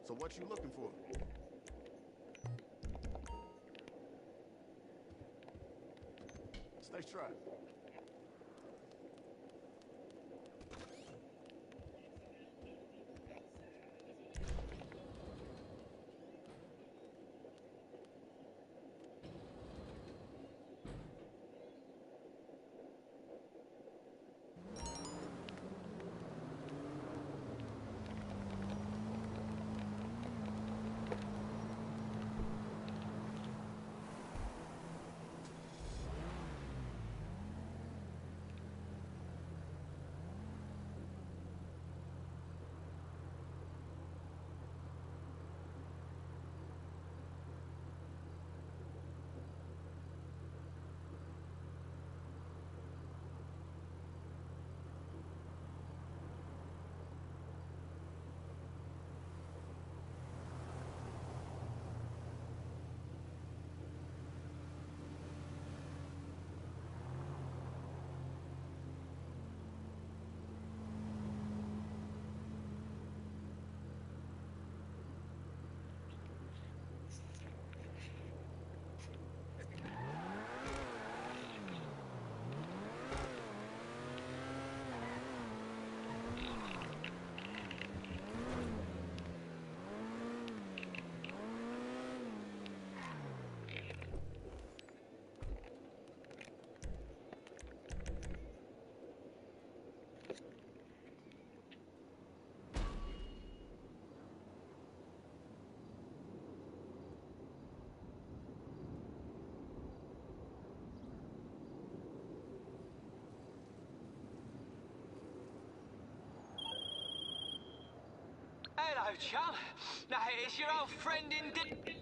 So what you looking for? Stay strapped. Hello, chum. Now, it's your old friend indeed.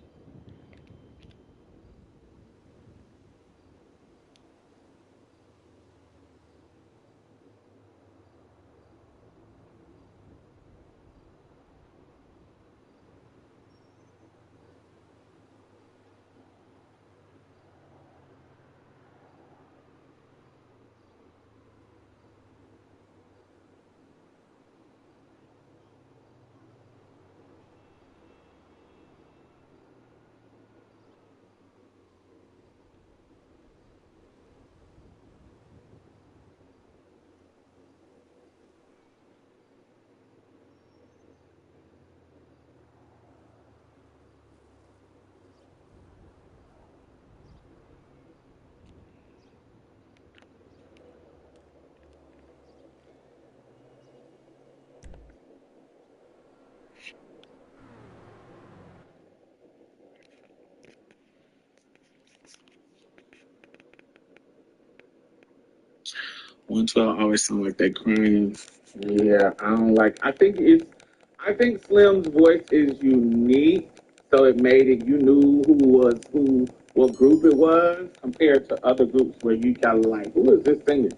One twelve always sound like they crying. Yeah, I don't like. I think Slim's voice is unique, so it made it. You knew who was who, what group it was, compared to other groups where you kind of like, who is this singing?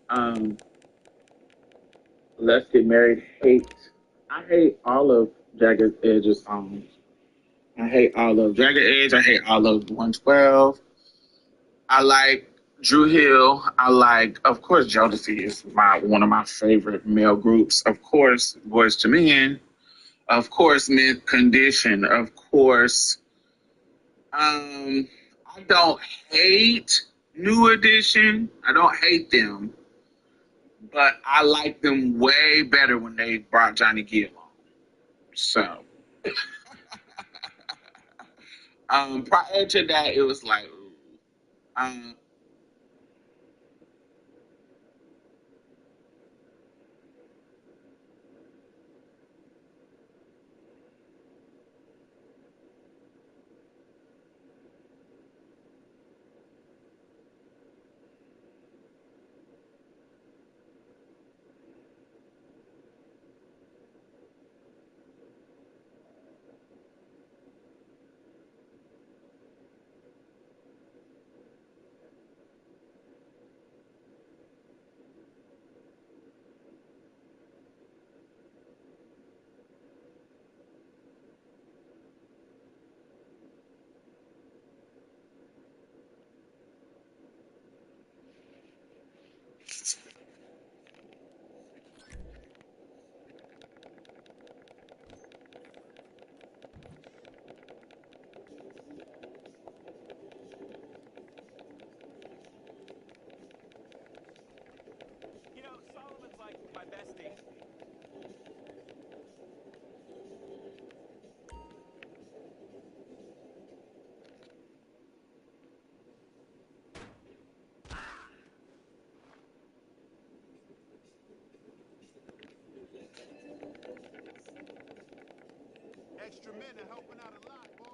Um, Let's Get Married. I hate all of Jagged Edge's songs. I hate all of Jagged Edge. I hate all of 112. I like Drew Hill. I like, of course, Jodeci is my one of my favorite male groups. Of course, Boys to Men. Of course, Mint Condition. Of course, I don't hate New Edition. I don't hate them, but I like them way better when they brought Johnny Gill on. So, prior to that, it was like, ooh. Um, Extra men are helping out a lot, boss.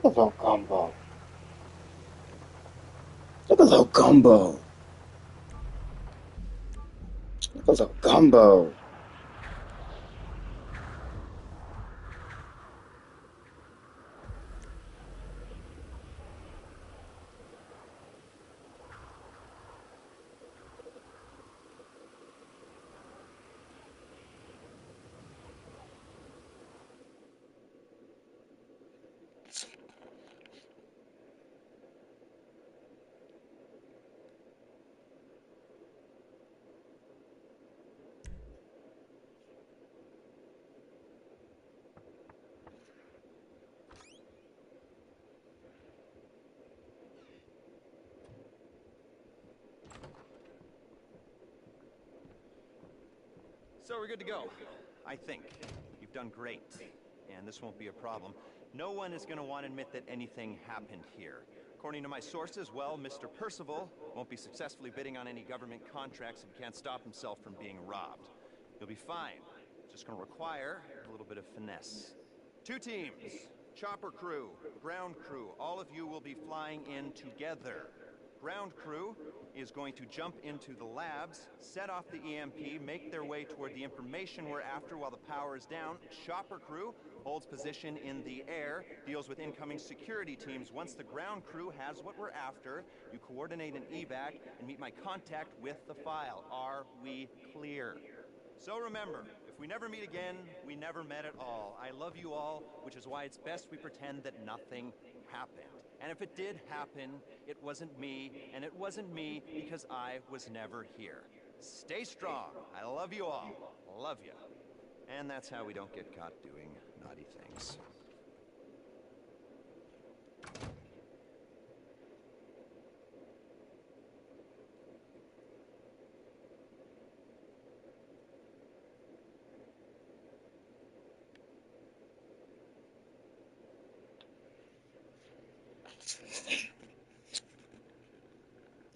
Look at that gumbo. Look at that gumbo. Look at that gumbo. So we're good to go, I think. You've done great, and this won't be a problem. No one is going to want to admit that anything happened here. According to my sources, well, Mr. Percival won't be successfully bidding on any government contracts if he can't stop himself from being robbed. You'll be fine. Just going to require a little bit of finesse. 2 teams, chopper crew, ground crew, all of you will be flying in together. Ground crew is going to jump into the labs, set off the EMP, make their way toward the information we're after while the power is down. Chopper crew holds position in the air, deals with incoming security teams. Once the ground crew has what we're after, you coordinate an evac and meet my contact with the file. Are we clear? So remember, if we never meet again, we never met at all. I love you all, which is why it's best we pretend that nothing happened. And if it did happen, it wasn't me, and it wasn't me because I was never here. Stay strong. I love you all. Love you. And that's how we don't get caught doing naughty things.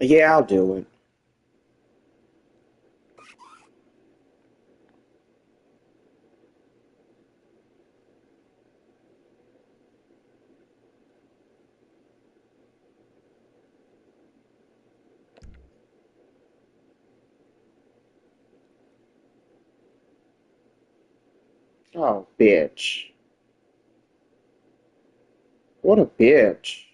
Yeah, I'll do it. Oh, bitch. What a bitch.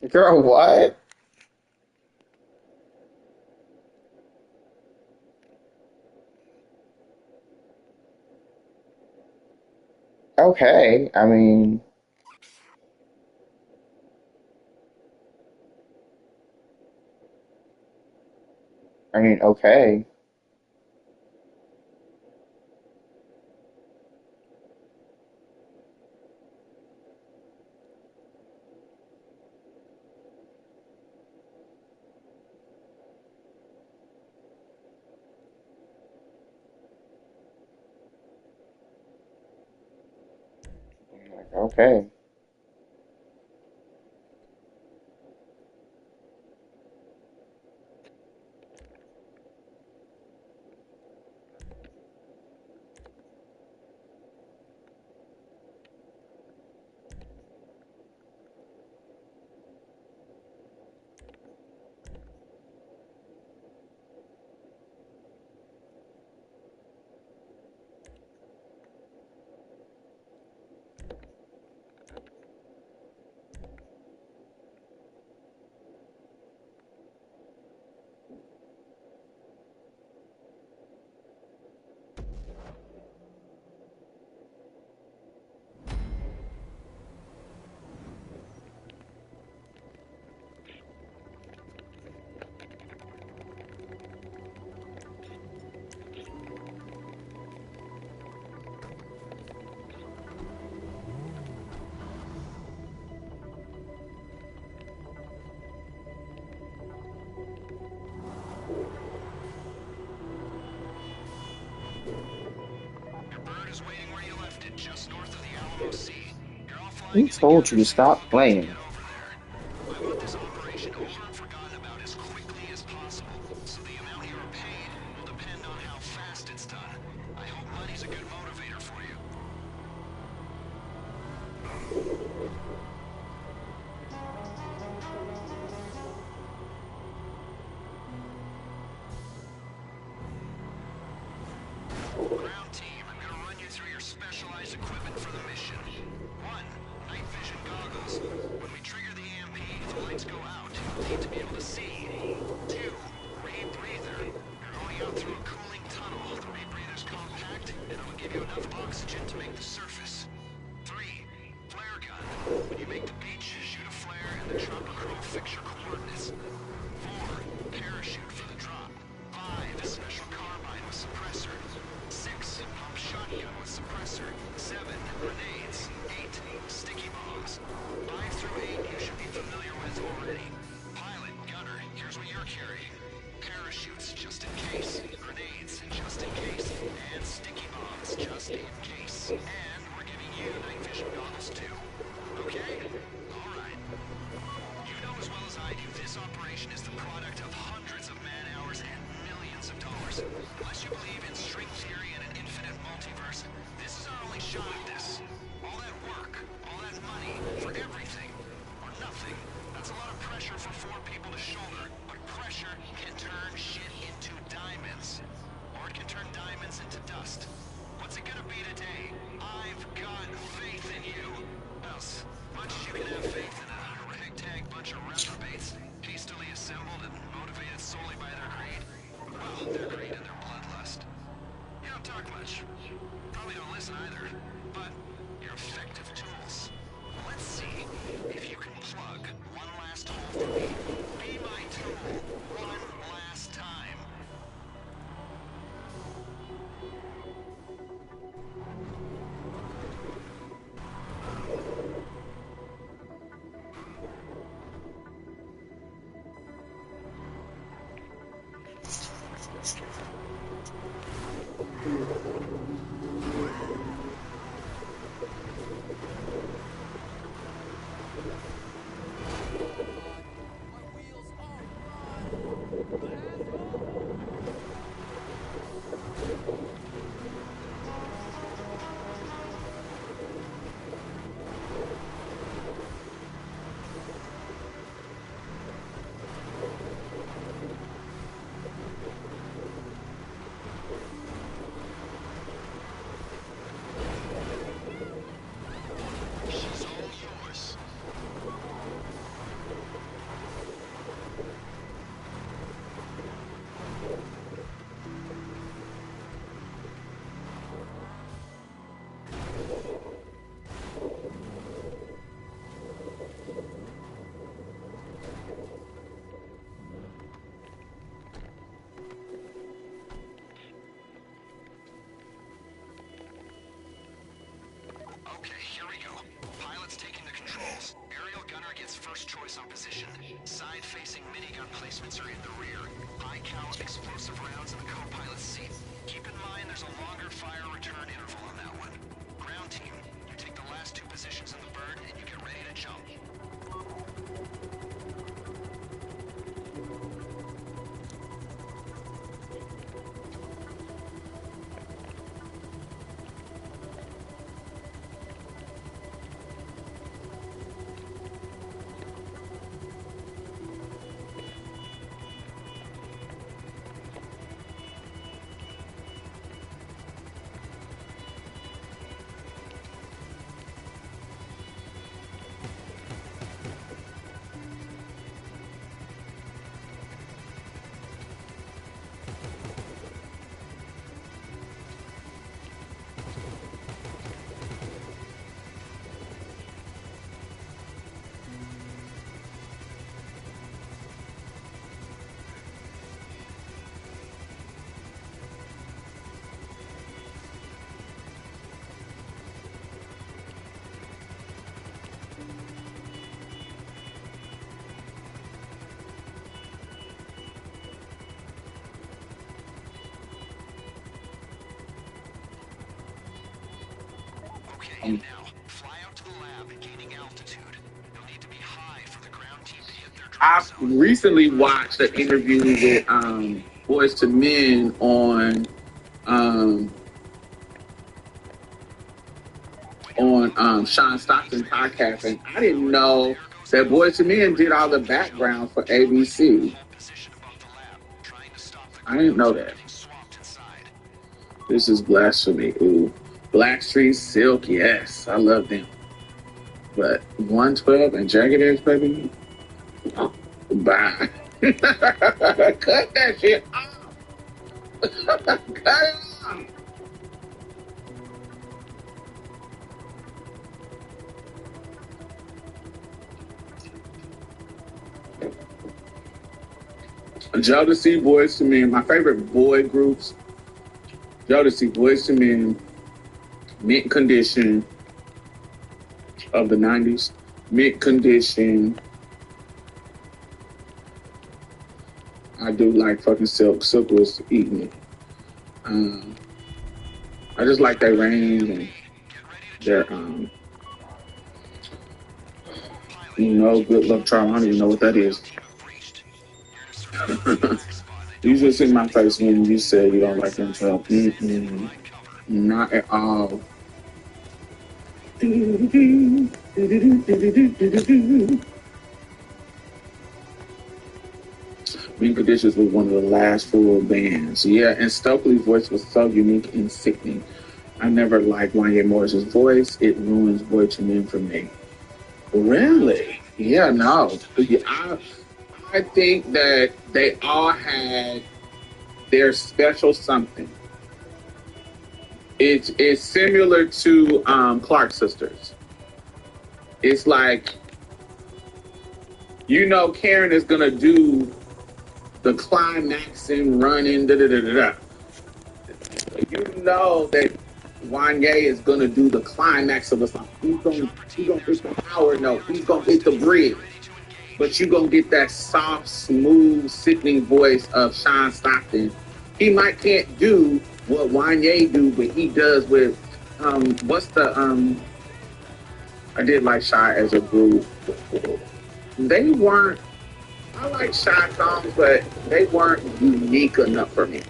Girl, what? Okay, I mean, I mean, okay. Like, okay. Bird is waiting where you left it, just north of the Alamo Sea. You're all Who flying in told you together, to so you stop won't be able to get playing? over there. I want this operation over and forgotten about as quickly as possible, so the amount you are paid will depend on how fast it's done. I hope money's a good motivator for you. Ground team, I'm gonna run you through your specialized equipment for the mission. 1. Night vision goggles. When we trigger the EMP, the lights go out. You'll need to be able to see. 2. Rebreather. You're going out through a cooling tunnel. The rebreather's compact, and it'll give you enough oxygen to make the surface. 3. Flare gun. When you make the beach, shoot a flare, and the chopper crew will fix your coordinates. 4. Parachute for the drop. 5. Special carbine with suppressor. 6. Pump shotgun with suppressor. 7. Grenades. 8. Sticky bombs. 5 through 8 you should be familiar with already. Pilot, gunner, here's what you're carrying. Parachutes, just in case. Grenades, just in case. And sticky bombs, just in case. And we're giving you night vision goggles too. Okay? Alright. You know as well as I do, this operation is the product of hundreds of man-hours and millions of dollars. Unless you believe in string theory and an infinite multiverse, this is our only shot at this. All that work, all that money, for everything, or nothing. That's a lot of pressure for 4 people to shoulder, but pressure can turn shit into diamonds. Or it can turn diamonds into dust. What's it gonna be today? I've got faith in you. Else, much as you can have faith in a ragtag bunch of reprobates, hastily assembled and motivated solely by their greed. Well, their greed and their bloodlust. You don't talk much. Probably don't listen either. But you're effective tools. Let's see if you can plug one last hole for me. Be my tool one last time. She's all yours. force opposition. Side-facing minigun placements are in the rear. High-caliber explosive rounds in the co-pilot's seat. Keep in mind there's a longer fire return interval on that one. Ground team, you take the last two positions in the bird and you get ready to jump. Okay, now, fly out to the lab, gaining altitude. You'll need to be high for the ground team to hit their drop I've zone. recently watched an interview with Boys to Men on Sean Stockton podcast, and I didn't know that Boys to Men did all the background for ABC. Position above the lab, trying to stop the I didn't know that. getting swamped inside. This is blasphemy. Ooh, Blackstreet, Silk, yes, I love them. But 112 and Jagged Edge, baby, oh, bye. Cut that shit off. Cut it off. Jodeci, Boys to Men, my favorite boy groups. Jodeci, Boys to Men, Mint Condition of the 90s. Mint Condition. I do like fucking Silk. Silk was eating it. I just like their range and their, Good Luck Charm. I don't even know what that is. You just in my face when you said you don't like them 12. Not at all. Mint Conditions was one of the last full bands. Yeah, and Stokely's voice was so unique and sickening. I never liked Wanya Morris's voice. It ruins Boy to Men for me. Really? Yeah, no. I think that they all had their special something. It's similar to Clark Sisters. It's like, Karen is gonna do the climaxing, running, da-da-da-da-da. You know that Wanya is gonna do the climax of the song. He's gonna hit the power note. He's gonna hit the bridge. But you're going to get that soft, smooth, sickening voice of Sean Stockton. He might can't do what Wanya do, but he does with, I did like Shy as a group. They weren't, I like Shy songs, but they weren't unique enough for me.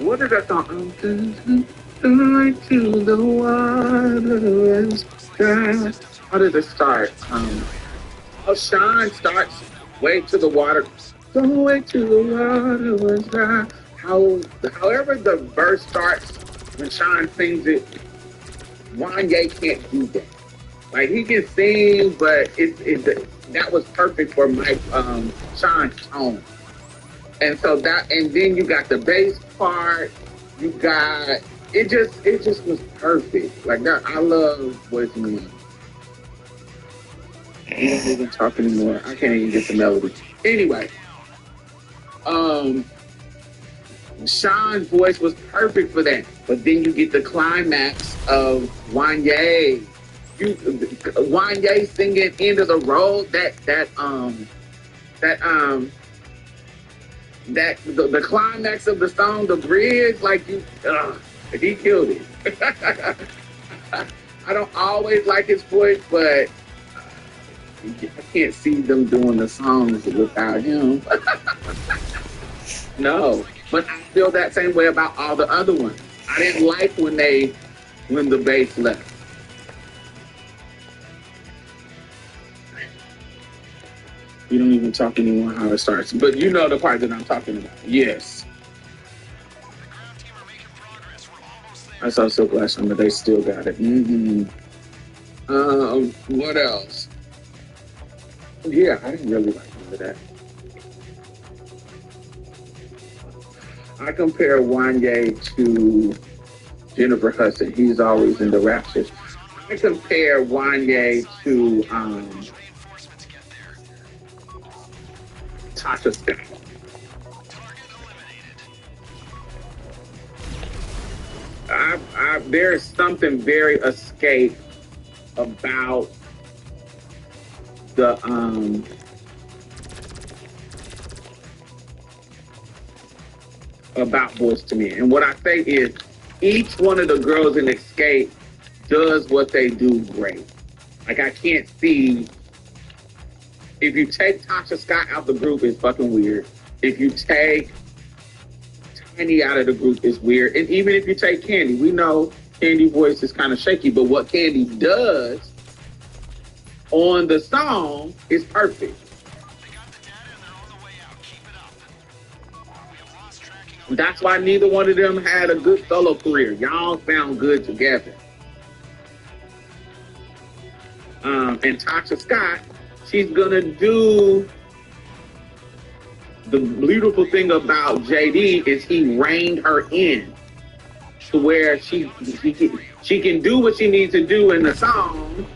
What is that song? Right to the water and sky. How did it start? Sean starts way to the water. Go way to the water was dry. However the verse starts when Sean sings it, Wanya can't do that. Like he can sing, but that was perfect for Sean's tone. And so and then you got the bass part. You got it just was perfect. Like that, I love Boys to Men. We don't even talk anymore. I can't even get the melody. Anyway, Sean's voice was perfect for that. But then you get the climax of Wanya. Wanye singing "End of the Road," the climax of the song, the bridge, like he killed it. I don't always like his voice, but I can't see them doing the songs without him. No, but I feel that same way about all the other ones. I didn't like when the bass left. You don't even talk anymore how it starts, but you know the part that I'm talking about. Yes. I saw Silk last time, but they still got it. What else? Yeah, I didn't really like none of that. I compare Wanye to Jennifer Hudson. He's always in the Raptors. I compare Wanye to Tasha Scott. There's something very escape about the about Boyz II Men. And what I say is each one of the girls in Escape does what they do great. Like I can't see, if you take Tasha Scott out the group, it's fucking weird. If you take Tiny out of the group, it's weird. And even if you take Candy, we know Candy's voice is kind of shaky, but what Candy does on the song is perfect. That's why neither one of them had a good solo career. Y'all sound good together. And Tasha Scott, she's gonna do. The beautiful thing about JD is he reined her in to where she can do what she needs to do in the song,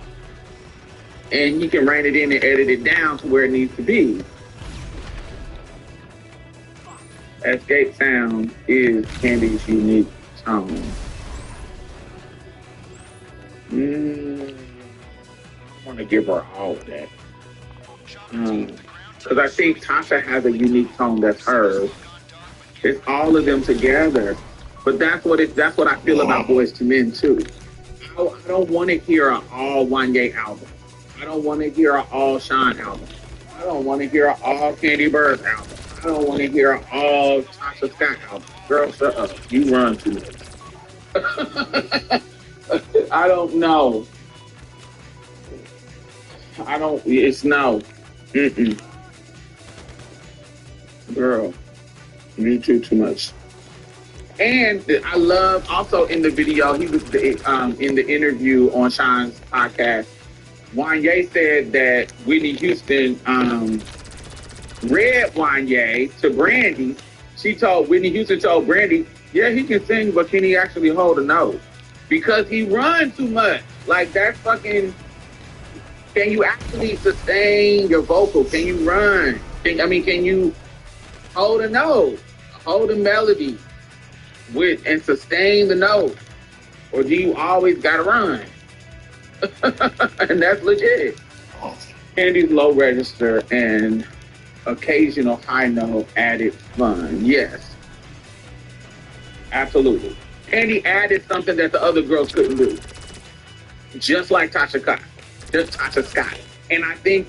and he can rein it in and edit it down to where it needs to be. Escape Sound is Candy's unique tone. I want to give her all of that. Because I think Tasha has a unique tone that's hers. It's all of them together. But that's what I feel about Boyz II Men too. I don't want to hear an all Wanye album. I don't want to hear an all Sean album. I don't want to hear an all Candy Bird album. I don't want to hear an all Tasha Scott album. Girl, shut up. You run too much. I don't know. It's no. Girl, you do too much. And I love also in the video, he was in the interview on Sean's podcast, Wanye said that Whitney Houston read Wanye to Brandy. Whitney Houston told Brandy, yeah, he can sing, but can he actually hold a note? Because he runs too much. Like that's fucking, can you actually sustain your vocal? Can you run? Can you hold a note, hold a melody and sustain the note? Or do you always gotta run? And that's legit. Candy's low register and occasional high note added fun. Yes. Absolutely. Candy added something that the other girls couldn't do. Just like Tasha Scott. Just Tasha Scott. And I think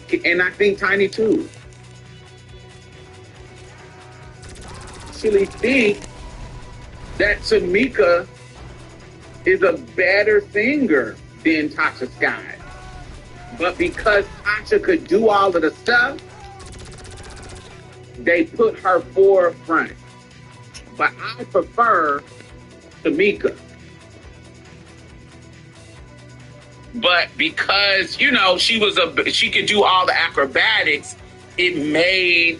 Tiny too. Actually think that Tamika is a better singer than Tasha Scott. But because Tasha could do all of the stuff, they put her forefront. But I prefer Tamika. But because, she could do all the acrobatics, it made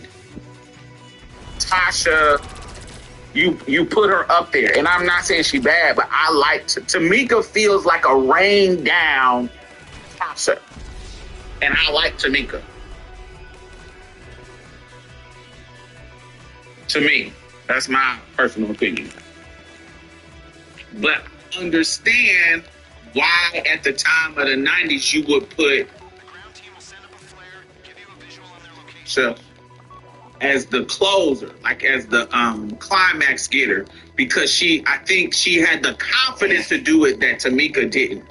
Tasha, you put her up there. And I'm not saying she's bad, but I like Tamika feels like a rain down Tasha. And I like Tamika. To me, that's my personal opinion. But understand why at the time of the 90s you would put The ground team will send up a flare, give you a visual on their location. Chef as the closer, like as the climax getter, because I think she had the confidence to do it that Tamika didn't.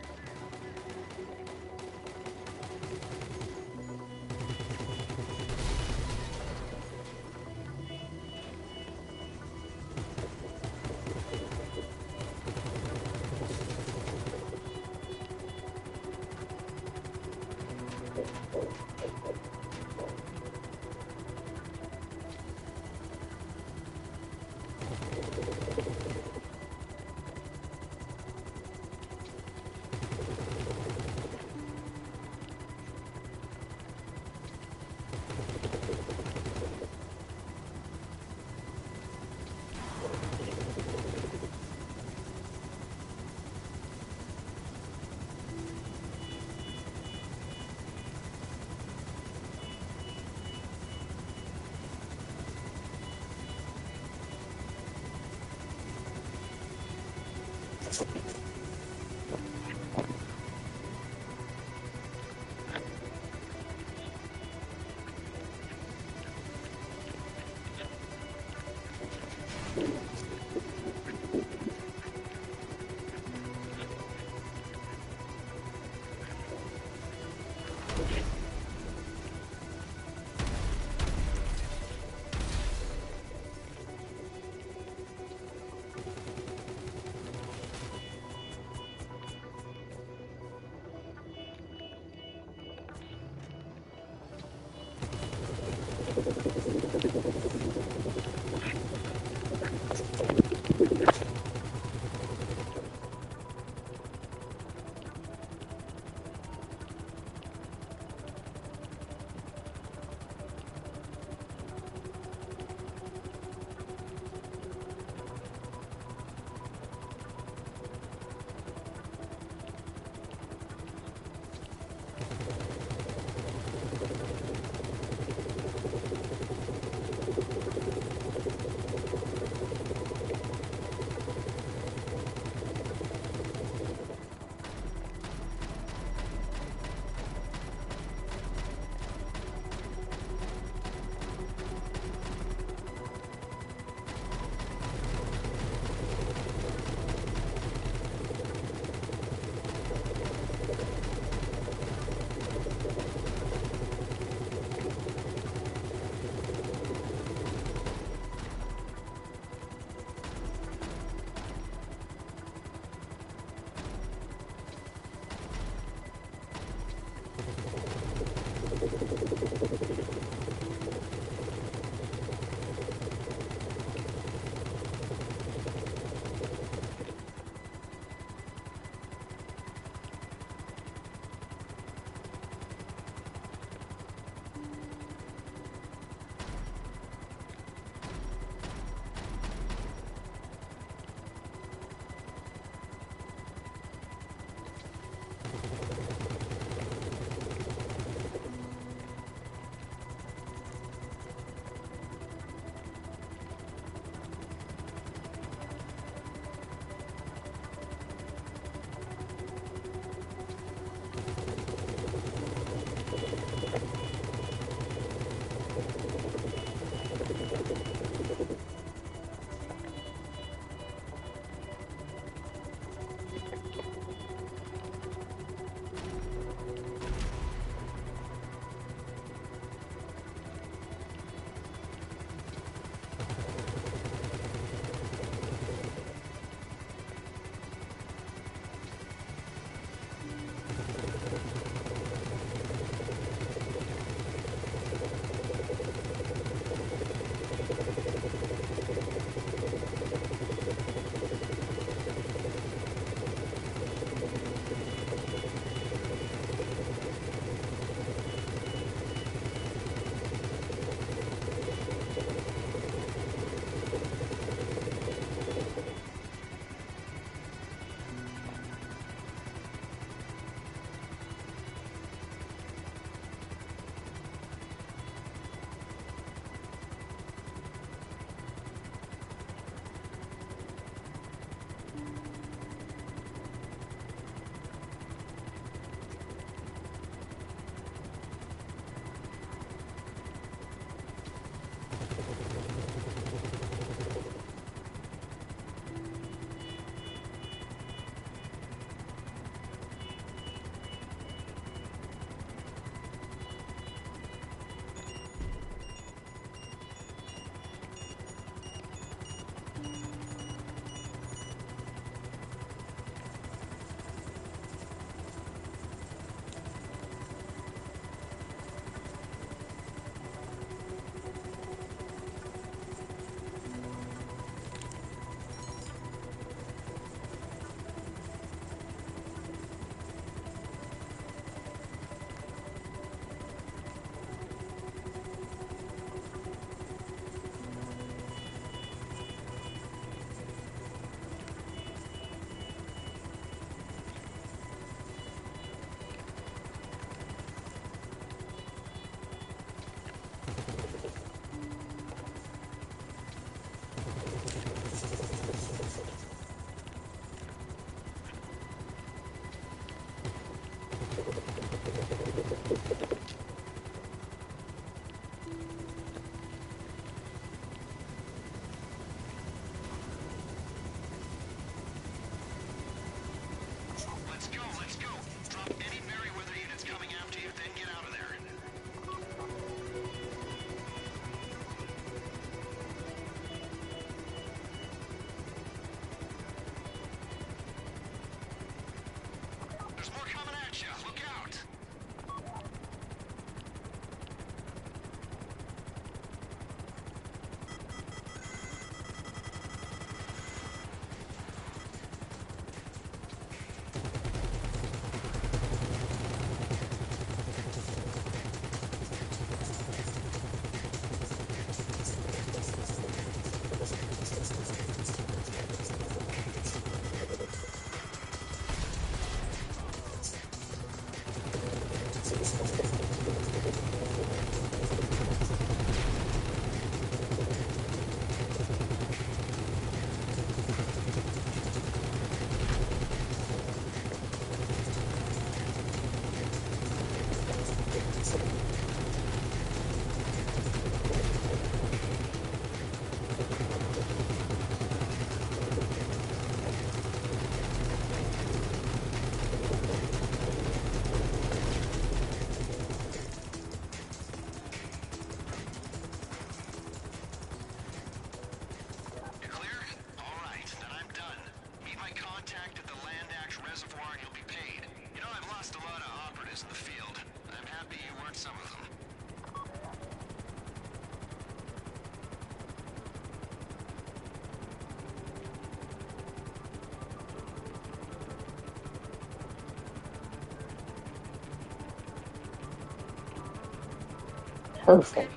Perfect.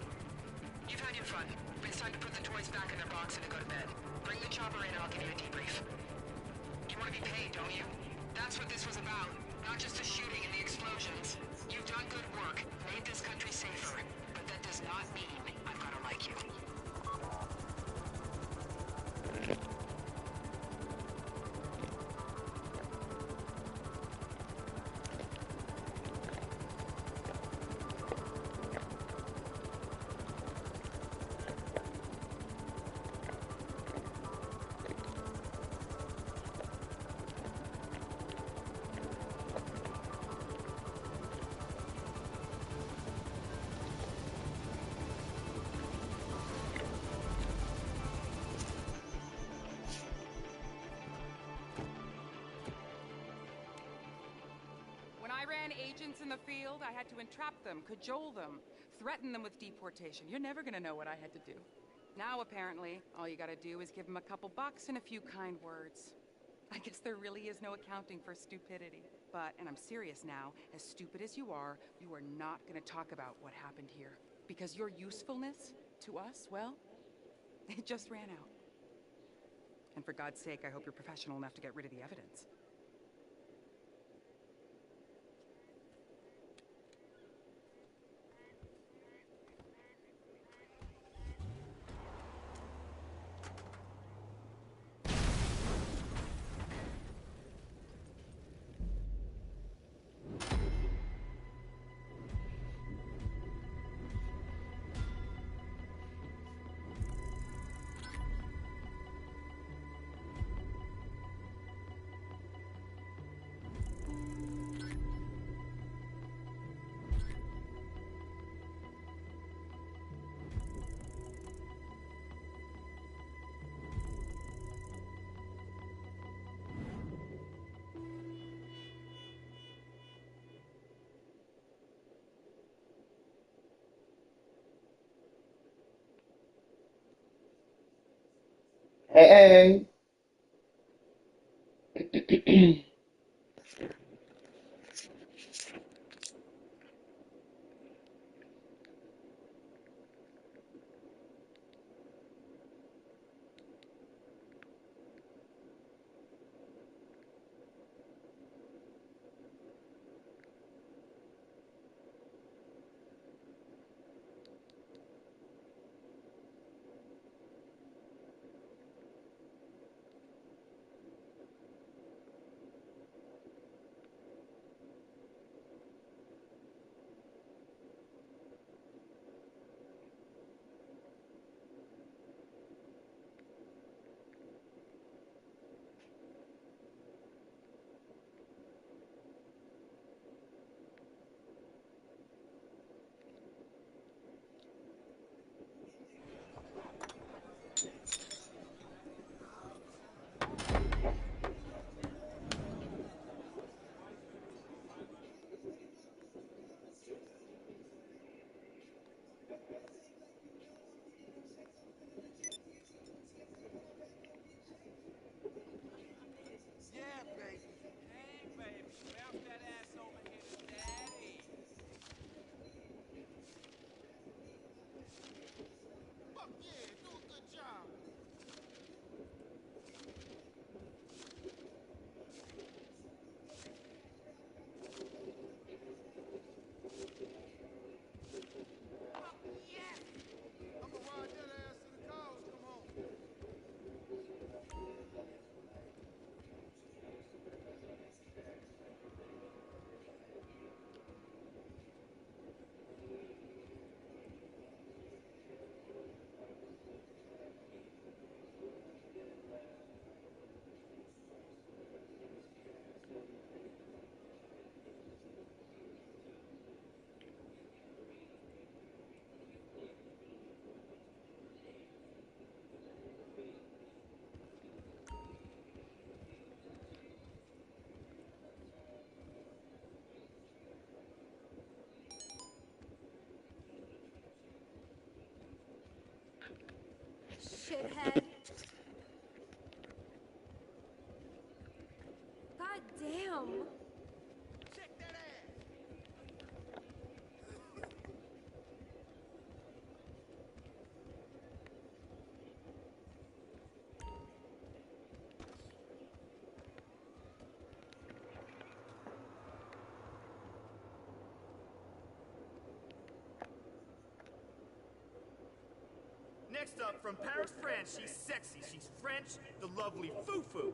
You've had your fun. It's time to put the toys back in their box and to go to bed. Bring the chopper in and I'll give you a debrief. You want to be paid, don't you? That's what this was about. Not just the shooting and the explosions. You've done good work, made this country safer. But that does not mean I'm gonna like you. When I ran agents in the field, I had to entrap them, cajole them, threaten them with deportation. You're never gonna know what I had to do. Now, apparently, all you gotta do is give them a couple bucks and a few kind words. I guess there really is no accounting for stupidity. But, and I'm serious now, as stupid as you are not gonna talk about what happened here. Because your usefulness to us, well, it just ran out. And for God's sake, I hope you're professional enough to get rid of the evidence. Hey, hey. Yeah, baby. Hey, baby. Bounce that ass over here to daddy. Fuck yeah, do a good job. Fuck yes! I'ma ride that ass to the cows come home. Shithead. God damn. Check that ass. up from Paris, France. She's sexy. She's French. The lovely Fufu.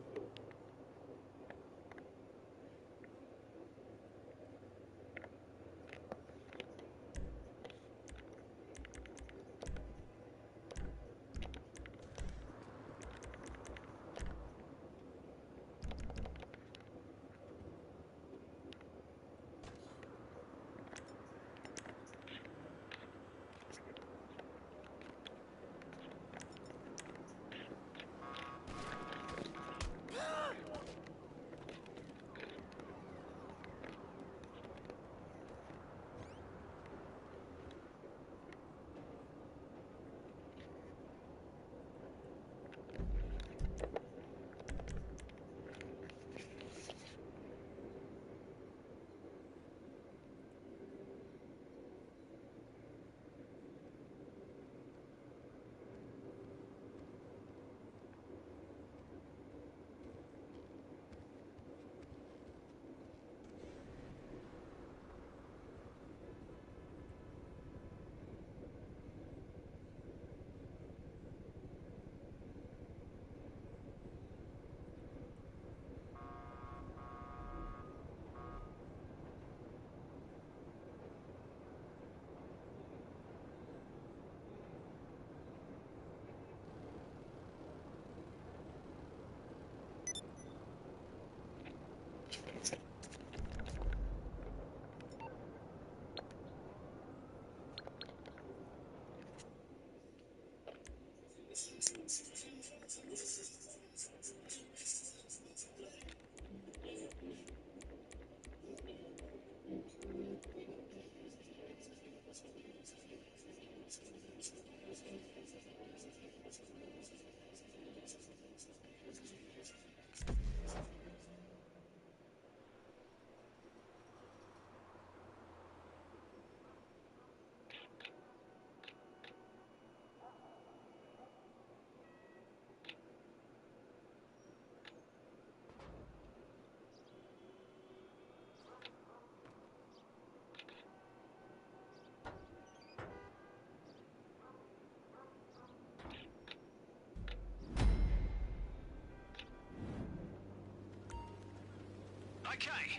Okay,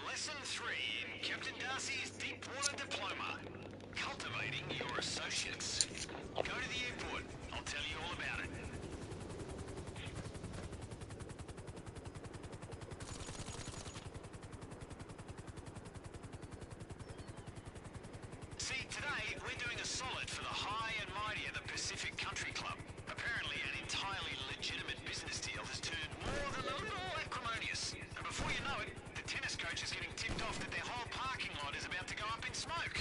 lesson 3 in Captain Darcy's Deepwater Diploma. Cultivating your associates. Go to the airport. I'll tell you all about it. See, today we're doing a solid for the high and mighty of the Pacific Country Club. Apparently an entirely legitimate business deal has turned more than a little acrimonious. And before you know it, the tennis coach is getting tipped off that their whole parking lot is about to go up in smoke.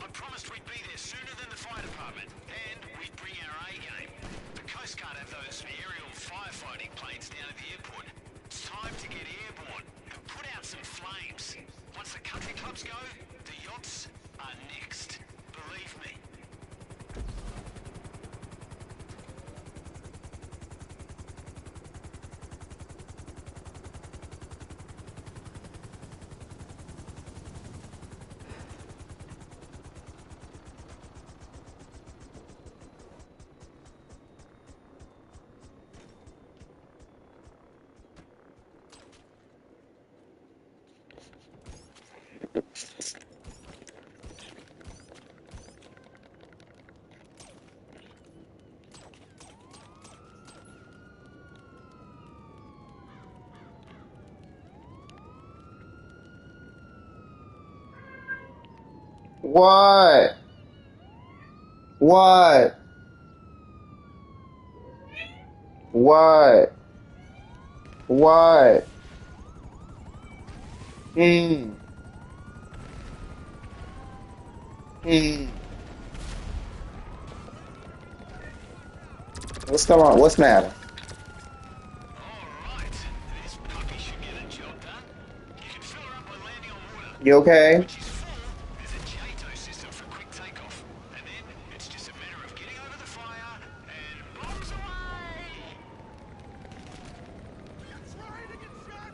I promised we'd be there sooner than the fire department, and we'd bring our A game. The Coast Guard have those aerial firefighting planes down at the airport. It's time to get airborne and put out some flames. Once the country clubs go, the yachts are next. Believe me. What? What? What? What? Hmm. Hmm. What's going on? What's the matter? Alright, this puppy should get a job done. You can fill her up by landing on water. You okay? When she's full, there's a JATO system for quick takeoff. And then it's just a matter of getting over the fire and bombs away! You trying to get shot?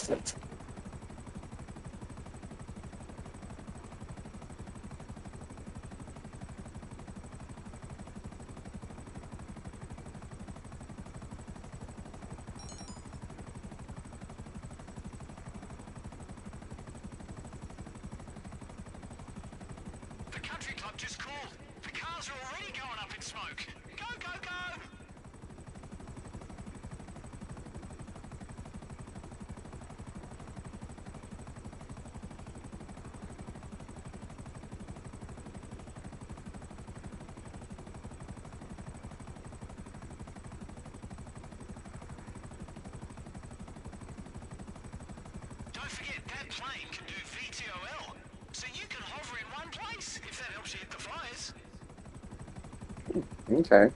The country club just called. The cars are already going up in smoke. Go, go, go! Don't forget, that plane can do VTOL, so you can hover in one place, if that helps you hit the flyers. Okay.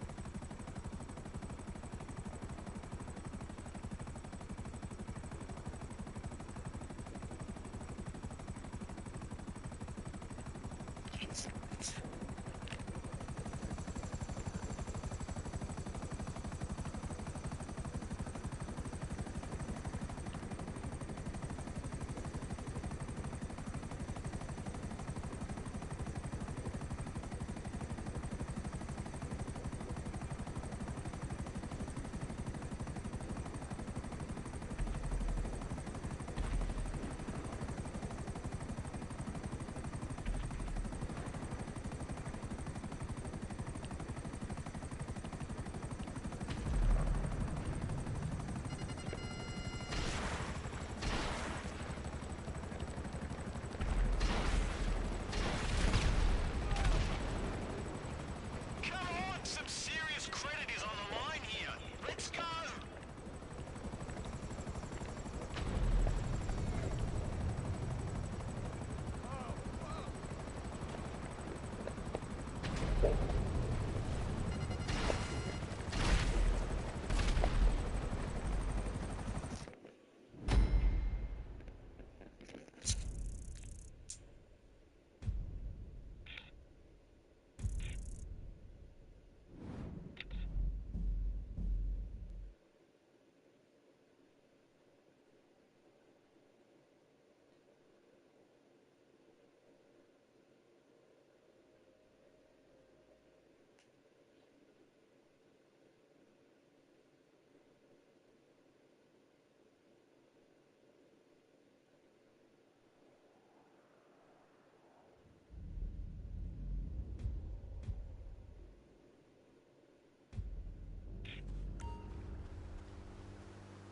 Come on, some serious credit is on the line here. Let's go!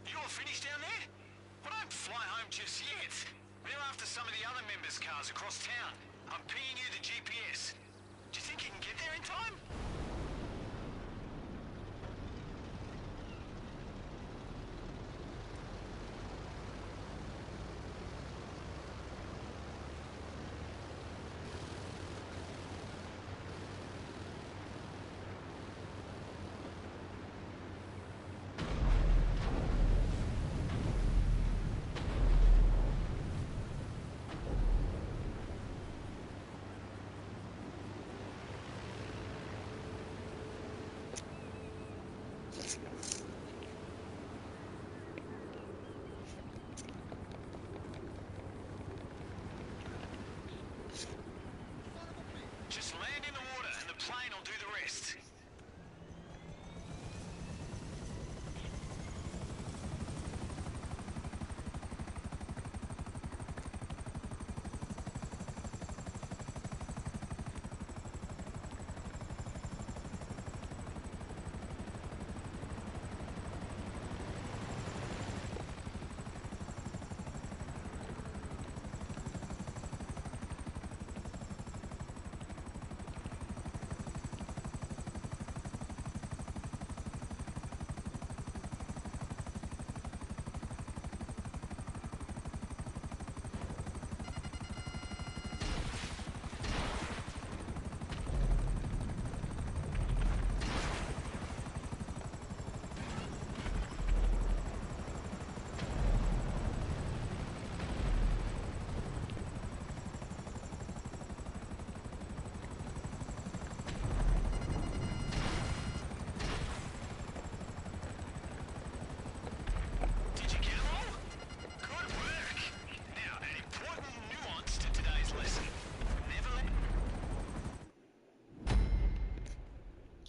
You all finished down there? Well, don't fly home just yet. They're after some of the other members' cars across town. I'm pinging you the GPS. Do you think you can get there in time?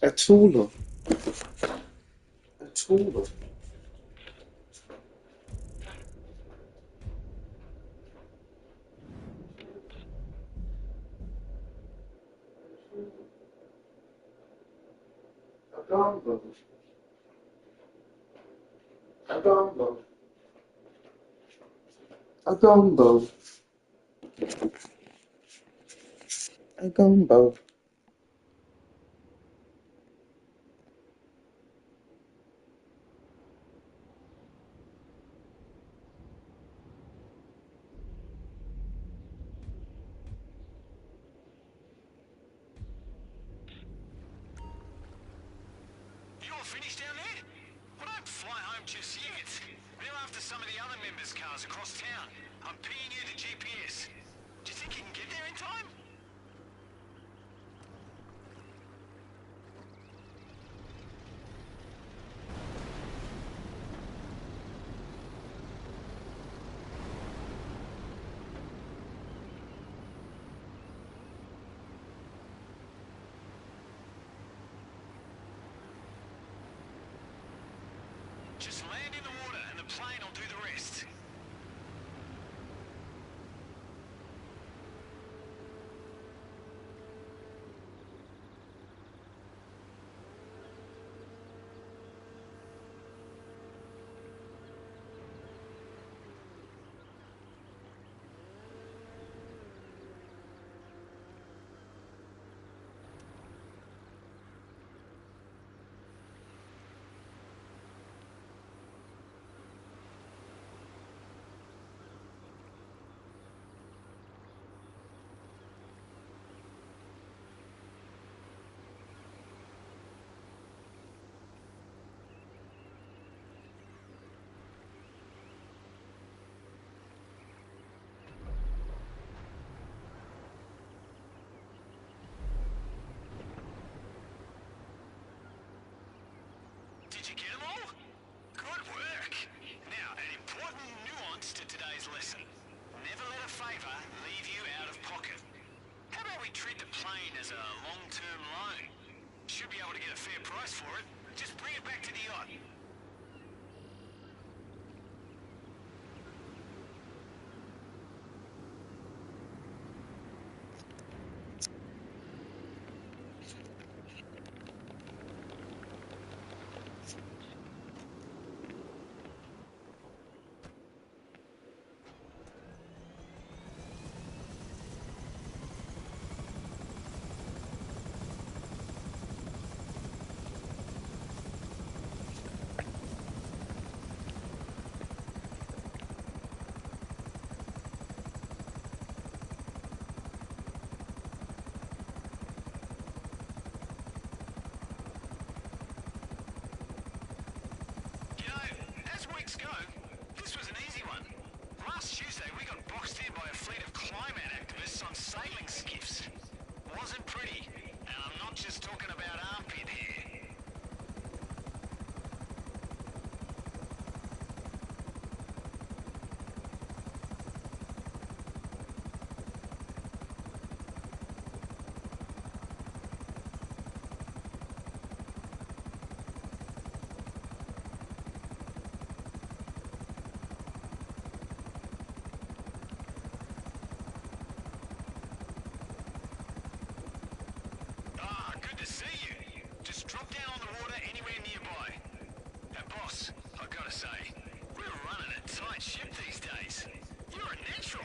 A Tula. A Tula. A gumbo. A gumbo. A gumbo. A gumbo. You all finished down there? Well, don't fly home just yet. They're after some of the other members' cars across town. I'm pinging you the GPS. Do you think you can get there in time? Just land in the water and the plane will do the rest. Did you get them all? Good work. Now, an important nuance to today's lesson. Never let a favor leave you out of pocket. How about we treat the plane as a long-term loan? Should be able to get a fair price for it. Just bring it back to the yacht. As weeks go, this was an easy one. Last Tuesday, we got boxed in by a fleet of climate activists on sailing skiffs. Wasn't pretty, and I'm not just talking about armpit hair. Good to see you. Just drop down on the water anywhere nearby. And boss, I've got to say, we're running a tight ship these days. You're a natural.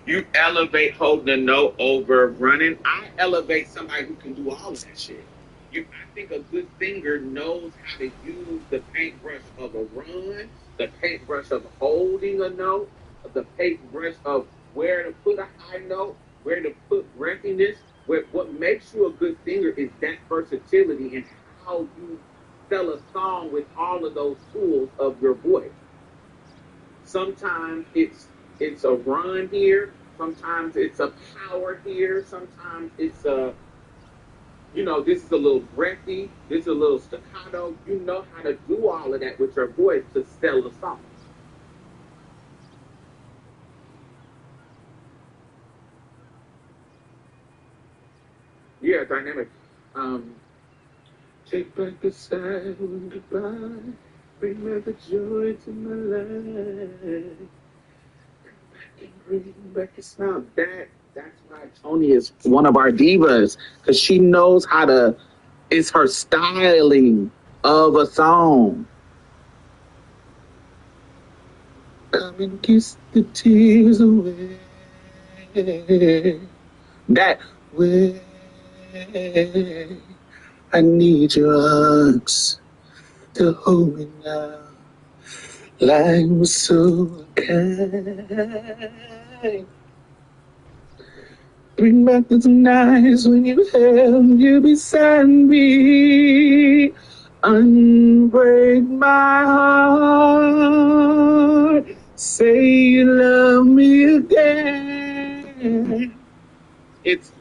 You elevate holding a note over running. I elevate somebody who can do all of that shit. I think a good singer knows how to use the paintbrush of a run, the paintbrush of holding a note, the paintbrush of where to put a high note, where to put breathiness. What makes you a good singer is that versatility and how you sell a song with all of those tools of your voice. Sometimes it's a run here. Sometimes it's a power here. Sometimes it's a, this is a little breathy. This is a little staccato. You know how to do all of that with your voice to sell a song. Yeah, dynamic. Take back the silent goodbye. Bring back the joy to my life. Bring back the smile. That's why Tony is one of our divas, because she knows how to. It's her styling of a song. Come and kiss the tears away. That way. I need your hugs to hold me now. Life was so kind. Bring back those nights when you held you beside me. Unbreak my heart. Say you love me again. It's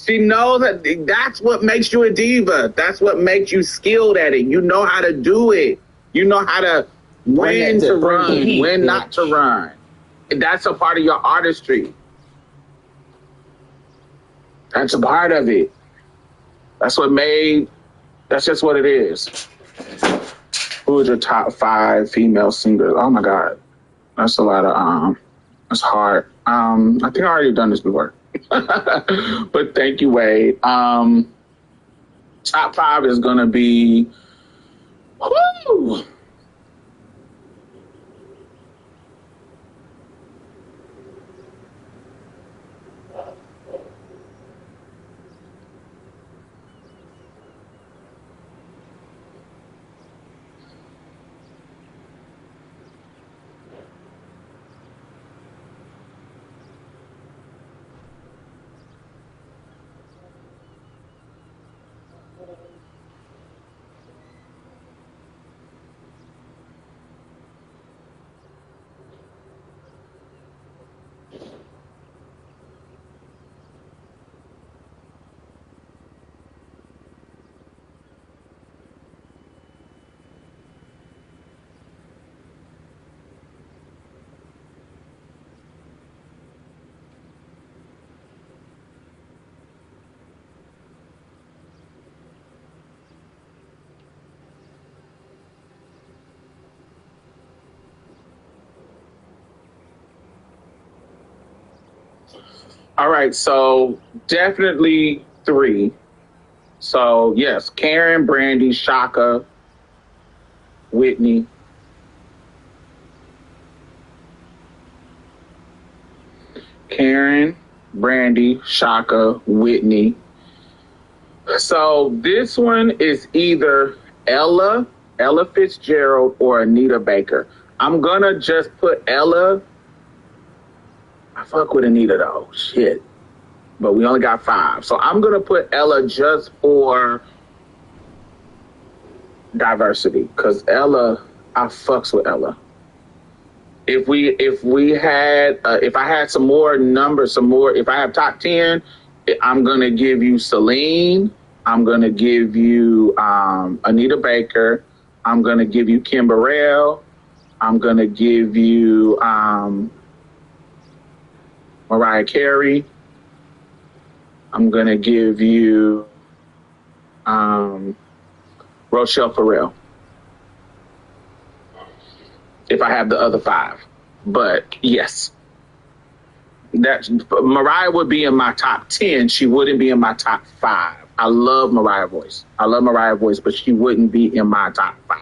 she knows that's what makes you a diva. That's what makes you skilled at it. You know how to do it. You know how to when to run, when not to run. That's a part of your artistry. That's a part of it. That's just what it is. Who is your top 5 female singers? Oh my God. That's a lot of, that's hard. I think I already done this before. But thank you, Wade. Top 5 is gonna be, whoo! All right, so definitely 3. So yes, Karen, Brandy, Shaka, Whitney. Karen, Brandy, Shaka, Whitney. So this one is either Ella Fitzgerald, or Anita Baker. I'm gonna just put Ella. I fuck with Anita though. Shit. But we only got 5. So I'm gonna put Ella just for diversity. Cause Ella, I fucks with Ella. If I had some more numbers, if I have top 10, I'm gonna give you Celine. I'm gonna give you Anita Baker. I'm gonna give you Kim Burrell. I'm gonna give you Mariah Carey. I'm gonna give you Rochelle Farrell. If I have the other 5, but yes, Mariah would be in my top 10. She wouldn't be in my top 5. I love Mariah's voice, but she wouldn't be in my top 5.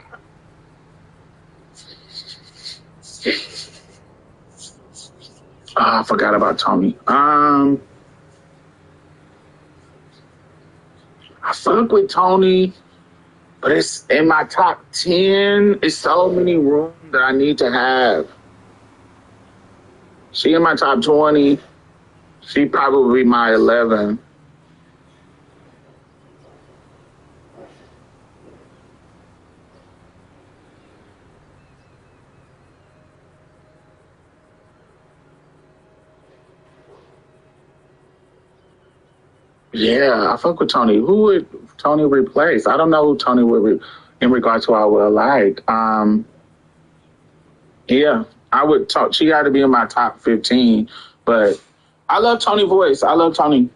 I forgot about Tony. I fuck with Tony, but it's in my top 10. It's so many rooms that I need to have. She in my top 20. She probably my 11. Yeah, I fuck with Tony. Who would Tony replace? I don't know who Tony would in regards to I would like. Yeah, I would talk. She got to be in my top 15. But I love Tony voice. I love Tony.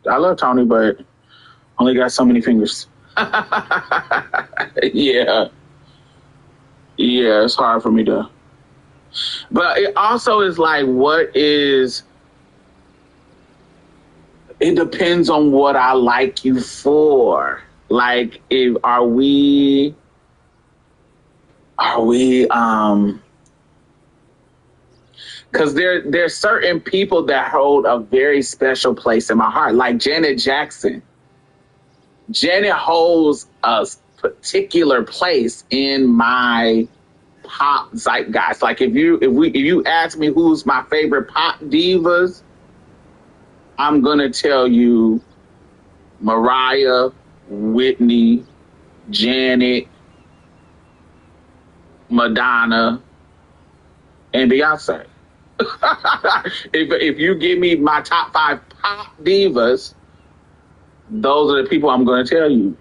But only got so many fingers. Yeah, yeah, it's hard for me to. But it also is like, what is? It depends on what I like you for. Like, if are we because there's certain people that hold a very special place in my heart, like Janet Jackson. Janet holds a particular place in my pop zeitgeist. Like, if you ask me who's my favorite pop divas, I'm gonna tell you Mariah, Whitney, Janet, Madonna, and Beyonce. if you give me my top 5 pop divas, those are the people I'm going to tell you.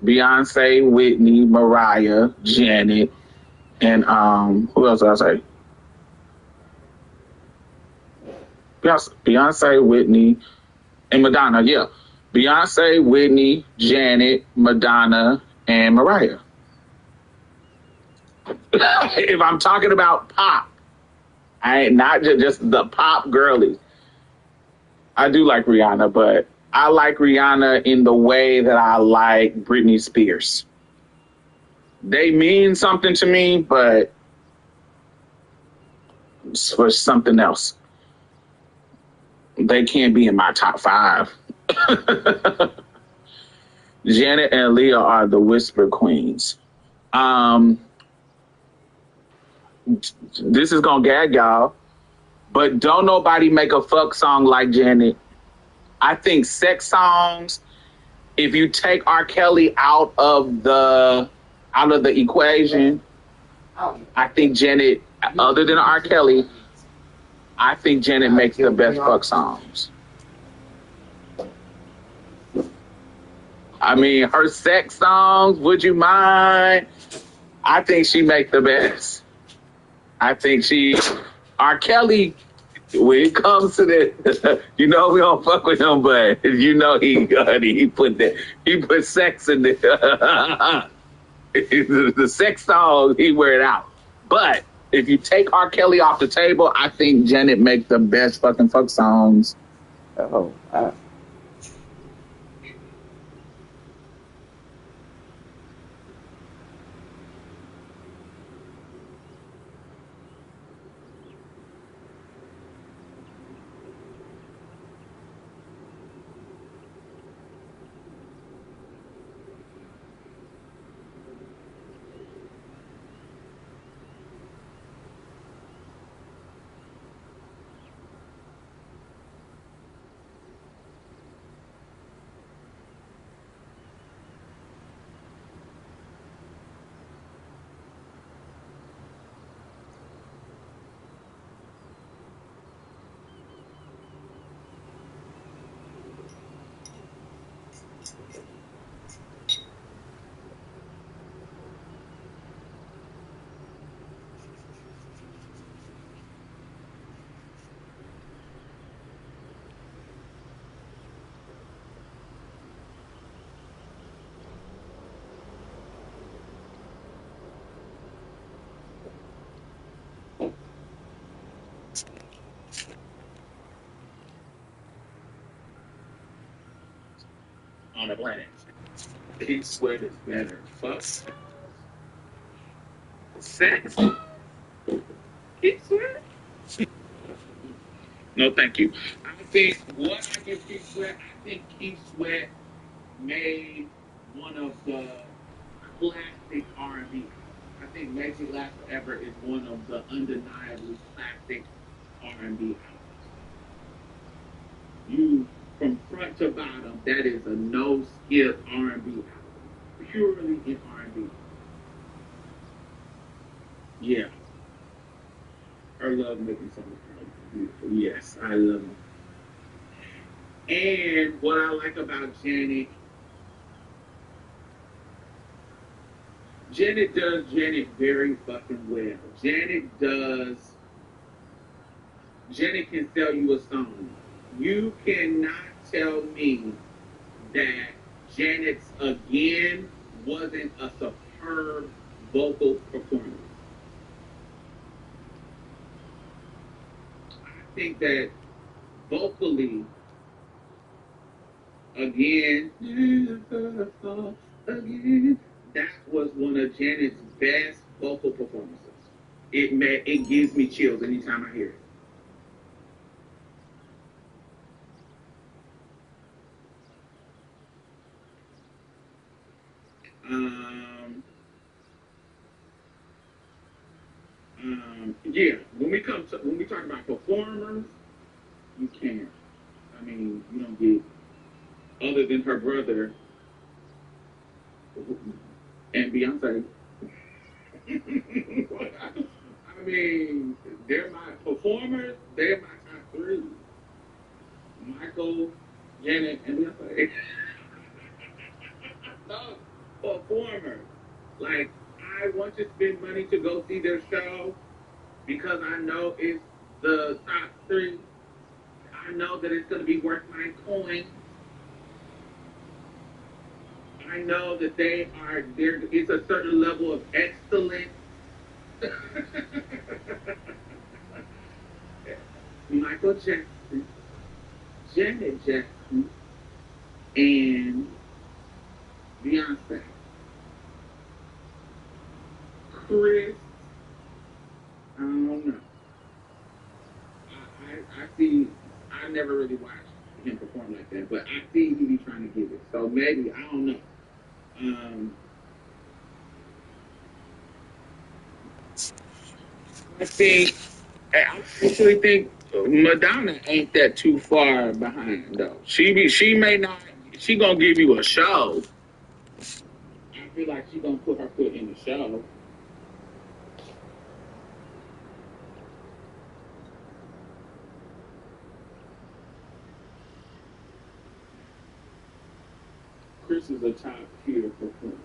Beyonce, Whitney, Mariah, Janet, and who else did I say? Beyonce, Whitney, and Madonna. Yeah, Beyonce, Whitney, Janet, Madonna, and Mariah. If I'm talking about pop, I ain't not just the pop girlies. I do like Rihanna, but I like Rihanna in the way that I like Britney Spears. They mean something to me, but it's for something else. They can't be in my top 5. Janet and Leah are the whisper queens. This is gonna gag y'all, but don't nobody make a fuck song like Janet. I think sex songs, if you take R. Kelly out of the equation, I think Janet, other than R. Kelly, I think Janet makes the best fuck songs. I mean, her sex songs, Would You Mind? I think she makes the best. I think R. Kelly, when it comes to that, we don't fuck with him, but he put sex in the the sex song, he wear it out. But if you take R. Kelly off the table, I think Janet makes the best fucking fuck songs. On the planet. He sweat is better. Fuck. Sex. He sweat. No, thank you. I think what I give Keith Sweat, I think Keith Sweat made one of the classic R&B albums. I think "Makes It Last Forever" is one of the undeniably classic R&B albums. You from front to bottom, that is a no skip R&B album, purely in R&B. Yeah, her love making songs are beautiful. Yes, I love them. And what I like about Janet, Janet does Janet very fucking well. Janet can sell you a song. You cannot tell me that Janet's Again wasn't a superb vocal performance. I think that vocally, again, again, that was one of Janet's best vocal performances. It gives me chills anytime I hear it. Um, yeah, when we talk about performers, you can't. I mean, you don't get other than her brother and Beyonce. I mean, they're my performers. They're my top three: Michael, Janet, and Beyonce. No, performers. Like, I want to spend money to go see their show because I know it's the top three. I know that it's going to be worth my coin. I know that they are there. It's a certain level of excellence. Michael Jackson, Janet Jackson, and Beyonce. Chris, I don't know. I see. I never really watched him perform like that, but I see he be trying to give it. So maybe I don't know. Um, I think I actually think Madonna ain't that too far behind though. She may not. She gonna give you a show. I feel like she gonna put her foot in the show. Chris is a top tier performer.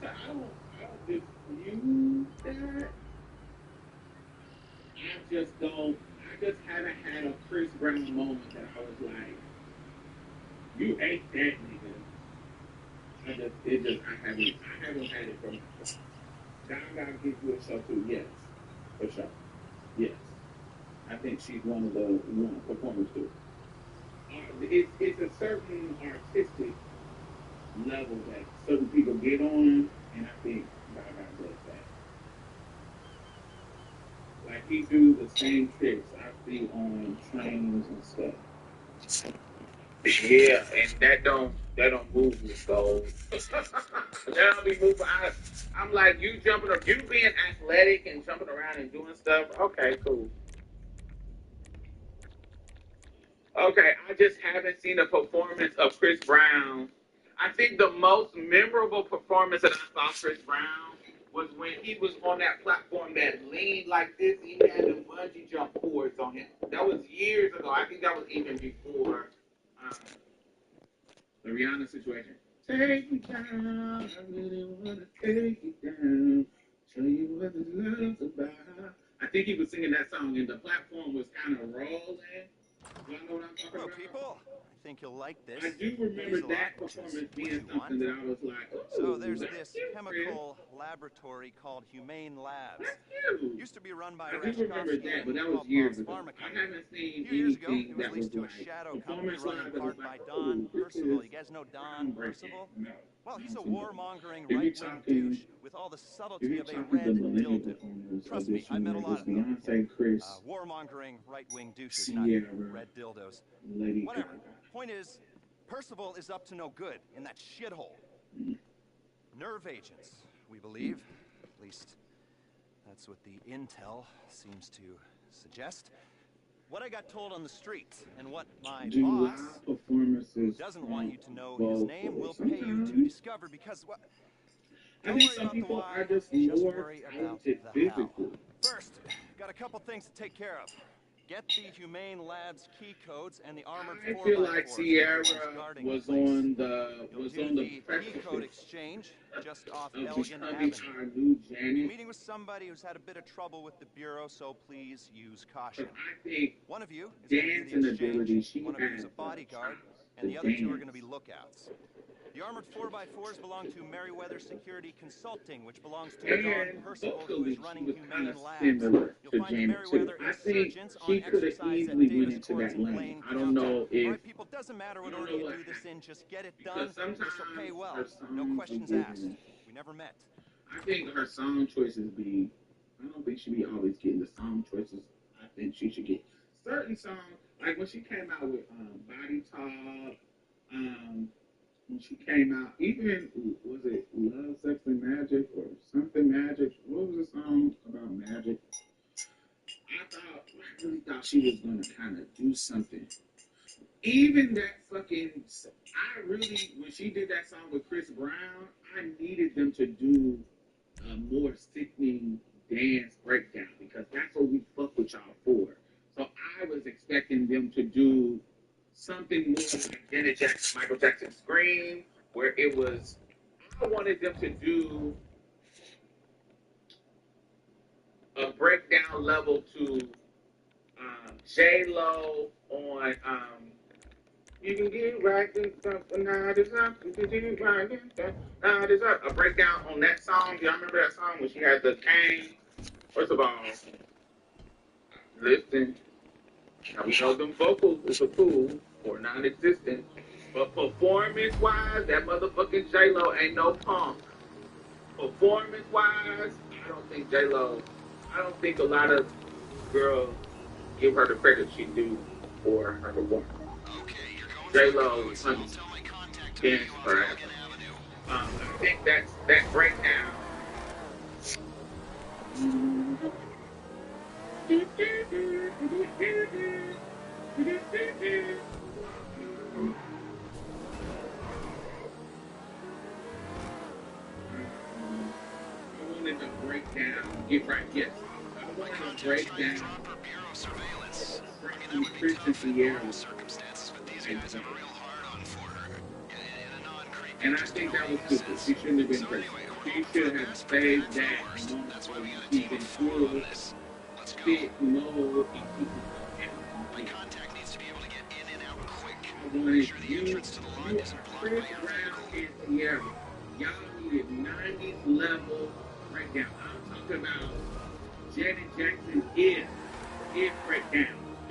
I don't dispute that. I just haven't had a Chris Brown moment that I was like, you ate that nigga. I haven't had it from him. God gotta give you a show too. Yes, for sure. Yes, I think she's one of the one performers too. It's a certain artistic level that certain people get on, and I think God does that. Like he do the same tricks I see on trains and stuff. Yeah, and that don't move me, so that don't be moving. I'm like you jumping up, you being athletic and jumping around and doing stuff. Okay, cool. Okay, I just haven't seen a performance of Chris Brown. I think the most memorable performance that I saw Chris Brown was when he was on that platform that leaned like this. He had the bungee jump cords on him. That was years ago. I think that was even before um, the Rihanna situation. Take me down, I really wanna take you down. Show you what this love's about. I think he was singing that song, and the platform was kind of rolling. Y'all know what I'm talking Hello, about? people. I think you'll like I this. do It pays remember a lot, that which is performance what being you want. something that I was like, So ooh, there's that's this different. chemical laboratory called Humane Labs. That's you. Used to be run by I do remember Reshkovsky that, and but that was Popov's years ago. pharma I company. haven't A seen few years ago, anything it was that was leased to a like shadow company performance run in live that was part like, by oh, Don this Percival. is You guys know Don groundbreaking. Percival? No. Well, he's a Honestly, no. warmongering If you're right-wing talking, douche with all the if subtlety you're of a talking red the millennial dildo. performers of Trust this me, I met a universe, lot of them. Beyonce, Chris, Warmongering right-wing douches, not Sierra, red dildos. Lady Whatever. Gaga. Point is, Percival is up to no good in that shithole. Nerve agents, we believe. At least, that's what the intel seems to suggest. What I got told on the street, and what my Do boss, live performances who doesn't want you to know his vocal? name, will pay you to Sometimes discover, because, well, I don't think worry some about the people why, are just just more worry about talented the how. physically. First, got a couple things to take care of. Get the Humane Labs key codes and the armored I 4x4s feel like Sierra everyone's guarding was the place. on the You'll was do on the the key precipice code exchange just off of Elgin becoming Avenue. our new You're Janet. meeting with somebody who's had a bit of trouble with the Bureau, so please use caution. But I think One of you is going to do dancing the ability, exchange, she one of you is has a bodyguard, chops and to the other two are dance. going to be lookouts. The armored 4x4s belong to Merriweather Security Consulting, which belongs to Don And Percival, who vocally, is she running was kind of Humane Labs. similar You'll to find the Janet too. Merriweather I think insurgents on she could have exercise at easily went Davis into Courts that in lane. Blaine I don't County. know All if right, people, doesn't matter what I don't order know you what do this happened. in, just get it Because done. This will sometimes pay well. her No songs questions be asked. giving. We never met. I think her song choices be. I don't think she be always getting the song choices. I think she should get certain songs. Like when she came out with Body Talk, when she came out, even was it Love, Sex, and Magic or something Magic? What was the song about magic? I really thought she was gonna kind of do something. Even that fucking, I really, when she did that song with Chris Brown, I needed them to do a more sickening dance breakdown because that's what we fuck with y'all for. So I was expecting them to do something more like Janet Jackson, Michael Jackson Scream, where it was, I wanted them to do a breakdown level to J-Lo on You Can Get Right in Something, Now This Up, You Can Get Right in Something, Now This Up. A breakdown on that song. Y'all remember that song when she had the cane? First of all, listen, now we know them vocals is a fool or non-existent, but performance-wise, that motherfucking J-Lo ain't no punk. Performance-wise, I don't think J-Lo, I don't think a lot of girls give her the credit she do for her performance. Okay, you're going J-Lo, for the codes. I'll tell my contact to dance meet you off forever. Elgin Avenue. I think that breakdown. I wanted to break down, get right, yes. I wanted to break down Proper bureau surveillance. I mean, that from would be Christian tough in Sierra. normal circumstances, but these guys have a real hard on for her. In a non-creepy, And I just think that was annoying stupid. sense. She shouldn't have been So pregnant. anyway, we're She hoping for should the have best, saved prepared for the that worst. moment That's why where we got a she's team in of four full on this. Let's go. fit mode and keep My contact needs to be able to get in and out quick. I Make wanted sure the you, entrance to the lot you, isn't blocked Chris by your Brown vehicle. and Sierra. Y'all needed 90s level breakdown. I'm talking about Janet Jackson is breakdown. I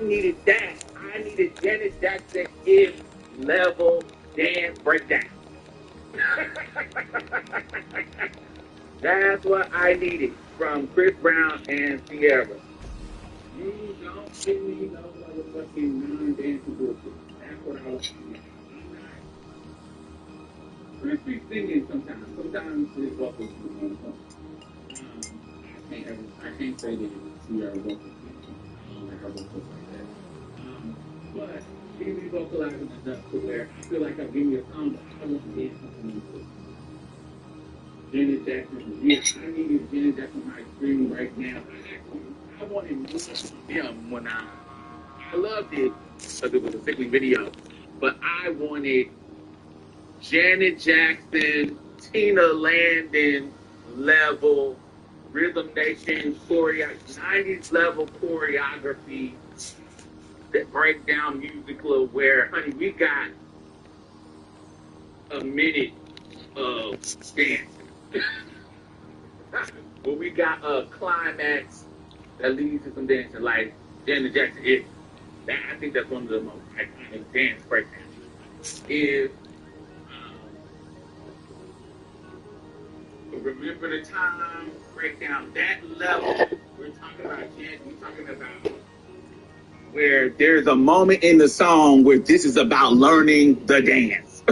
needed that. I needed Janet Jackson is level dance breakdown. That's what I needed from Chris Brown and Sierra. You don't give me no motherfucking non-dancing bullshit. That's what I want. Chris be singing sometimes. Sometimes his vocals be on something. I can't say that Sierra vocals. I don't like her vocals like that. But she be vocalizing enough to where I feel like I'm giving you a song, but I want to dance something with it. Janet Jackson, yes, I needed Janet Jackson on my screen right now. I wanted more of him when I loved it because it was a sickly video, but I wanted Janet Jackson, Tina Landon level Rhythm Nation 90s level choreography that breakdown music club where, honey, we got a minute of dancing. Where we got a climax that leads to some dancing, like Janet Jackson. I think that's one of the most iconic dance breakdowns. Is remember the time breakdown that level. We're talking about we're talking about where there's a moment in the song where this is about learning the dance,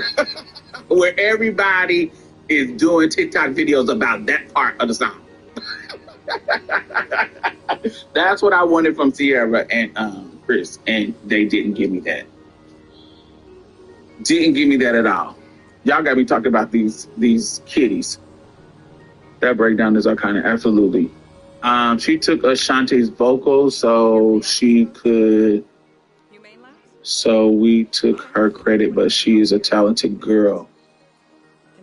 where everybody is doing TikTok videos about that part of the song. That's what I wanted from Sierra and Chris, and they didn't give me that. Didn't give me that at all. Y'all got me talking about these kitties. That breakdown is iconic, absolutely. She took Ashanti's vocals so she could. So we took her credit, but she is a talented girl.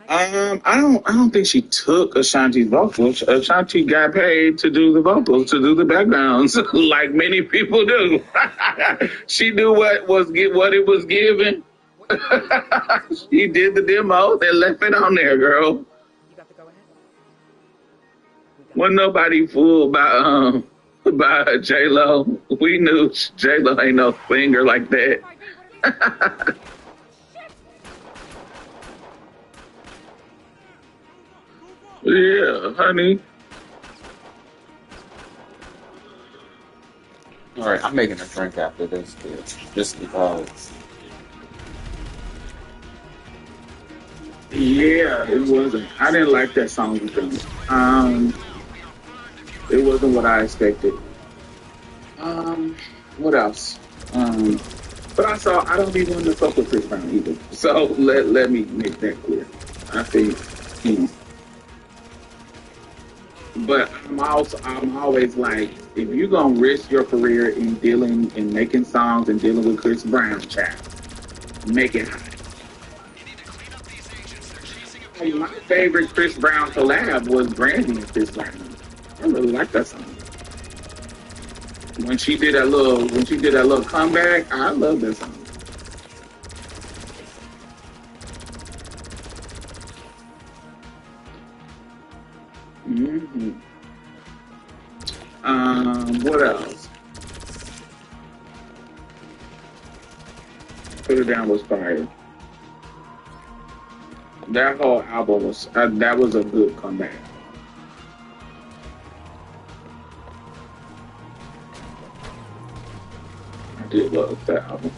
I don't think she took Ashanti's vocals. Ashanti got paid to do the vocals, to do the backgrounds, like many people do. She knew what it was given. She did the demo. They left it on there, girl. Wasn't nobody fooled by J-Lo. We knew J-Lo ain't no singer like that. Yeah, honey. All right, I'm making a drink after this, too, just because. Yeah, it wasn't. I didn't like that song with them. It wasn't what I expected. What else? But I don't be wanting to fuck with Chris Brown either. So let me make that clear. I think but I'm always like, if you're gonna risk your career in dealing and making songs and dealing with Chris Brown, child, make it hot. My favorite Chris Brown collab was Brandy and Chris Brown. I really like that song. When she did that little comeback, I love that song. Mm-hmm. What else? Put It Down was fire. That whole album was that was a good comeback. I did love that album.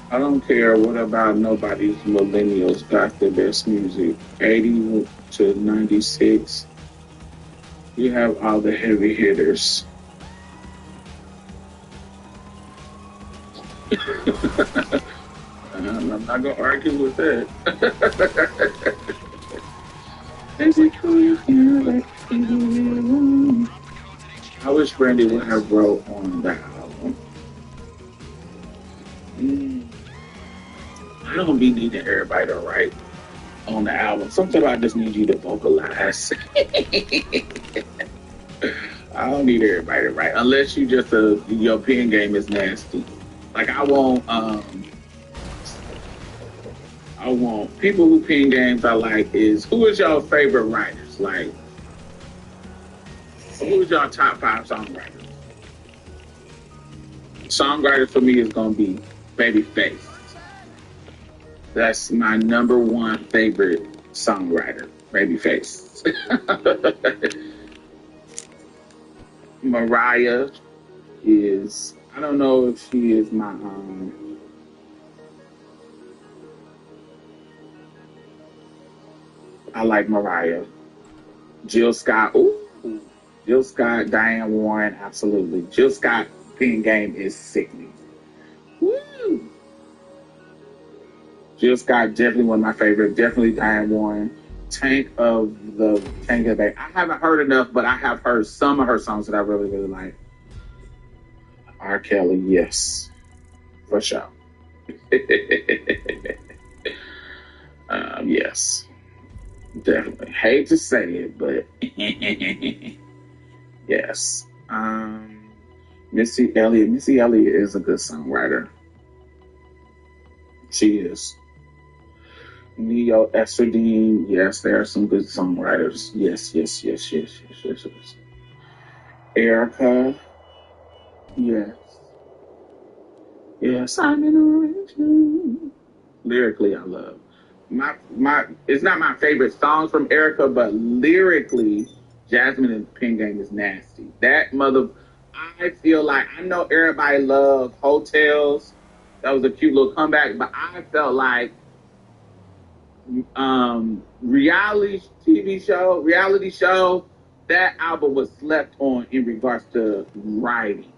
I don't care what about nobody's millennials got the best music. 80 to 96. You have all the heavy hitters. I'm not gonna argue with that. I wish Brandy would have wrote on that album. I don't be needing everybody to write on the album. Sometimes I just need you to vocalize. I don't need everybody to write unless you just your pen game is nasty. Like I want people who pen games I like is who is your favorite writers? Like who is your top 5 songwriters? Songwriter for me is gonna be Babyface. That's my number 1 favorite songwriter, Babyface. Mariah is, I don't know if she is my I like Mariah. Jill Scott, ooh. Jill Scott, Diane Warren, absolutely. Jill Scott pen game is sickening. Woo! Jill Scott, definitely one of my favorites. Definitely Diane Warren. Tank of the Bay. I haven't heard enough, but I have heard some of her songs that I really, really like. R. Kelly, yes. For sure. Yes. Definitely. Hate to say it, but yes. Missy Elliott. Missy Elliott is a good songwriter. She is. Neo Estradine. Yes, there are some good songwriters. Yes, yes, yes, yes, yes, yes, yes. Erica. Yes. Yes, I'm in a religion. Lyrically, I love. My it's not my favorite songs from Erica, but lyrically, Jasmine and Pen Game is nasty. That mother, I feel like I know everybody loves Hotels. That was a cute little comeback, but I felt like reality show, that album was slept on in regards to writing.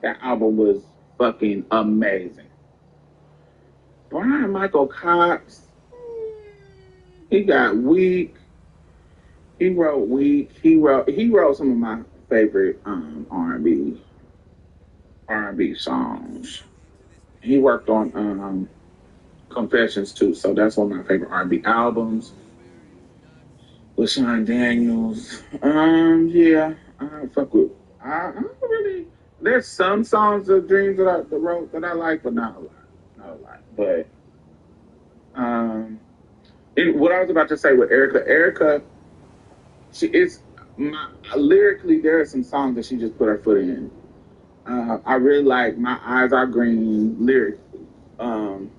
That album was fucking amazing. Brian Michael Cox, he got weak. He wrote weak. He wrote some of my favorite R&B songs. He worked on Confessions too, so that's one of my favorite R&B albums. With Sean Daniels, yeah, I fuck with. I don't really. There's some songs of Dreams that wrote that I like, but not a lot, not a lot. But what I was about to say with Erica, she is lyrically. There are some songs that she just put her foot in. I really like My Eyes Are Green lyrically. Um,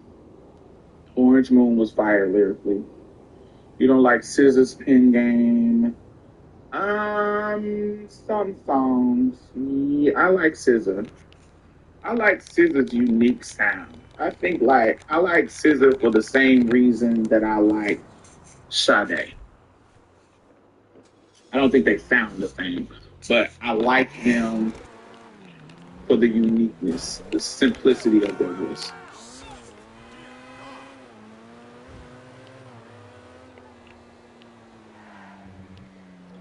Orange Moon was fire lyrically. You don't like Scissors Pen Game. Some songs. Yeah, I like Scissor. I like Scissor's unique sound. I like Scissor for the same reason that I like Sade. I don't think they sound the same, but I like them for the uniqueness, the simplicity of their voice.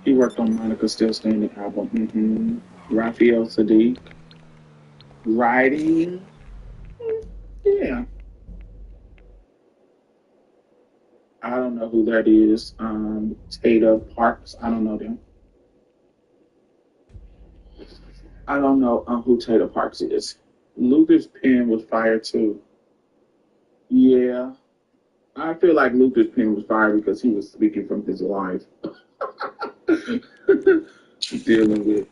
He worked on Monica Still Standing album. Raphael Sadiq. Writing. Yeah. I don't know who that is. Tata Parks. I don't know them. I don't know who Tata Parks is. Luther's pen was fire too. Yeah. I feel like Luther's pen was fire because he was speaking from his life. Dealing with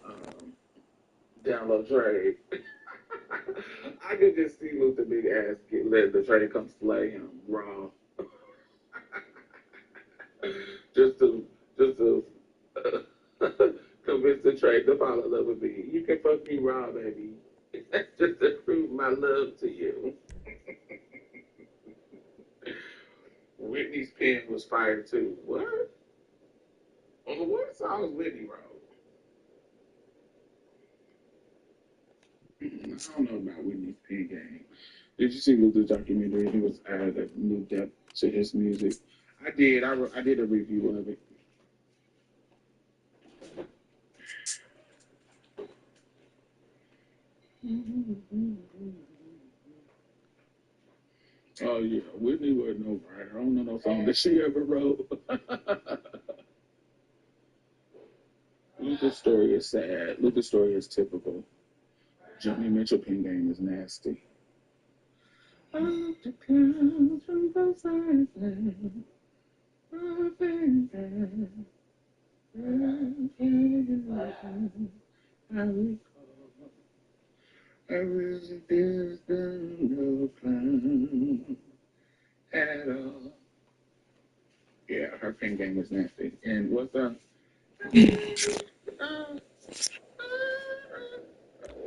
download trade. I could just see Luther big ass get let the trade come slay him raw. just to convince the trade to fall in love with me. You can fuck me raw, baby. That's just to prove my love to you. Whitney's pen was fire too. What? On what songs Whitney wrote? I don't know about Whitney's pen game. Did you see Luther's documentary? He was added a new depth to his music. I did. I did a review of it. Oh yeah, Whitney wasn't no writer. I don't know no song that she ever wrote. Luther's story is sad. Luther's story is typical. Johnny Mitchell pen game is nasty. Up the clouds from both sides, I recall. I really did no plan at all. Yeah, her pen game is nasty. And uh,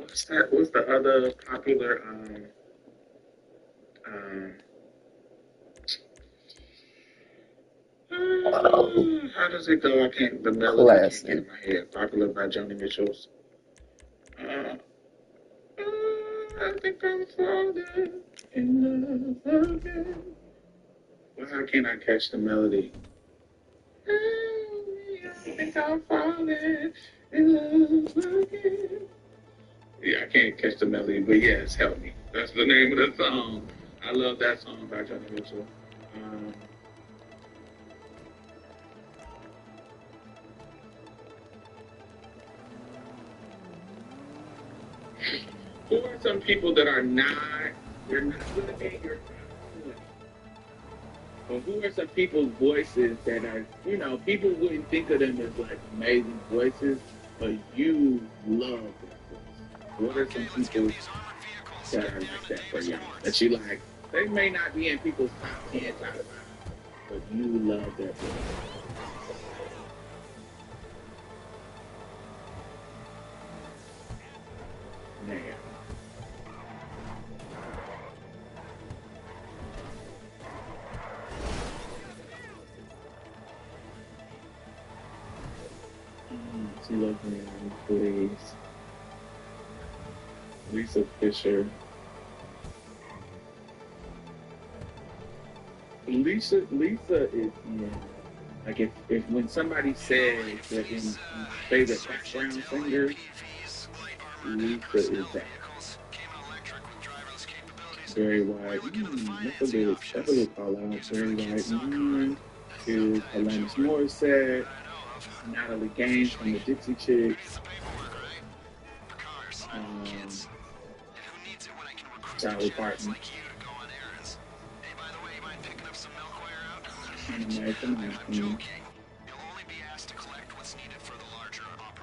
what's that? What's the other popular um how does it go? I can't. The melody can't get Classic. in my head. Popular by Joni Mitchell's. Uh, I think I'm falling in love again. Well, how can I catch the melody? I think I'm falling in love again. Yeah, I can't catch the melody, but yes, help me. That's the name of the song. I love that song by Joni Mitchell. Um, Who are some people that are not, they're not going to be your top 20? Or who are some people's voices that are, you know, people wouldn't think of them as like amazing voices, but you love their voice? What are some people that are like that for y'all? That you like, they may not be in people's top 10, top 5, but you love their voice. Man. She loves me, please. Lisa Fisher. Lisa is in, like if when somebody says they're in favorite background singer, Lisa is that. Barry White. That's a good call out. Barry White. Is Alanis Morissette. Natalie Gaines from the Dixie Chicks. Charlie Parton.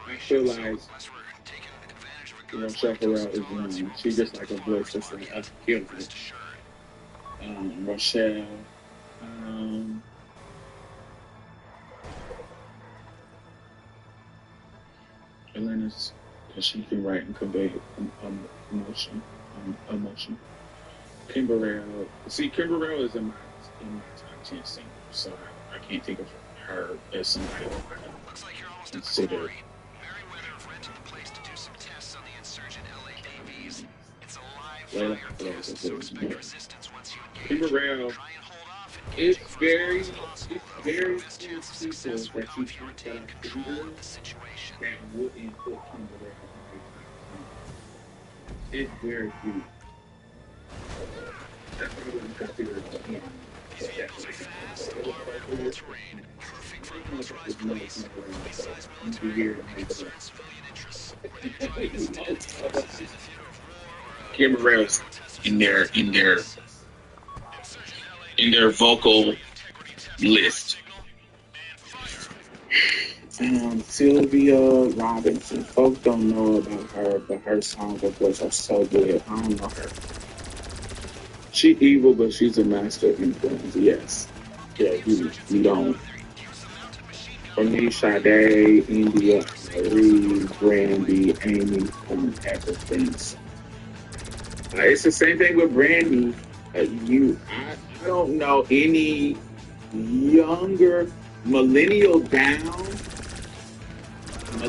I feel like Rochelle Farrell is one. She's just like a voice, just like a kid. Rochelle. Elena's, because she can write and convey emotion. Kimberell. See, Kimberell is in my top 10 singers, so I can't think of her as somebody I consider. Kimberell, it's very few people that you talk about that wouldn't put Kimberell on their top 10. It's very few. That's why I wouldn't consider it again. Kimberell's in their vocal list. Sylvia Robinson. Folks don't know about her, but her songs, of course, are so good. I don't know her. She evil, but she's a master of influence. Yes. Yeah, you don't. For me, Sade, India, Marie, Brandy, Amy, everything. It's the same thing with Brandy. I don't know any younger millennial down. I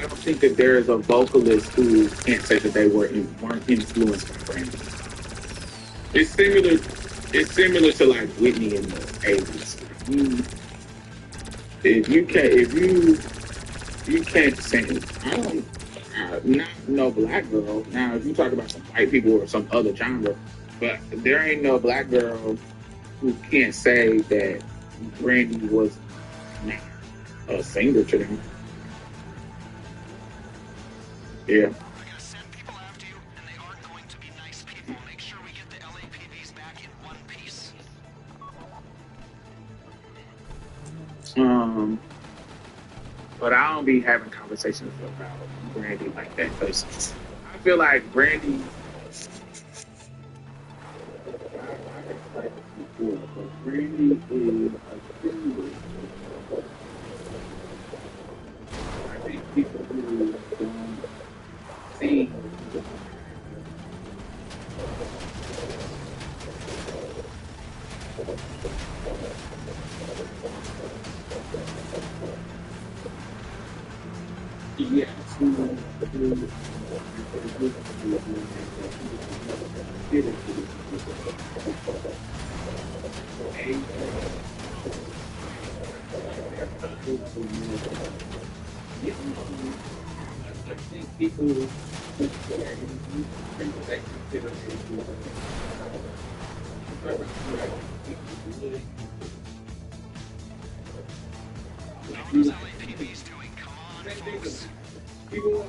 don't think that there is a vocalist who can't say that they weren't influenced by Brandy. It's similar to like Whitney in the 80s. If you can't sing, not no black girl. Now, if you talk about some white people or some other genre, but there ain't no black girl who can't say that Brandy was not a singer to them. Yeah. But I don't be having conversations about Brandy like that because I feel like Brandy. Brandy is a singer. I think people who don't sing. Yes. I think people People,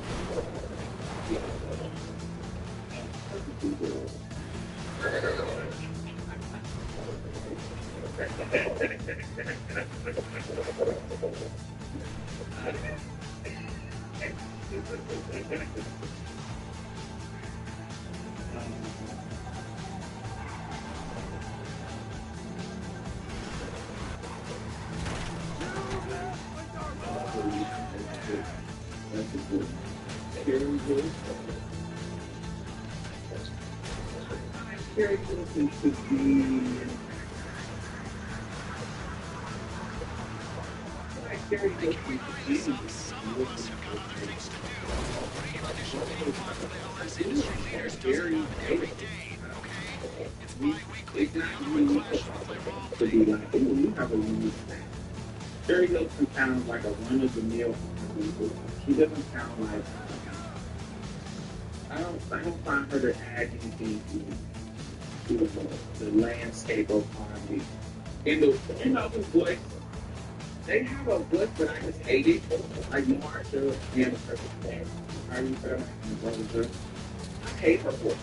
Very good to be. Very good to Some of us have got other things to do. Putting in addition paperwork for the LS industry leaders doesn't happen every day, okay? It's bi-weekly. It's not The other unique professionals that are involved to be like, ooh, you have a unique thing. Sherry Hilton sounds like a run-of-the-mill people. She doesn't sound like. I don't find her to add anything to the landscape of R&B. In the the voice, they have a voice that I just hate it. Like Marsha and how you say her? I hate her voice.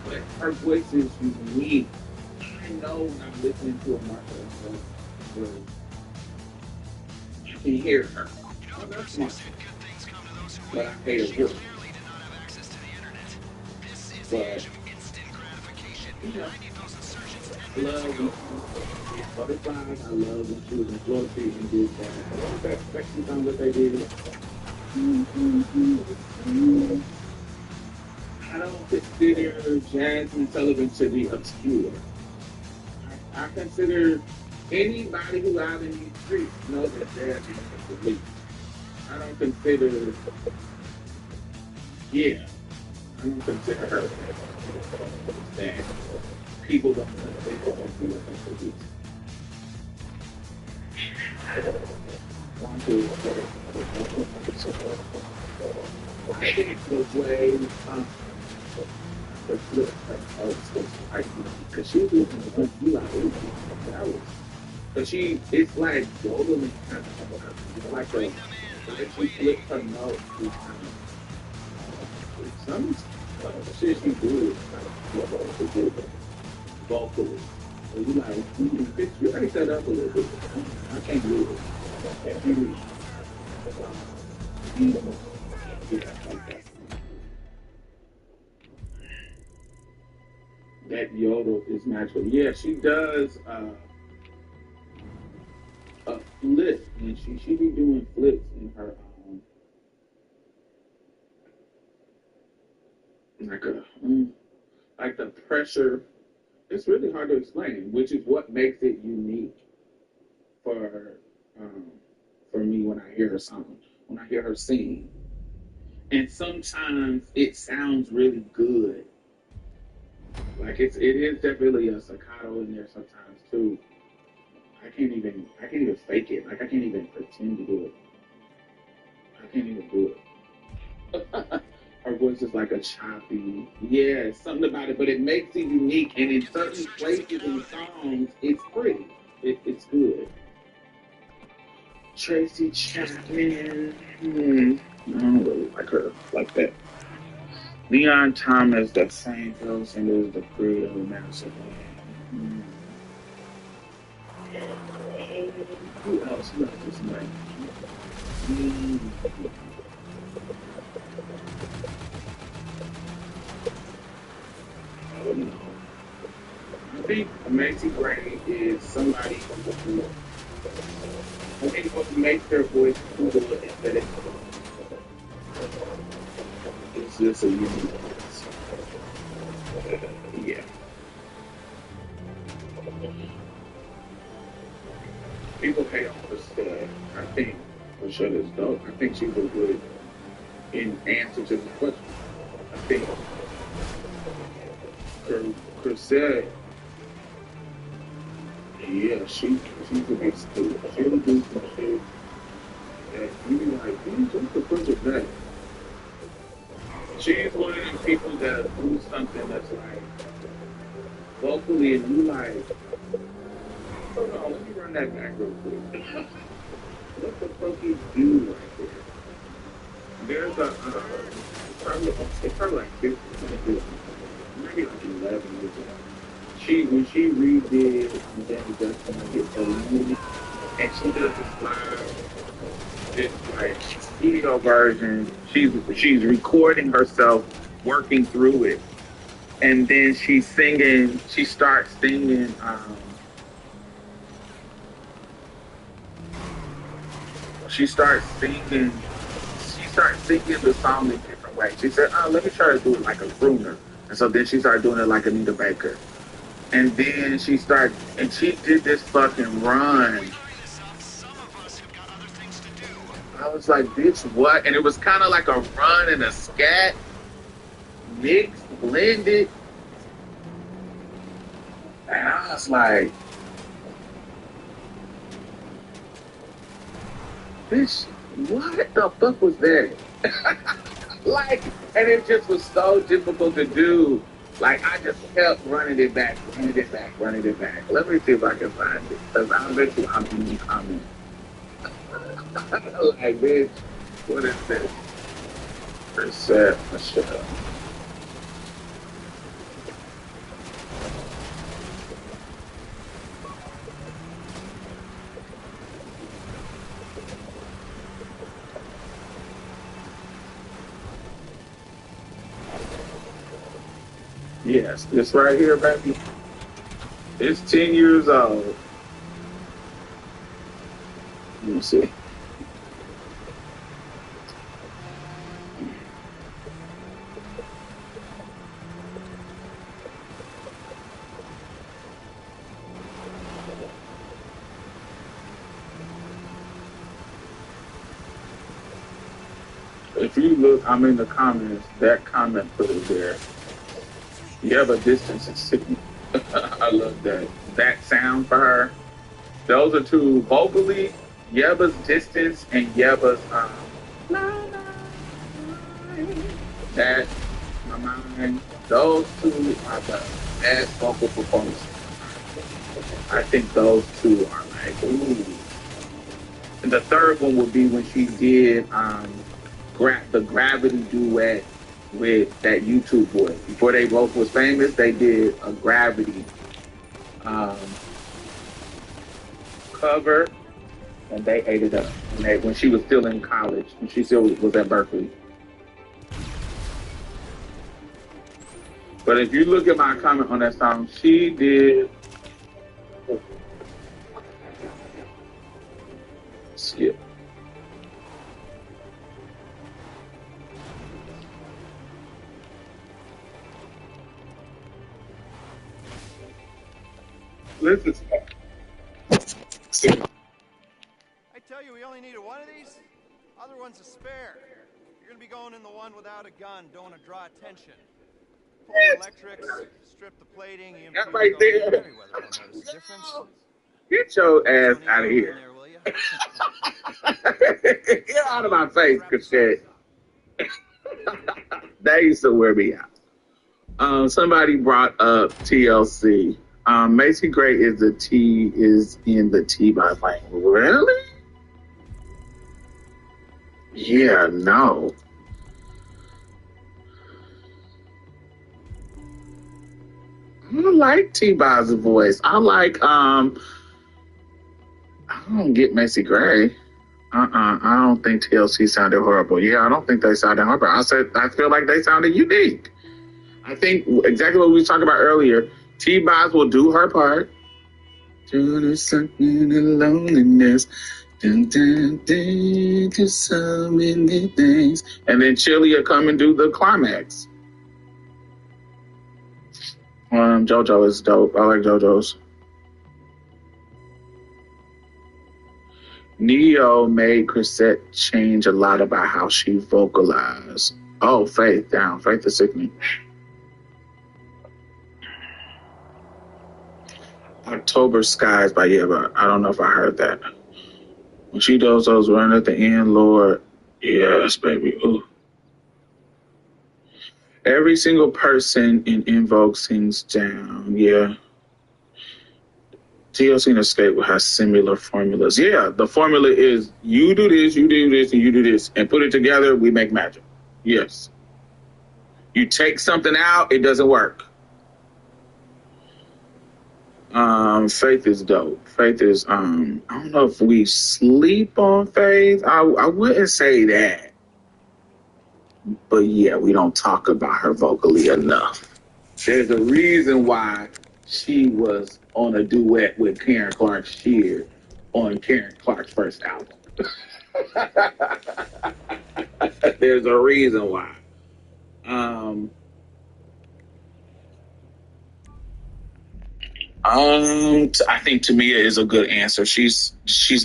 But her voice is unique. I know when I'm listening to a Marsha, I can hear her. Oh, that's Marsha. But I hate her voice. But I love Butterflies. I love when she was in Florida and did that sexy song that they did. I don't consider Jasmine Sullivan to be obscure. I consider anybody who out in these streets knows that Jasmine is the lead. I don't consider, I don't consider her that people don't think of me as a police. Want to I think the way the flip because she was looking you like that was because it's like totally kind of like a like she flipped her nose some shit she do is vocally. So you like you gotta set up a little bit. I can't do it. That yodel is natural. Yeah, she does a flip, and she be doing flips in her like the pressure. It's really hard to explain, which is what makes it unique um, for me when I hear her song, when I hear her sing. And sometimes it sounds really good. Like it is definitely a staccato in there sometimes too. I can't even fake it. Like I can't even pretend to do it. I can't even do it. Her voice is like a choppy, yeah, something about it, but it makes it unique. And in certain places in songs, it's pretty. It's good. Tracy Chapman. I don't really like her like that. Leon Thomas, that same fellow singer as the creator of Madison. Who else? Who else is like? I don't know. I think Macy Gray is somebody who I think what makes their voice cool is that it's just a unique voice. Yeah. People hate on her stuff. I think Rashetta's dope. I think she's a good in answer to the question. I think Crusade, yeah, she could be stupid. She'll do some shit that you be like, what's the point of that? She's one of them people that do something that's like vocally and you like, hold on, let me run that back real quick. What the fuck you do right there? it's probably like 15, maybe like 11 years ago. When she redid Danny Dustin, I get so lonely, and she does this live, this like studio version. She's recording herself working through it, and then she's singing. She starts singing. She starts singing. She starts singing the song in a different way. She said, "Oh, let me try to do it like a crooner," and so then she started doing it like Anita Baker. And then she started, and she did this fucking run. I was like, bitch, what? And it was kind of like a run and a scat mixed, blended. And I was like, bitch, what the fuck was that? Like, and it just was so difficult to do. Like, I just kept running it back, running it back, running it back. Let me see if I can find it. Because I bet you I'm in the comments. Like, bitch, what is this? Reset Michelle. Yes, this right here, baby. It's 10 years old. Let me see. If you look, I'm in the comments. That comment put it there. Yeah, but distance is sickening. I love that. That sound for her. Those are two vocally, Yeba's distance and Yeba's that my mind. Those two are the best vocal performances. I think those two are like ooh. And the third one would be when she did the Gravity duet with that YouTube boy. Before they both was famous, they did a Gravity cover, and they ate it up. And when she was still in college, when she still was at Berkeley. But if you look at my comment on that song, she did. Skip. Listen. I tell you, we only needed one of these. Other one's a spare. You're gonna be going in the one without a gun. Don't want to draw attention. Pull the electrics, strip the plating. That right there. Notice the difference. Get your ass out of here. Get out of my face, Cassette. They used to wear me out. Somebody brought up TLC. Macy Gray is in the T by Lane. Really? Yeah, no. I like T-By's voice. I don't get Macy Gray. I don't think TLC sounded horrible. Yeah, I don't think they sounded horrible. I feel like they sounded unique. I think exactly what we talked about earlier. T-Boz will do her part. To something in loneliness. Dun, dun, dun, to so many things. And then Chili will come and do the climax. JoJo is dope. I like JoJo's. Neo made Chrisette change a lot about how she vocalized. Oh, Faith down. Faith is sickening. October Skies by Yeva. I don't know if I heard that. When she does those run at the end, Lord, yes, baby. Ooh. Every single person in Invoke sings down. Yeah. TLC and Escape has similar formulas. Yeah, the formula is you do this, you do this, and you do this, and put it together, we make magic. Yes. You take something out, it doesn't work. Faith is dope. Faith is I don't know if we sleep on Faith. I wouldn't say that. But yeah, we don't talk about her vocally enough. There's a reason why she was on a duet with Karen Clark Sheard on Karen Clark's first album. There's a reason why. Um, I think Tamia is a good answer. She's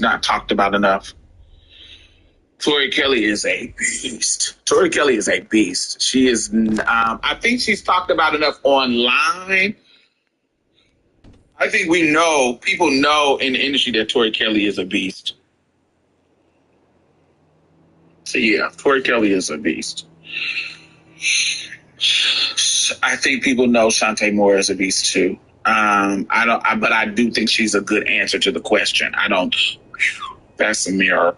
not talked about enough. Tori Kelly is a beast. Tori Kelly is a beast. She is. I think she's talked about enough online. I think people know in the industry that Tori Kelly is a beast. So yeah, Tori Kelly is a beast. I think people know Shantae Moore is a beast too. But I do think she's a good answer to the question. I don't. That's a mirror.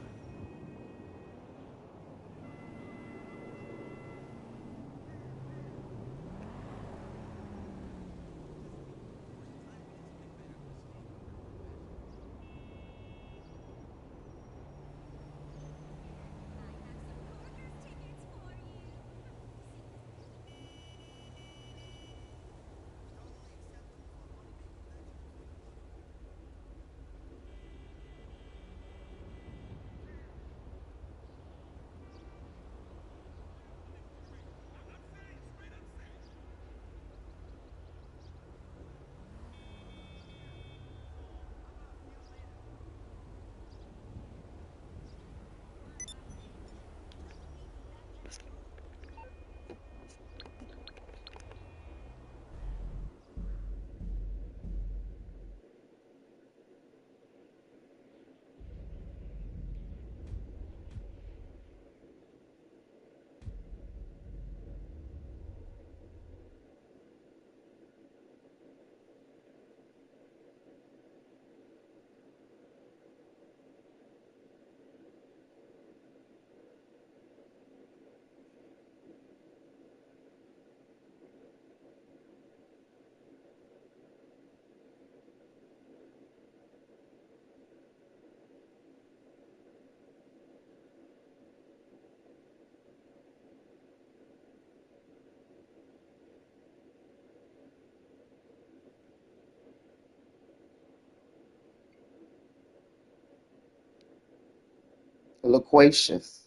Loquacious.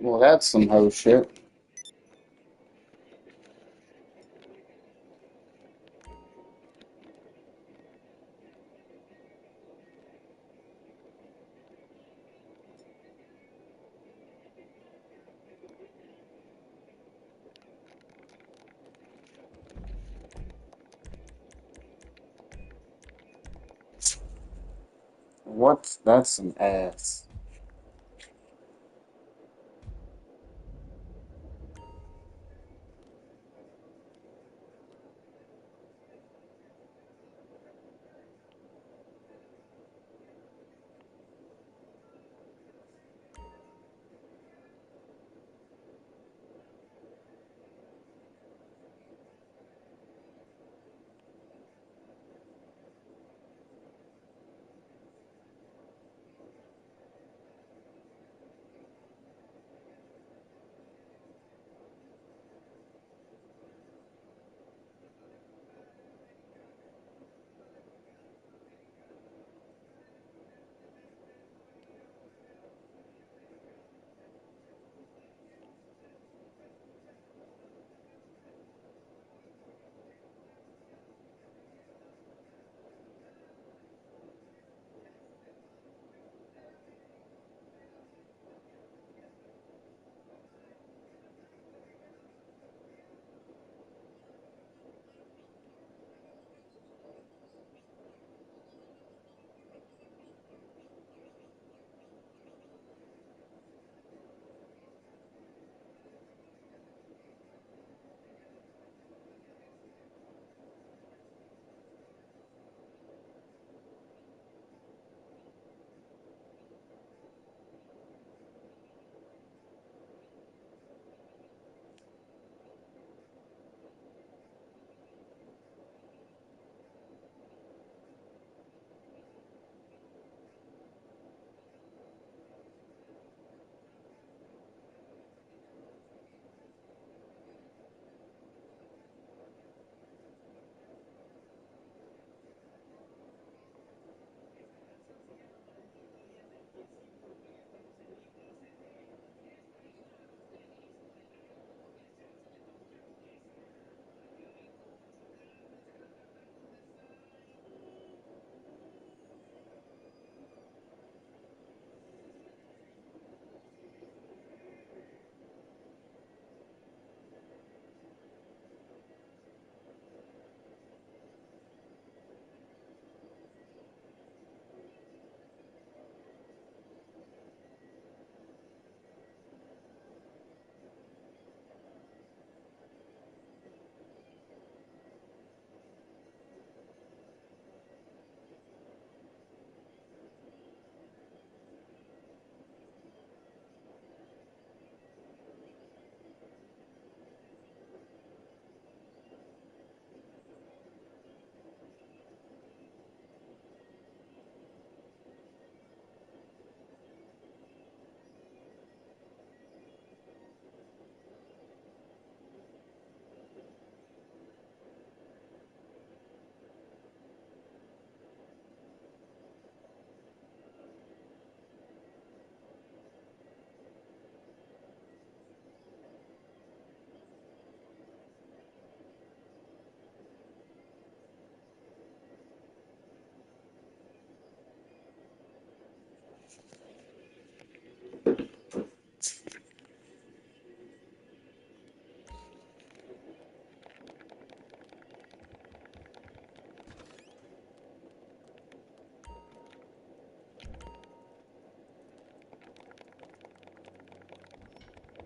Well, that's some hoe shit. What's that's some ass.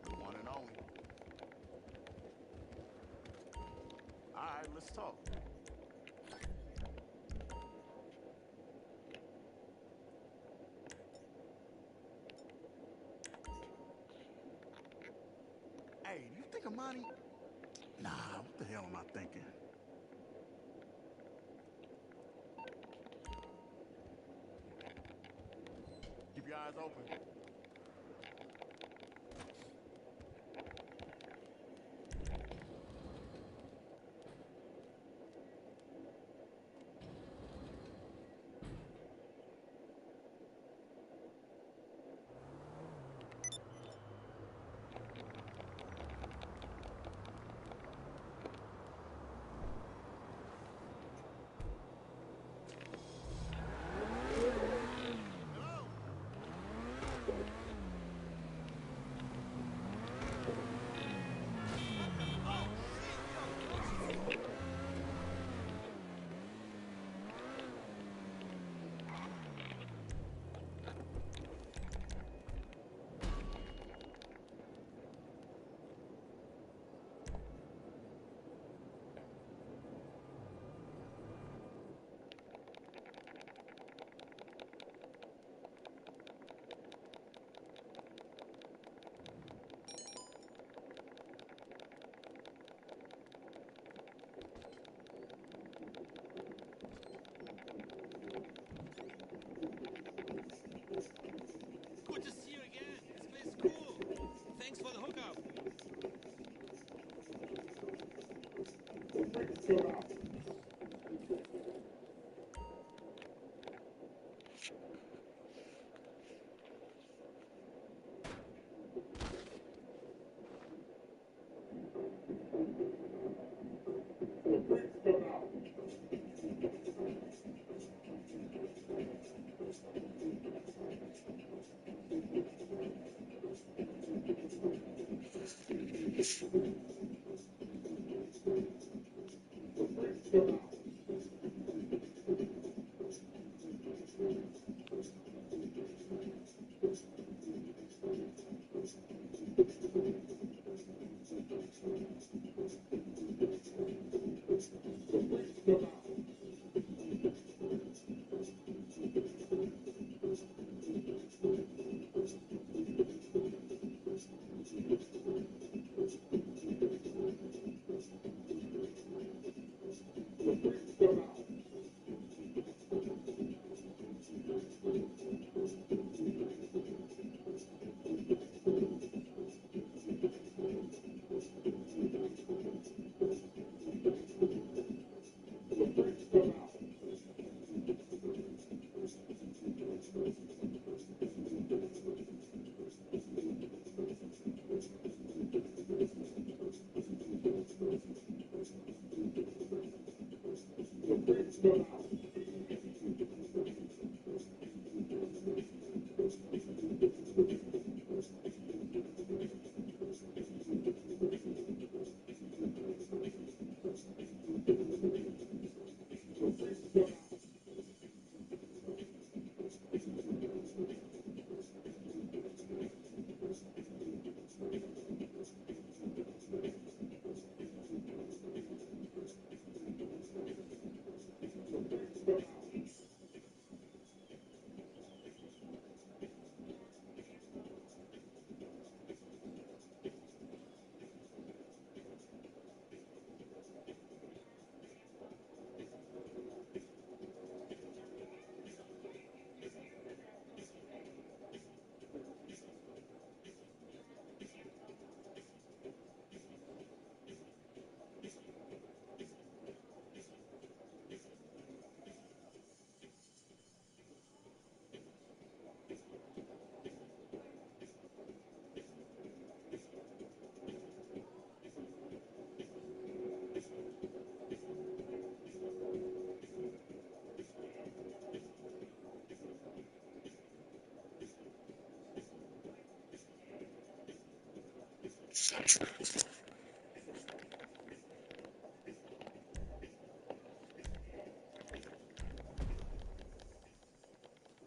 The one and only. All right, let's talk. Hey, do you think Amani? Nah, what the hell am I thinking? Keep your eyes open.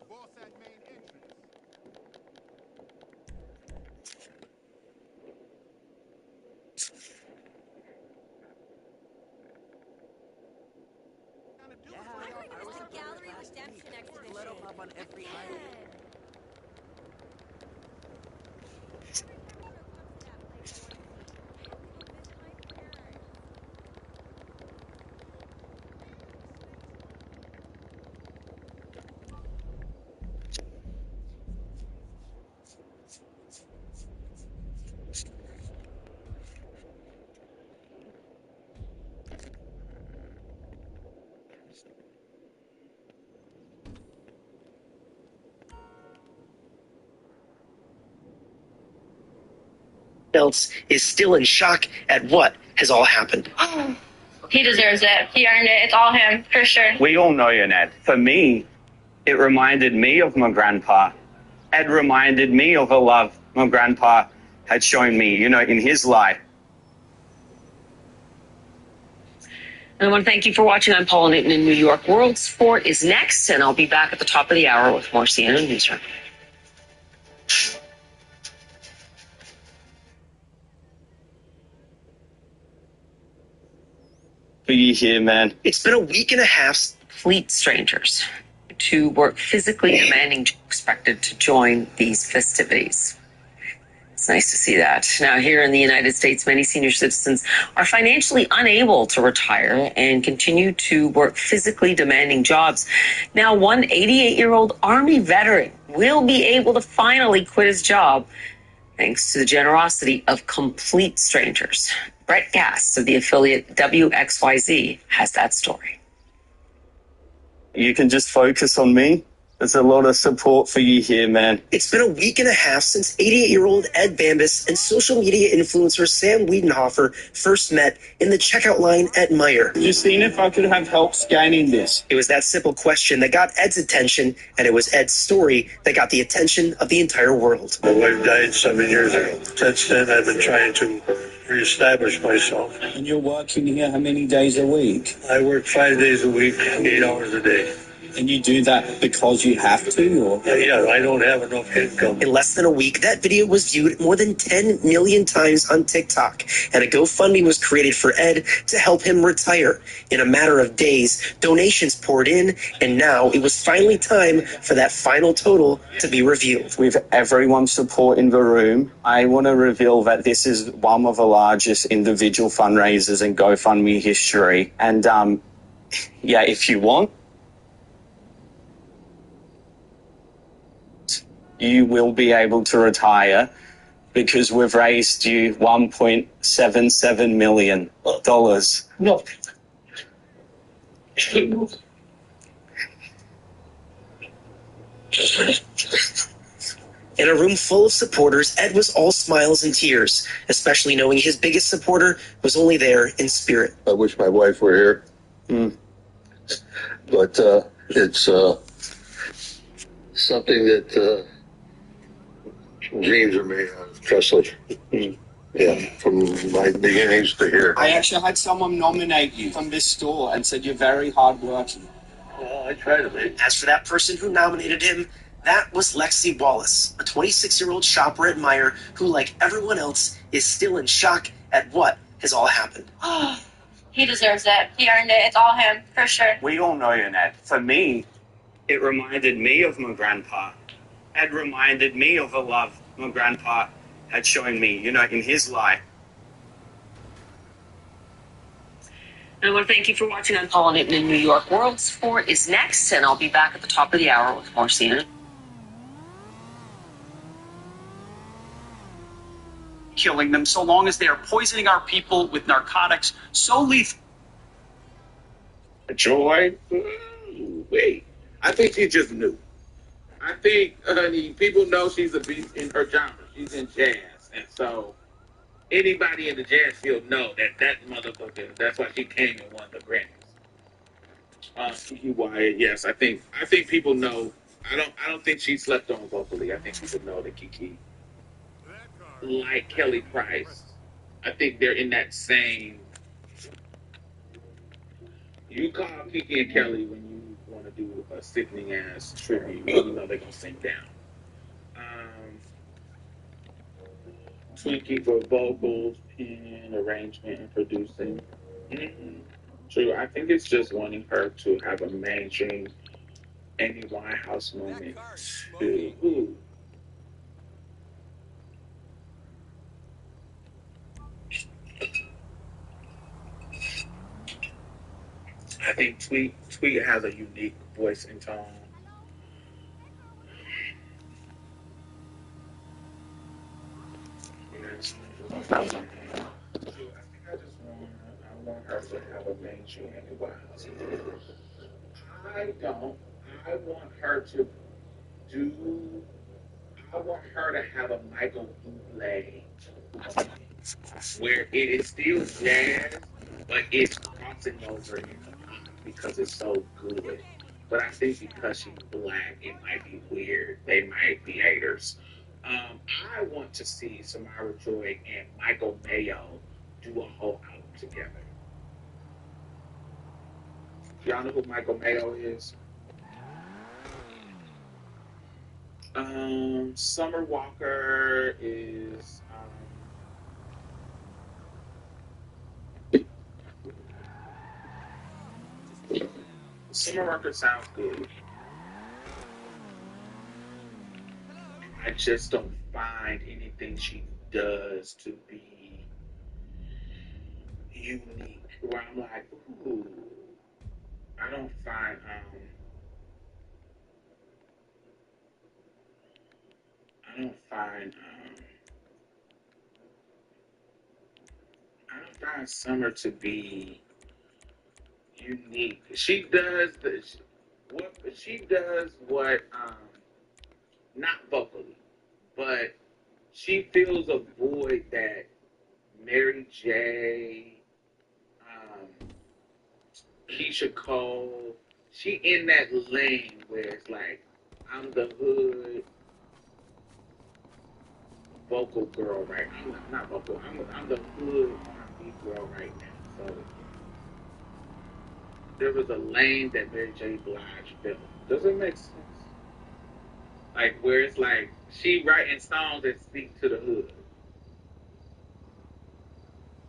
Boss at main entrance. Trying to do is bring out It was a gallery redemption exhibition. Let up on every island. Else is still in shock at what has all happened. Oh, he deserves it. He earned it. It's all him, for sure. We all know you, Ned. For me, it reminded me of my grandpa. It reminded me of a love my grandpa had shown me, you know, in his life. And I want to thank you for watching. I'm Paula Newton in New York. World Sport is next, and I'll be back at the top of the hour with more CNN Newsroom. Be here, man. It's been a week and a half. Complete strangers to work physically demanding expected to join these festivities. It's nice to see that. Now, here in the United States, many senior citizens are financially unable to retire and continue to work physically demanding jobs. Now, one 88-year-old Army veteran will be able to finally quit his job thanks to the generosity of complete strangers. Brett Gass of the affiliate WXYZ has that story. You can just focus on me. There's a lot of support for you here, man. It's been a week and a half since 88-year-old Ed Bambus and social media influencer Sam Wiedenhofer first met in the checkout line at Meijer. Just seeing if I could have help scanning this. It was that simple question that got Ed's attention, and it was Ed's story that got the attention of the entire world. My wife died 7 years ago. Since then, I've been trying to reestablish myself. And you're working here how many days a week? I work 5 days a week, 8 hours a day. And you do that because you have to, or? Yeah, I don't have enough income. In less than a week, that video was viewed more than 10 million times on TikTok, and a GoFundMe was created for Ed to help him retire. In a matter of days, donations poured in, and now it was finally time for that final total to be revealed. With everyone's support in the room, I want to reveal that this is one of the largest individual fundraisers in GoFundMe history. And yeah, if you want, you will be able to retire because we've raised you $1.77 million. No. In a room full of supporters, Ed was all smiles and tears, especially knowing his biggest supporter was only there in spirit. I wish my wife were here. But it's something that dreams are made of, trust me. Yeah, from my beginnings to here. I actually had someone nominate you from this store and said you're very hardworking. Well, I try to be. As for that person who nominated him, that was Lexi Wallace, a 26-year-old shopper at Meijer who, like everyone else, is still in shock at what has all happened. He deserves it. He earned it. It's all him, for sure. We all know you, Ned. For me, it reminded me of my grandpa. It reminded me of the love my grandpa had shown me, you know, in his life. I want to thank you for watching on Paul and Newton in New York. World Sport is next, and I'll be back at the top of the hour with more CNN. Killing them so long as they are poisoning our people with narcotics so lethal. Joy? Wait. I think she just knew. I think, honey, people know she's a beast in her genre. She's in jazz. And so anybody in the jazz field know that motherfucker, that's why she came and won the Grammys. Kiki Wyatt, yes, I think people know. I don't think she slept on vocally. I think people know that Kiki, like Kelly Price, I think they're in that same. You call Kiki and Kelly when you want to do a sickening ass tribute, you know they're gonna sing down. Twinkie for vocals, pen, arrangement, and producing. True, I think it's just wanting her to have a mainstream Amy Winehouse moment too. I think Tweet has a unique voice and tone. Yes. I want her to have a mainstream Amy Winehouse. I want her to have a Michael Bublé where it is still jazz, but it's crossing over into pop because it's so good. But I think because she's black, it might be weird. They might be haters. I want to see Samara Joy and Michael Mayo do a whole album together. Y'all know who Michael Mayo is? Summer Walker is Summer Walker sounds good. I just don't find anything she does to be unique. Where I'm like, ooh, I don't find want Summer to be unique. She does what not vocally, but she fills a void that Mary J, um, Keisha Cole, she in that lane where it's like I'm the hood vocal girl, right? I'm not vocal. I'm the hood R&B girl right now. So there was a lane that Mary J. Blige filled. Does it make sense? Like where it's like she writing songs that speak to the hood,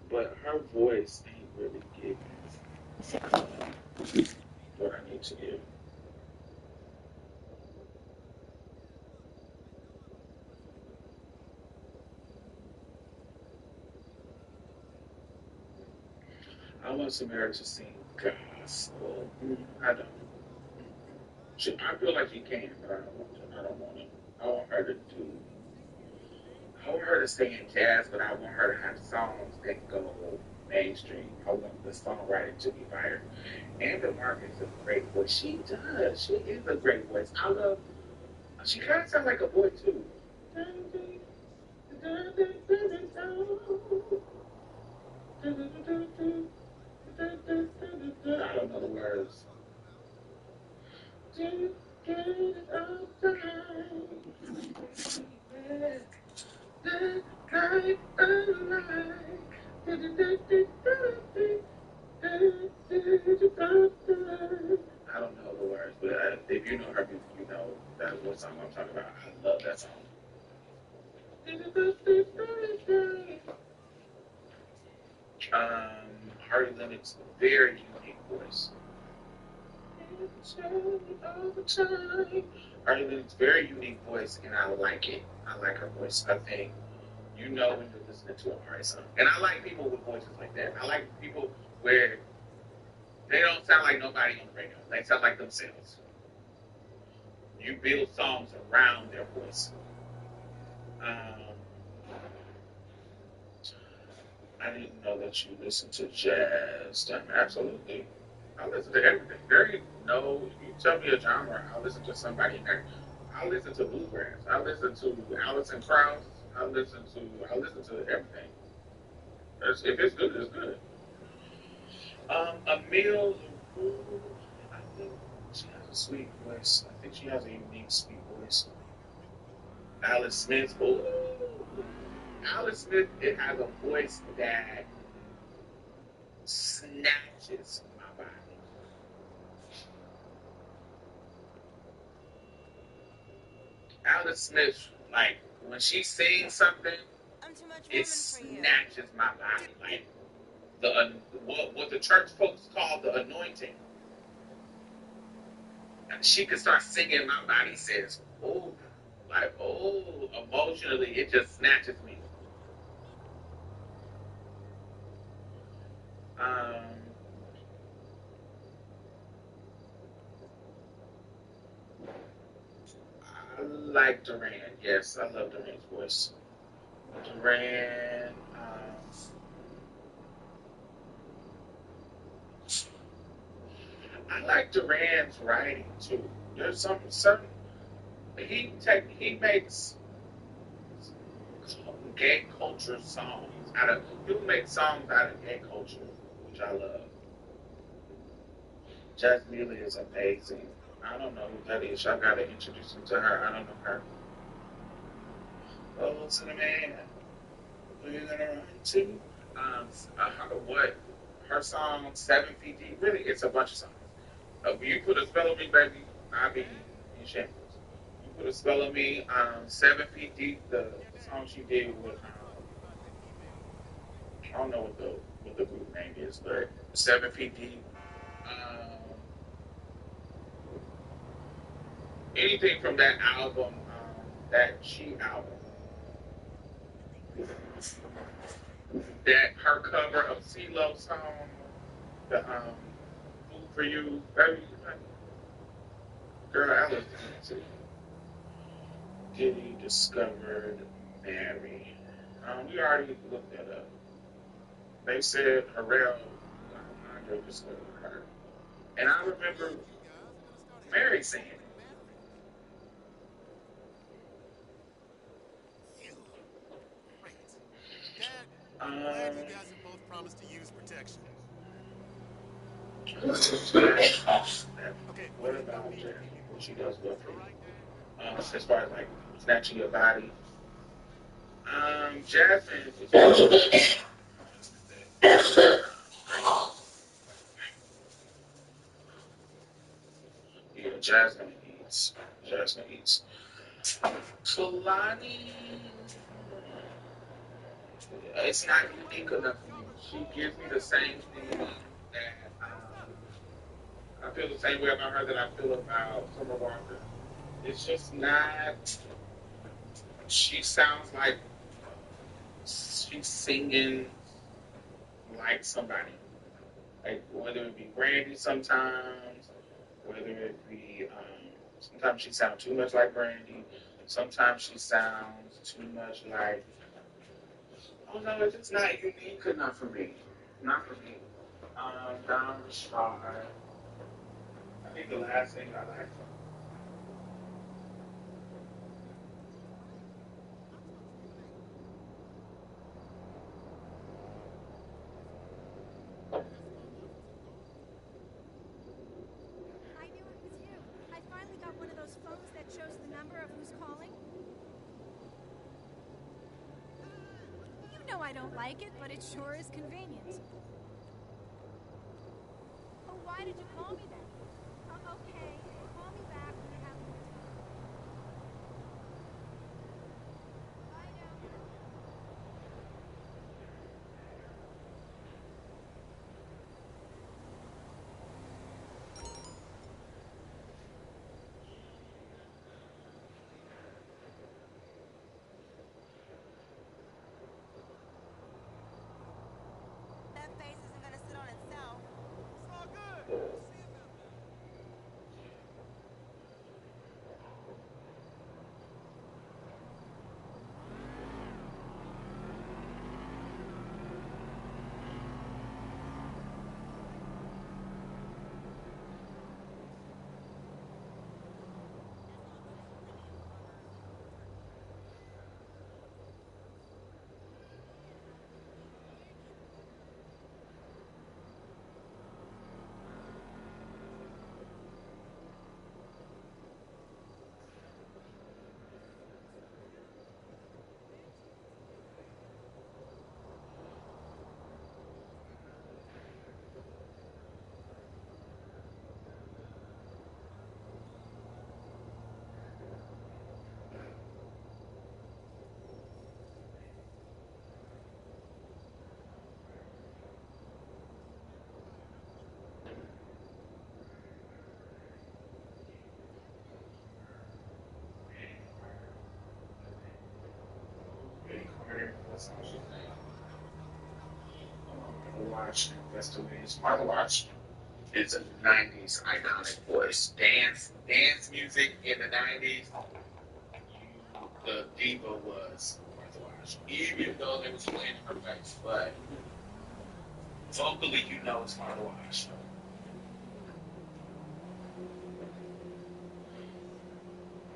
but her voice ain't really giving what I need to give. I want Samara to sing gospel. I don't. I feel like she can, but I don't want to. I don't want it. I want her to do. I want her to sing in jazz, but I want her to have songs that go mainstream. I want the songwriting to be fire. Amber Mark is a great voice. She does. She is a great voice. I love. She kind of sounds like a boy too. I don't know the words. I don't know the words, but if you know her music, you know that's what song I'm talking about. I love that song. Hardy Lennox, very unique voice. Hardy Lennox, very unique voice, and I like it. I like her voice. I think you know when you're listening to a Hardy song. And I like people with voices like that. I like people where they don't sound like nobody on the radio. They sound like themselves. You build songs around their voice. I didn't know that you listen to jazz. Absolutely. I listen to everything. You tell me a genre, I'll listen to somebody there. I listen to bluegrass. I listen to Alison Krauss. I listen to everything. If it's good, it's good. Emile LaRue, I think she has a sweet voice. I think she has a unique sweet voice. Alice Smith, ooh. Alice Smith, it has a voice that snatches my body. Alice Smith, like when she sings something, it snatches my body. Like what the church folks call the anointing. And she could start singing, my body says, "Oh, like emotionally, it just snatches me." I like Duran. Yes, I love Duran's voice. Duran. I like Duran's writing too. There's some certain he makes gay culture songs he'll make songs out of gay culture, which I love. Jasmine is amazing. I don't know who that is. I gotta introduce him to her. I don't know her. Oh, to the man. Who you gonna run to? What her song 7 Feet Deep. Really, it's a bunch of songs. If you put a spell on me, baby, I'll be in shambles. You put a spell on me. 7 Feet Deep. The song she did with I don't know what the group name is, but 7 Feet Deep. Anything from that album, that She album. That her cover of CeeLo's song, the Food for You, baby. Girl, I listened to it. Diddy discovered Mary. We already looked that up. They said Harrell Andre discovered her. And I remember Mary saying it. Dad, I'm glad you guys have both promised to use protection. Okay, What about Jen? What she does good for you? As far as like snatching your body. Jasmine is yeah, Jasmine eats. Jasmine eats. Kalani, it's not unique enough for me. She gives me the same thing that I feel the same way about her that I feel about Summer Walker. It's just not. She sounds like she's singing like somebody. Like whether it be Brandy sometimes, whether it be sometimes she sounds too much like Brandy. Sometimes she sounds too much like. Oh no, it's just not unique enough for me. Not for me. Don Richard. I think the last thing I liked. I knew it was you. I finally got one of those phones that shows the number of who's calling. You know I don't like it, but it sure is convenient. Oh, why did you call me then? Okay, call me back when you have more time. Bye now. That face isn't gonna sit on itself. It's all good. We'll see about that. Watch. That's the way it's my watch. It's a '90s iconic voice. Dance music in the '90s. The diva was Martha Wash. Even though they was playing her face, but vocally, you know it's Martha Wash.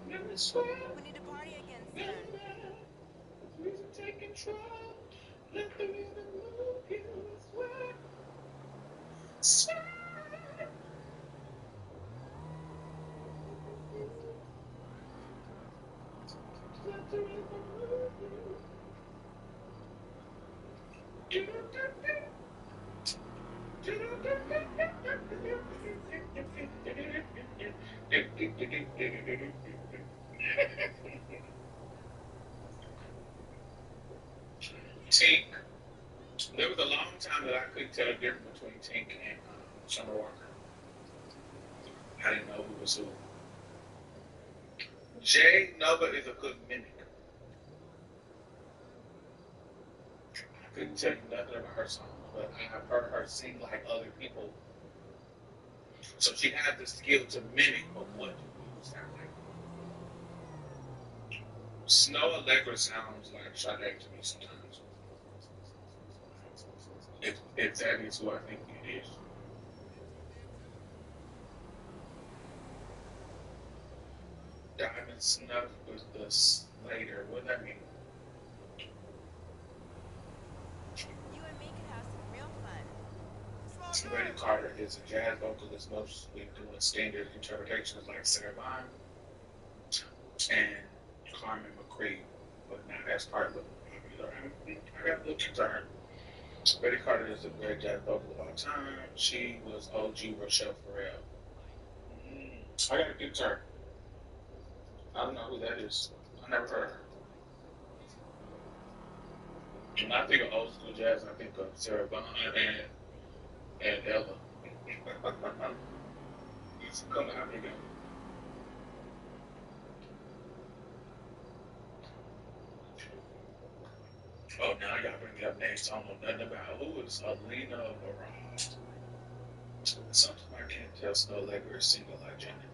We need to party again soon. Music take control. Let the rhythm move you. Sweat. Let the rhythm move you. Tink. There was a long time that I couldn't tell the difference between Tink and Summer Walker. I didn't know who was who. Jay Nova is a good mimic. I couldn't tell you nothing about her songs, but I have heard her sing like other people. So she had the skill to mimic, but what do you sound like? Snow Allegra sounds like Sade to me sometimes. If that is who I think it is. Diamond Snuff was the Slater. What does that mean? You and me could have some real fun. Freddie Carter is a jazz vocalist, mostly doing standard interpretations like Sarah Vaughan and Carmen McCree, but not as part of the popular. I got a little concerned. Freddie Carter is a great jazz vocal of all time. She was OG Rochelle Farrell. I got a concern. I don't know who that is. I never heard of her. When I think of old school jazz, I think of Sarah Vaughan and Ella. It's coming out again. Oh, now I gotta bring up names I don't know nothing about. Who is Alina Barat? Something I can't tell Snow Leggett or single like Janet.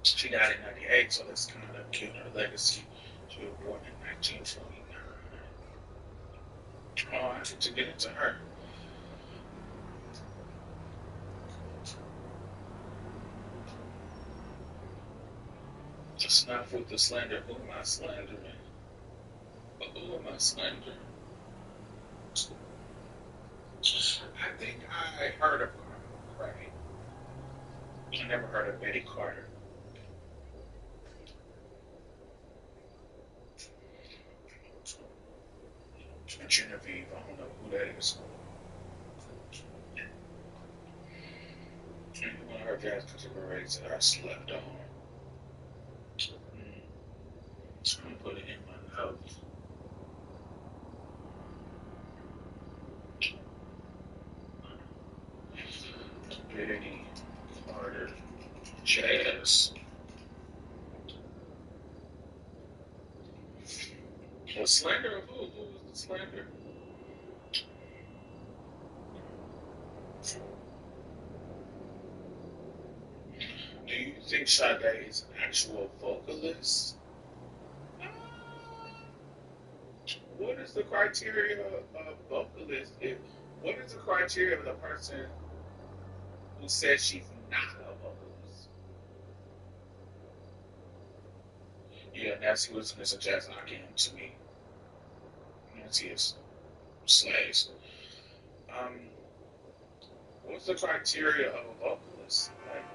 She died in 98, so that's kind of killed her legacy. She was born in 1929. Oh, I need to get into her. Snuff with the slender. Who am I slandering? Who am I slandering? I think I heard of her, right? I never heard of Betty Carter. Genevieve, I don't know who that is. One of her jazz contemporaries that I slept on. I'm gonna put it in my notes. Betty Carter Jazz. The slander of who? Who was the slander? Do you think Sade is an actual vocalist? What is the criteria of vocalist? What is the criteria of the person who says she's not a vocalist? Yeah, Nancy Wilson is a jazz icon to me. Nancy is slaves. What's the criteria of a vocalist? Like,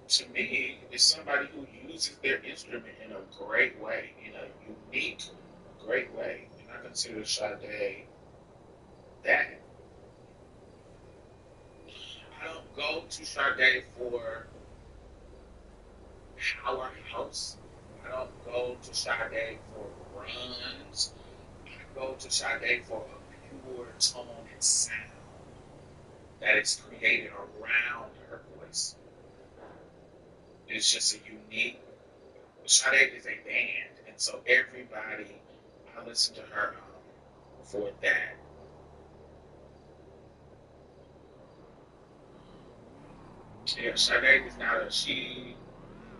to me, it's somebody who uses their instrument in a great way, in a unique, great way. And I consider Sade that. I don't go to Sade for powerhouse. I don't go to Sade for runs. I go to Sade for a pure tone and sound that is created around her voice. It's just a unique. Sade is a band, and so everybody, I listen to her for that. Yeah, Sade is not a she.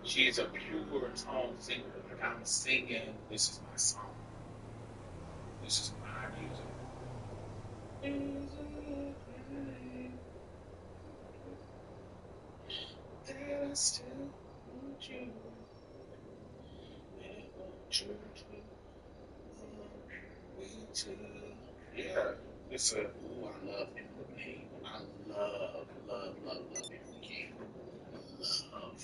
She's a pure tone singer. Like I'm singing, this is my song. This is my music. That I still want you. And want you to want me too. Yeah, it's a. Ooh, I love him with me. I love him with you. Love.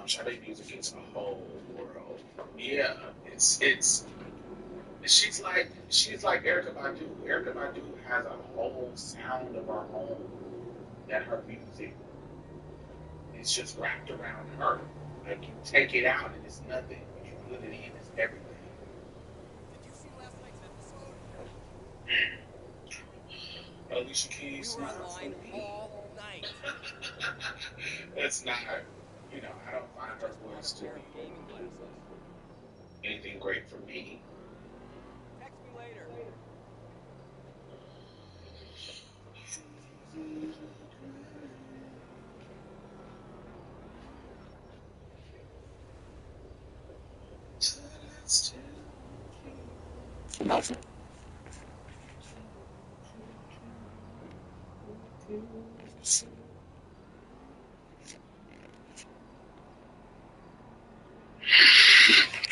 Sade music is a whole world. Yeah, it's she's like Erica Badu. Erica Badu has a whole sound of her own that her music is just wrapped around her. Like you take it out and it's nothing. You put it in, it's everything. Did you see last night's episode? Alicia Keys. We were online all night. That's not, I don't find her voice to be anything great for me. Text me later.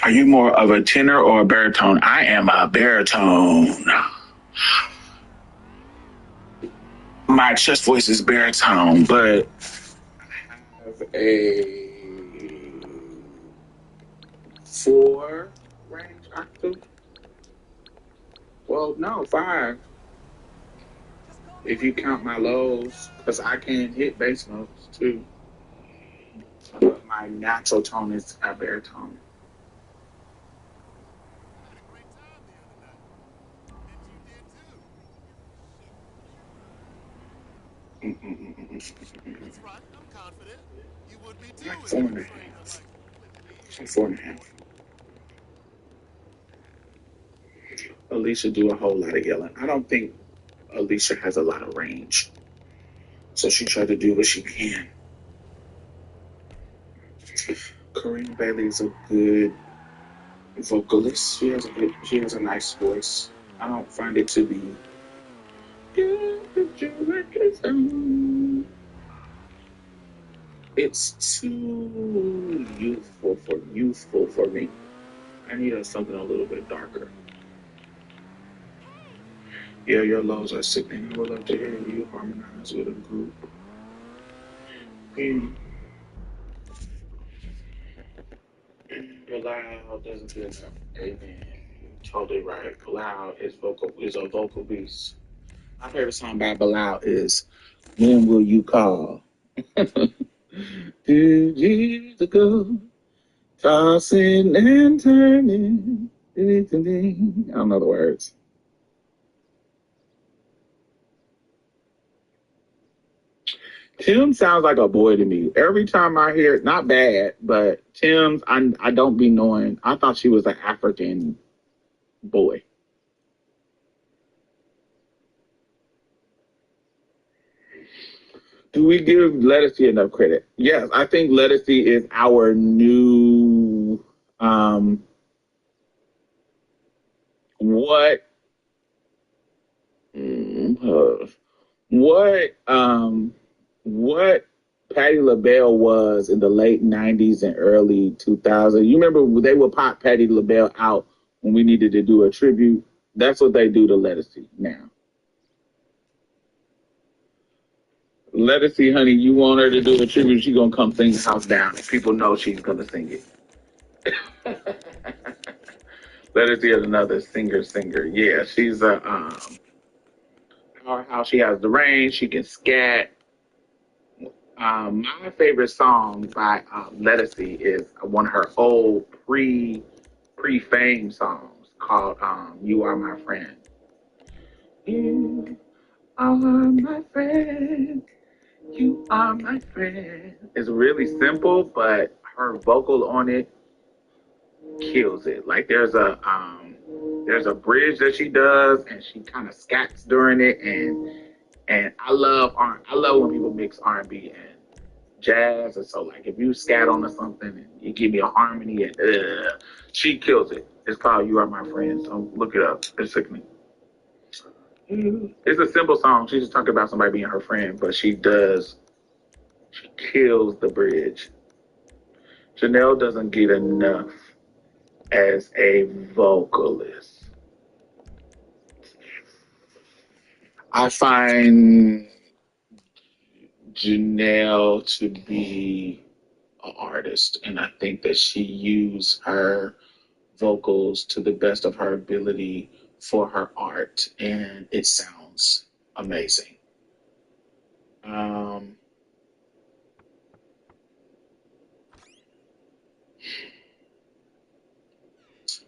Are you more of a tenor or a baritone? I am a baritone. My chest voice is baritone, but I have a 4 range octave. Well, no, 5. If you count my lows, because I can hit bass notes too. But my natural tone is a baritone. That's right. I'm confident. You would be too Like if four you and a sang her half. like Like 4.5. Alicia do a whole lot of yelling. I don't think Alicia has a lot of range. So she tried to do what she can. Karina Bailey is a good vocalist. She has a nice voice. I don't find it to be it's too youthful for me. I need something a little bit darker. Yeah, your lows are sickening. I would love to hear you harmonize with a group. Bilal doesn't do enough. Amen. You're totally right. Bilal is a vocal beast. My favorite song by Bilal is "When Will You Call." 2 years ago, tossing and turning. I don't know the words. Tim sounds like a boy to me. Every time I hear it, not bad, but Tim's, I don't be knowing. I thought she was an African boy. Do we give Lettucey enough credit? Yes, I think Lettucey is our new what what what Patti LaBelle was in the late '90s and early 2000s. You remember they would pop Patti LaBelle out when we needed to do a tribute. That's what they do to Lettucey now. Lettucey, honey, you want her to do a tribute? She gonna come sing the house down. People know she's gonna sing it. Lettucey is another singer. Yeah, she's a powerhouse. She has the range. She can scat. My favorite song by Lettucey is one of her old pre-fame songs called "You Are My Friend." You are my friend. You are my friend. It's really simple, but her vocal on it kills it. Like there's a bridge that she does, and she kind of scats during it, and I love when people mix R&B and jazz, and so like if you scat on or something and you give me a harmony, and she kills it. It's called "You Are My Friend," so look it up. It's sickening. It's a simple song. She's just talking about somebody being her friend, but she kills the bridge. Janelle doesn't get enough as a vocalist. I find Janelle to be an artist, and I think that she used her vocals to the best of her ability for her art, and it sounds amazing. Um,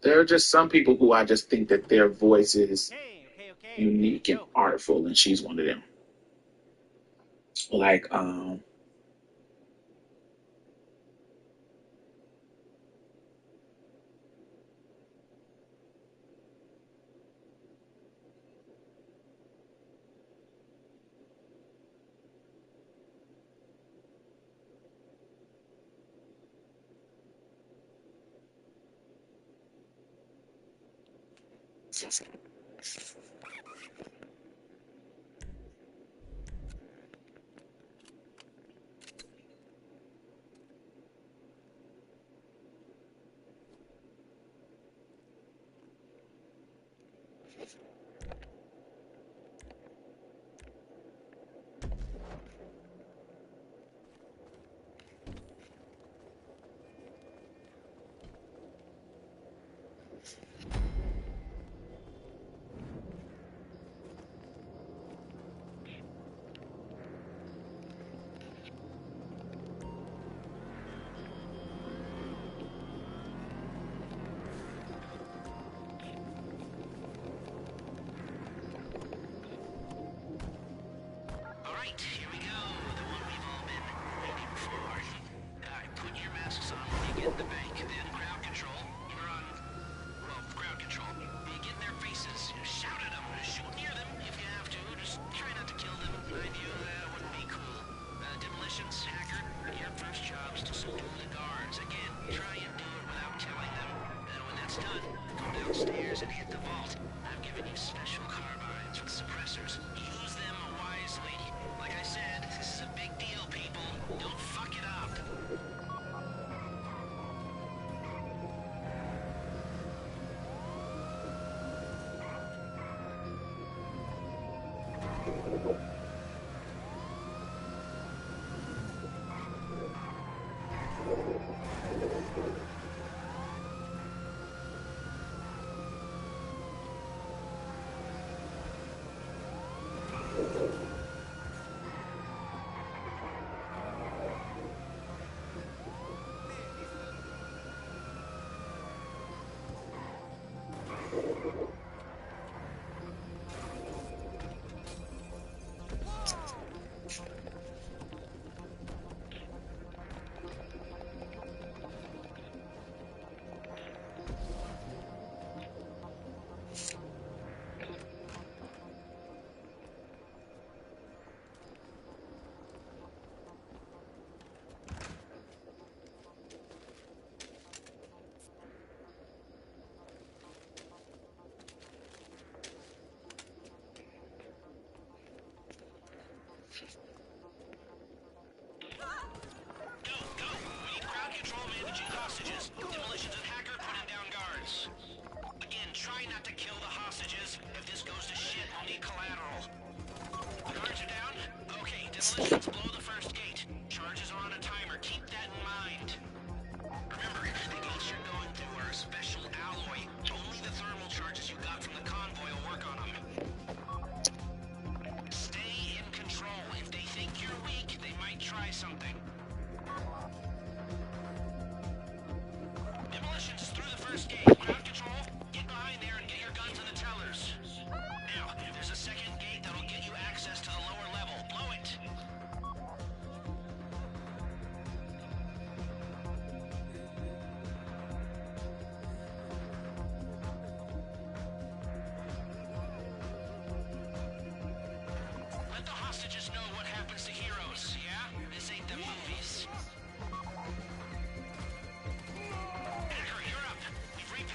there are just some people who I just think that their voice is unique and artful, and she's one of them. Like, Right, here we go. The one we've all been waiting for. Alright, put your masks on when you get in the bank. Then crowd control. You're on, well, crowd control. You get in their faces. Shout at them. Shoot near them if you have to. Just try not to kill them. Mind you, that wouldn't be cool. Demolitions, hacker, your first job is to salute the guards. Again, try and do it without telling them. And when that's done, go downstairs and hit the vault. I've given you special carbines with suppressors. Use them wisely. Like I said, this is a big deal, people. Don't fuck it up. Demolitions and hacker putting down guards. Again, try not to kill the hostages. If this goes to shit, we'll need collateral. The guards are down? Okay, demolitions, blow the first gate. Charges are on a timer. Keep that in mind. Remember, the gates you're going through are a special alloy. Only the thermal charges you got from the convoy will work on them. Stay in control. If they think you're weak, they might try something. Demolitions through the first gate. Crowd control, get behind there and get your guns in the tellers. Now, there's a second gate that'll get you access to the lower level. Blow it. Let the hostages know what happens to heroes, yeah? This ain't the movies. Hacker, you're up. We've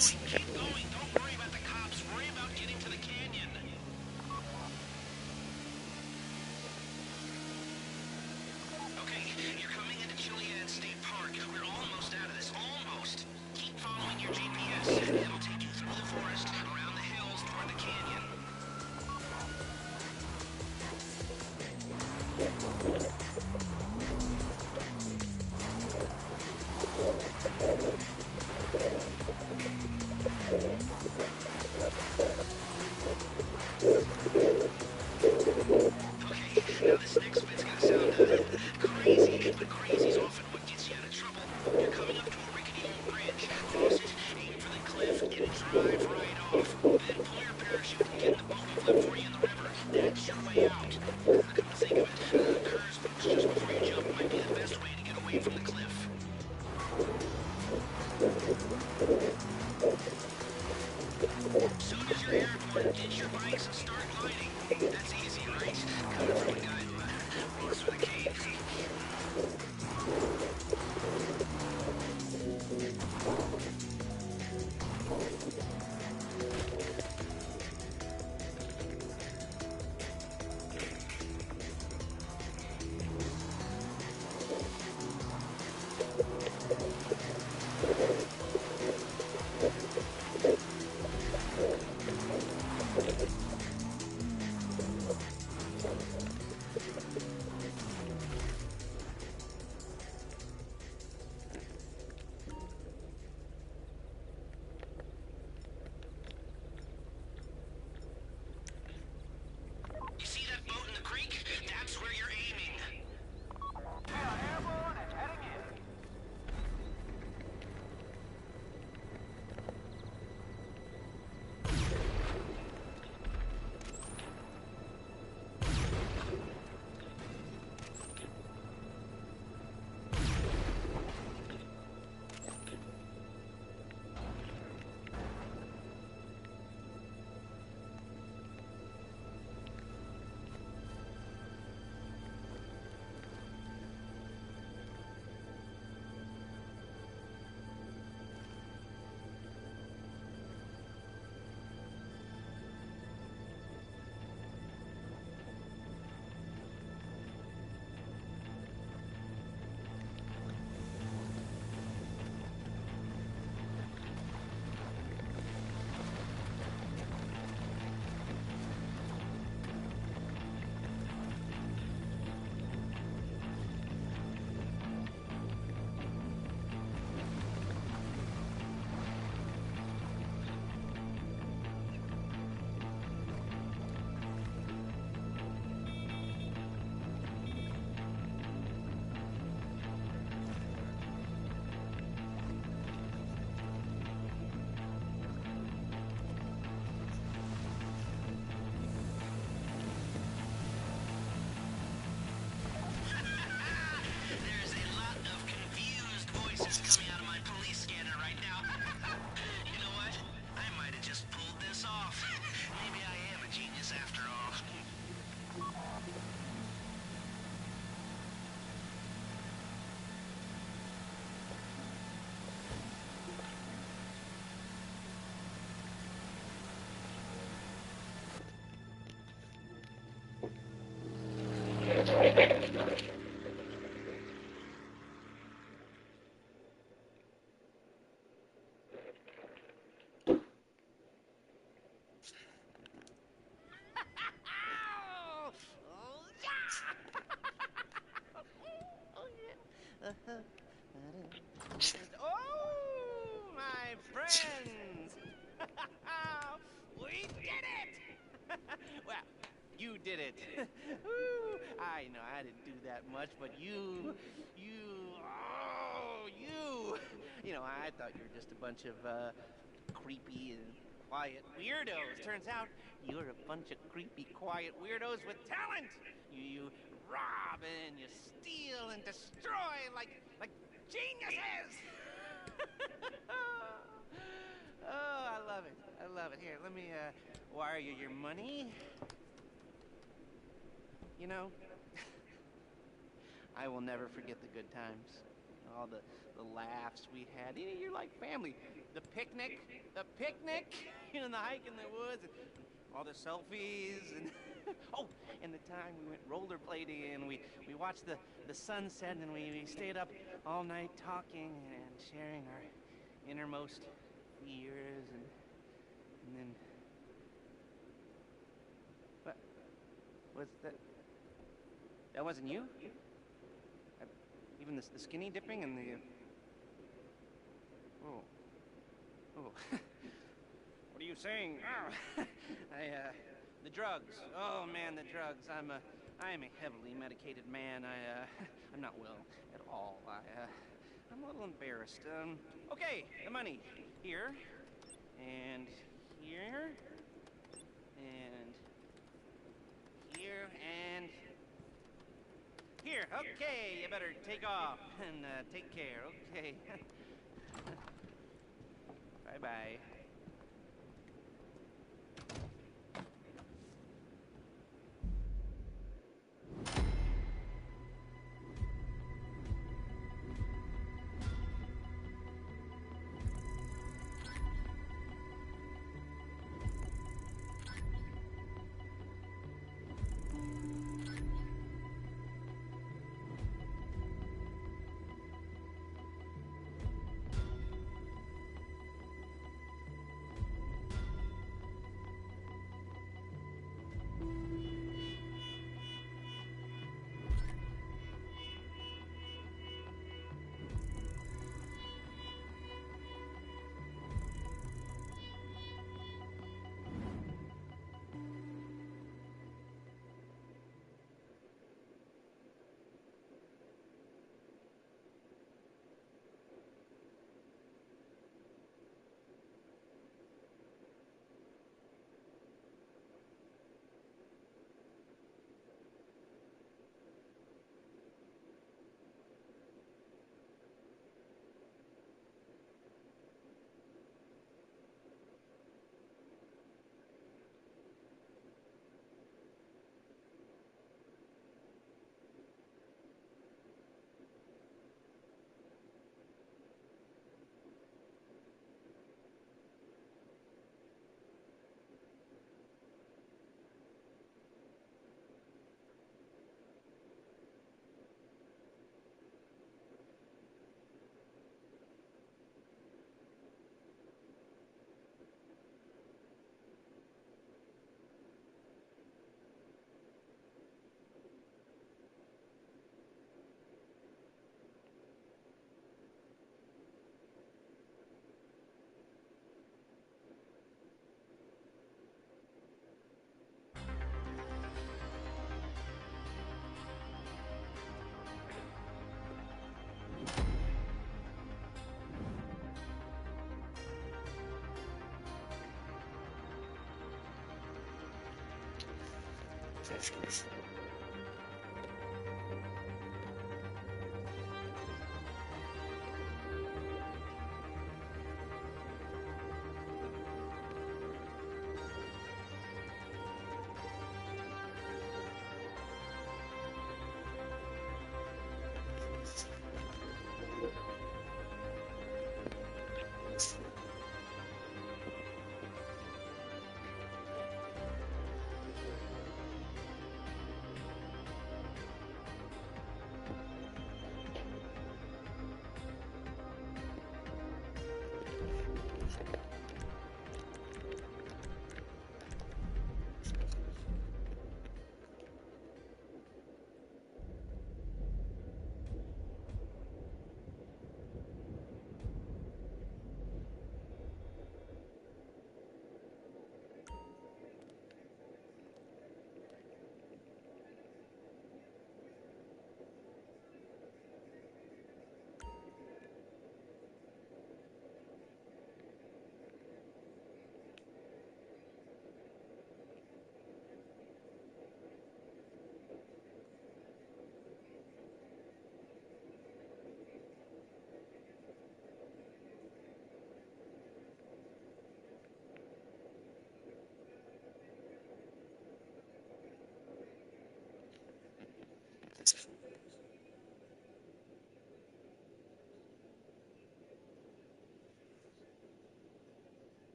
Keep going. Don't worry about the cops. Worry about getting to the canyon. Okay, you're coming into Chiliad State Park. We're almost out of this. Almost. Keep following your GPS. It'll take you through the forest, around the hills, toward the canyon. Now this next bit's gonna sound crazy, but crazy's often what gets you out of trouble. You're coming up to a rickety old bridge. Cross it, aim for the cliff, and drive right off. Then pull your parachute and get in the boat we've left for you in the river. That's your way out. Come to think of it, Kerr's boost just before you jump might be the best way to get away from the cliff. Soon as you're airborne, ditch your bikes and start gliding. That's easy, right? Coming from a guy who walks with a cane. You see that boat in the creek? That's where you're aiming. Airborne and heading in. There's a lot of confused voices coming out of my police scanner right now. You know what? I might have just pulled this off. Maybe I am a genius after all. Oh, my friends! We did it! Well, you did it. Woo. I know I didn't do that much, but you, you know, I thought you were just a bunch of creepy and quiet weirdos. Turns out you're a bunch of creepy, quiet weirdos with talent. You rob and you steal and destroy like geniuses. Oh, I love it. I love it. Here, let me wire you your money. You know, I will never forget the good times. All the the laughs we had. You're like family. The picnic, you know, the hike in the woods, and all the selfies, and oh, and the time we went rollerblading, and we watched the sunset, and we stayed up all night talking and sharing our innermost fears, and then what was that? That wasn't you? Even the skinny dipping and the oh. What are you saying? Oh. The drugs. Oh man, the drugs. I am a heavily medicated man. I'm not well at all. I'm a little embarrassed. Okay, the money here, and here, and here, and here. Okay, you better take off and take care. Okay. Bye-bye.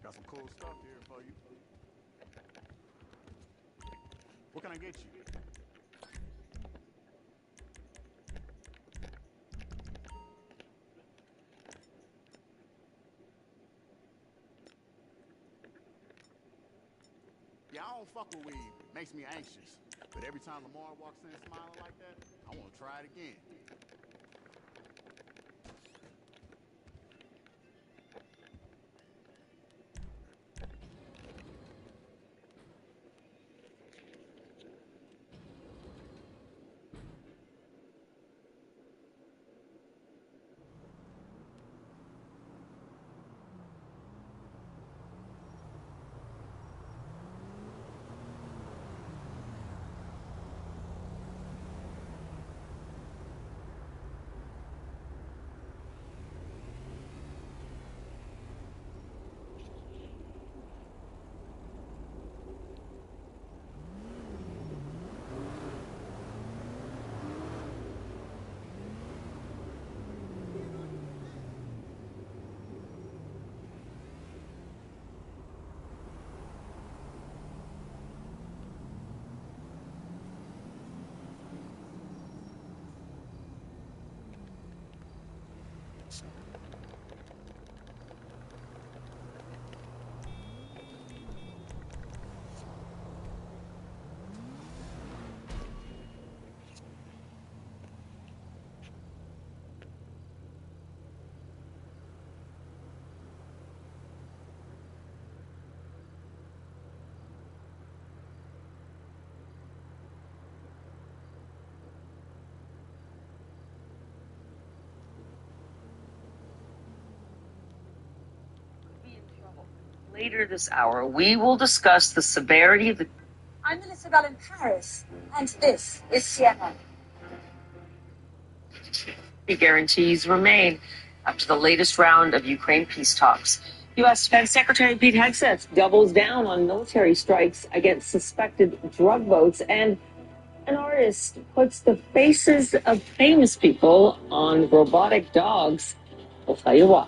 Got some cool stuff here for you. What can I get you? Yeah, I don't fuck with weed. Makes me anxious. But every time Lamar walks in smiling like that, I want to try it again. Later this hour, we will discuss the severity of the... I'm Melissa Bell in Paris, and this is CNN. The guarantees remain after the latest round of Ukraine peace talks. U.S. Defense Secretary Pete Hegseth doubles down on military strikes against suspected drug boats, and an artist puts the faces of famous people on robotic dogs. We'll tell you why.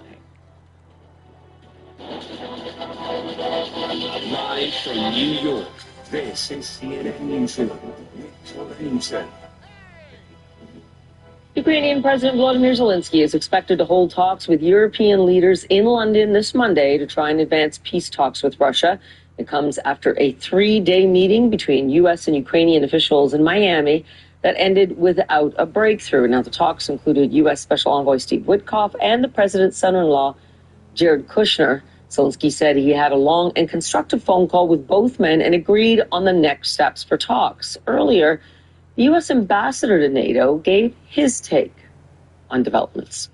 Live from New York, this is CNN Newsroom. Ukrainian President Volodymyr Zelensky is expected to hold talks with European leaders in London this Monday to try and advance peace talks with Russia. It comes after a 3-day meeting between U.S. and Ukrainian officials in Miami that ended without a breakthrough. Now, the talks included U.S. Special Envoy Steve Witkoff and the president's son-in-law, Jared Kushner. Zelensky said he had a long and constructive phone call with both men and agreed on the next steps for talks. Earlier, the U.S. ambassador to NATO gave his take on developments.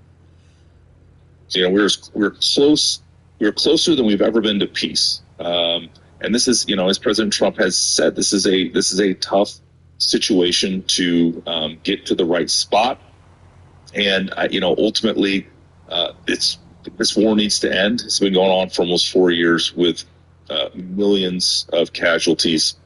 You know, we're close. We're closer than we've ever been to peace. And this is, you know, as President Trump has said, this is a tough situation to get to the right spot. And you know, ultimately, this war needs to end. It's been going on for almost 4 years with millions of casualties.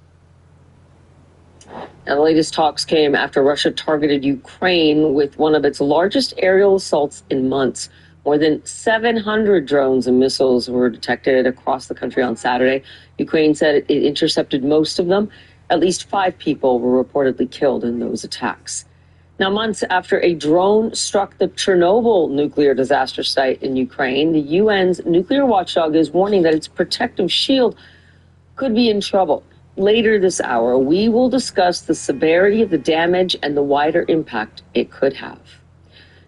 Now, the latest talks came after Russia targeted Ukraine with one of its largest aerial assaults in months. More than 700 drones and missiles were detected across the country on Saturday. Ukraine said it intercepted most of them. At least 5 people were reportedly killed in those attacks. Now, months after a drone struck the Chernobyl nuclear disaster site in Ukraine, the UN's nuclear watchdog is warning that its protective shield could be in trouble. Later this hour, we will discuss the severity of the damage and the wider impact it could have.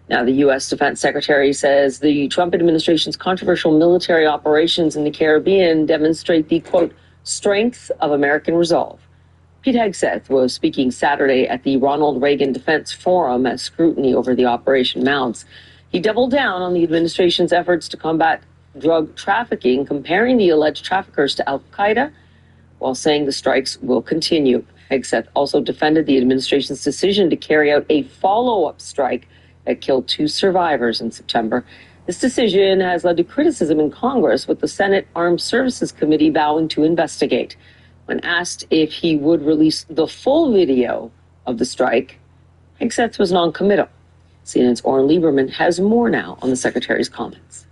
Now, the U.S. Defense Secretary says the Trump administration's controversial military operations in the Caribbean demonstrate the, quote, strength of American resolve. Pete Hegseth was speaking Saturday at the Ronald Reagan Defense Forum as scrutiny over the operation mounts. He doubled down on the administration's efforts to combat drug trafficking, comparing the alleged traffickers to al-Qaeda, while saying the strikes will continue. Hegseth also defended the administration's decision to carry out a follow-up strike that killed 2 survivors in September. This decision has led to criticism in Congress, with the Senate Armed Services Committee vowing to investigate. When asked if he would release the full video of the strike, Hegseth was non-committal. CNN's Oren Lieberman has more now on the Secretary's comments.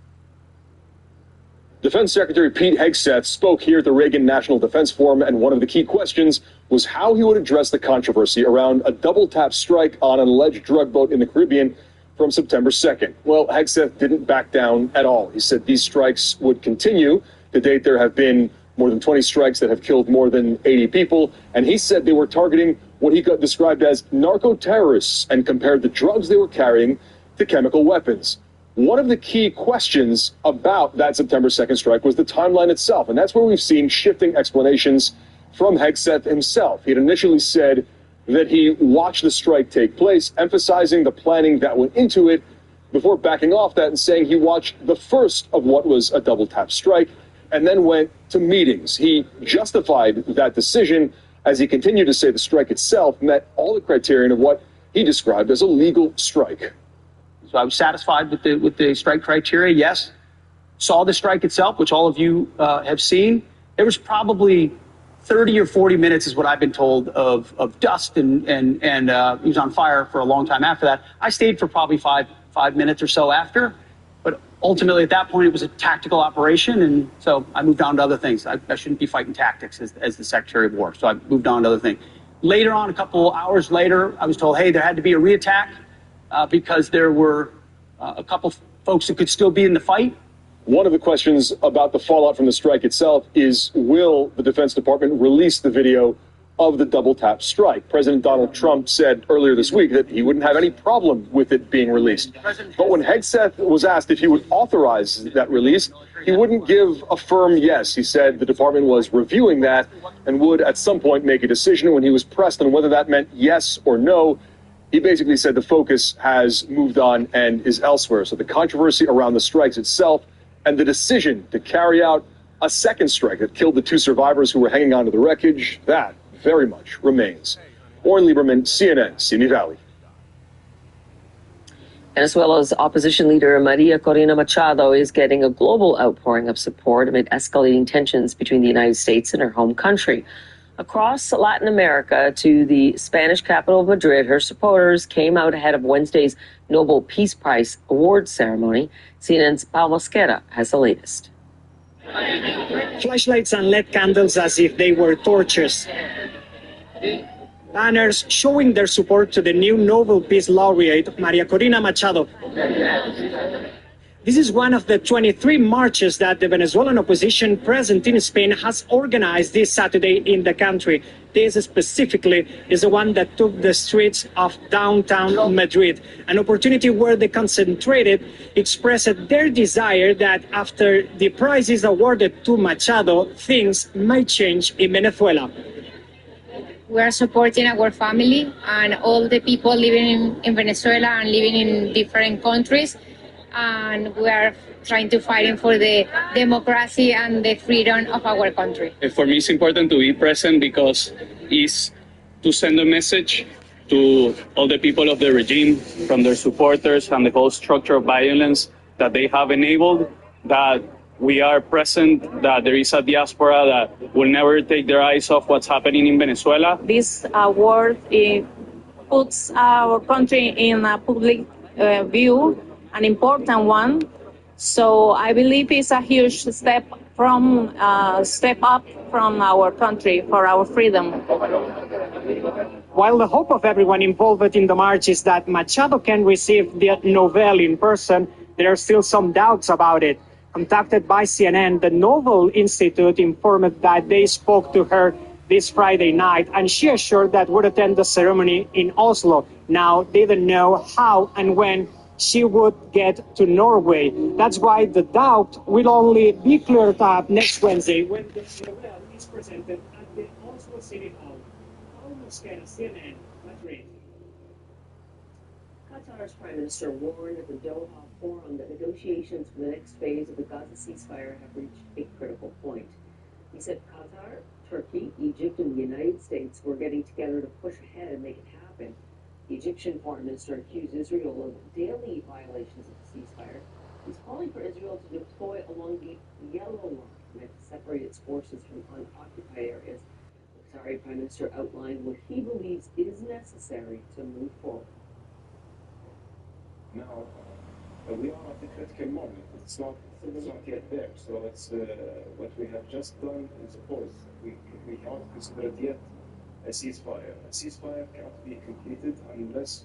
Defense Secretary Pete Hegseth spoke here at the Reagan National Defense Forum, and one of the key questions was how he would address the controversy around a double-tap strike on an alleged drug boat in the Caribbean from September 2nd. Well, Hegseth didn't back down at all. He said these strikes would continue. To date, there have been more than 20 strikes that have killed more than 80 people, and he said they were targeting what he described as narco-terrorists and compared the drugs they were carrying to chemical weapons. One of the key questions about that September 2nd strike was the timeline itself, and that's where we've seen shifting explanations from Hegseth himself. He had initially said that he watched the strike take place, emphasizing the planning that went into it, before backing off that and saying he watched the first of what was a double-tap strike and then went to meetings. He justified that decision as he continued to say the strike itself met all the criterion of what he described as a legal strike. So I was satisfied with the strike criteria, yes. Saw the strike itself, which all of you have seen. There was probably 30 or 40 minutes, is what I've been told, of dust, and he was on fire for a long time after that. I stayed for probably five minutes or so after, but ultimately at that point it was a tactical operation, and so I moved on to other things. I shouldn't be fighting tactics as the Secretary of War, so I moved on to other things. Later on, a couple hours later, I was told, hey, there had to be a reattack because there were a couple folks that could still be in the fight. One of the questions about the fallout from the strike itself is, will the Defense Department release the video of the double-tap strike? President Donald Trump said earlier this week that he wouldn't have any problem with it being released. But when Hegseth was asked if he would authorize that release, he wouldn't give a firm yes. He said the department was reviewing that and would at some point make a decision. When he was pressed on whether that meant yes or no, he basically said the focus has moved on and is elsewhere. So the controversy around the strikes itself and the decision to carry out a second strike that killed the two survivors who were hanging onto the wreckage, that very much remains. Oren Lieberman, CNN, Simi Valley. Venezuela's opposition leader Maria Corina Machado is getting a global outpouring of support amid escalating tensions between the United States and her home country. Across Latin America to the Spanish capital of Madrid, her supporters came out ahead of Wednesday's Nobel Peace Prize awards ceremony. CNN's Paul Mosquera has the latest. Flashlights and lit candles as if they were torches. Banners showing their support to the new Nobel Peace Laureate, Maria Corina Machado. This is one of the 23 marches that the Venezuelan opposition present in Spain has organized this Saturday in the country. This specifically is the one that took the streets of downtown Madrid, an opportunity where they concentrated, expressed their desire that after the prize is awarded to Machado, things might change in Venezuela. We are supporting our family and all the people living in Venezuela and living in different countries. And we are trying to fight for the democracy and the freedom of our country. For me, it's important to be present because it's to send a message to all the people of the regime, from their supporters and the whole structure of violence that they have enabled, that we are present, that there is a diaspora that will never take their eyes off what's happening in Venezuela. This award puts our country in a public view, an important one. So I believe it's a huge step up from our country for our freedom. While the hope of everyone involved in the march is that Machado can receive the Nobel in person, there are still some doubts about it. Contacted by CNN, the Nobel Institute informed that they spoke to her this Friday night, and she assured that would attend the ceremony in Oslo. Now, they don't know how and when she would get to Norway. That's why the doubt will only be cleared up next Wednesday when the Nobel is presented at the Oslo City Hall. Paul Mosquera, CNN, Madrid. Qatar's Prime Minister warned at the Doha Forum that negotiations for the next phase of the Gaza ceasefire have reached a critical point. He said Qatar, Turkey, Egypt, and the United States were getting together to push ahead and make it happen. The Egyptian foreign minister accused Israel of daily violations of the ceasefire. He's calling for Israel to deploy along the Yellow Line meant to separate its forces from unoccupied areas. The Qatari Prime Minister outlined what he believes is necessary to move forward. Now, We are at the critical moment. It's not yet there. So it's what we have just done is a pause. We cannot consider it yet a ceasefire. A ceasefire cannot be completed unless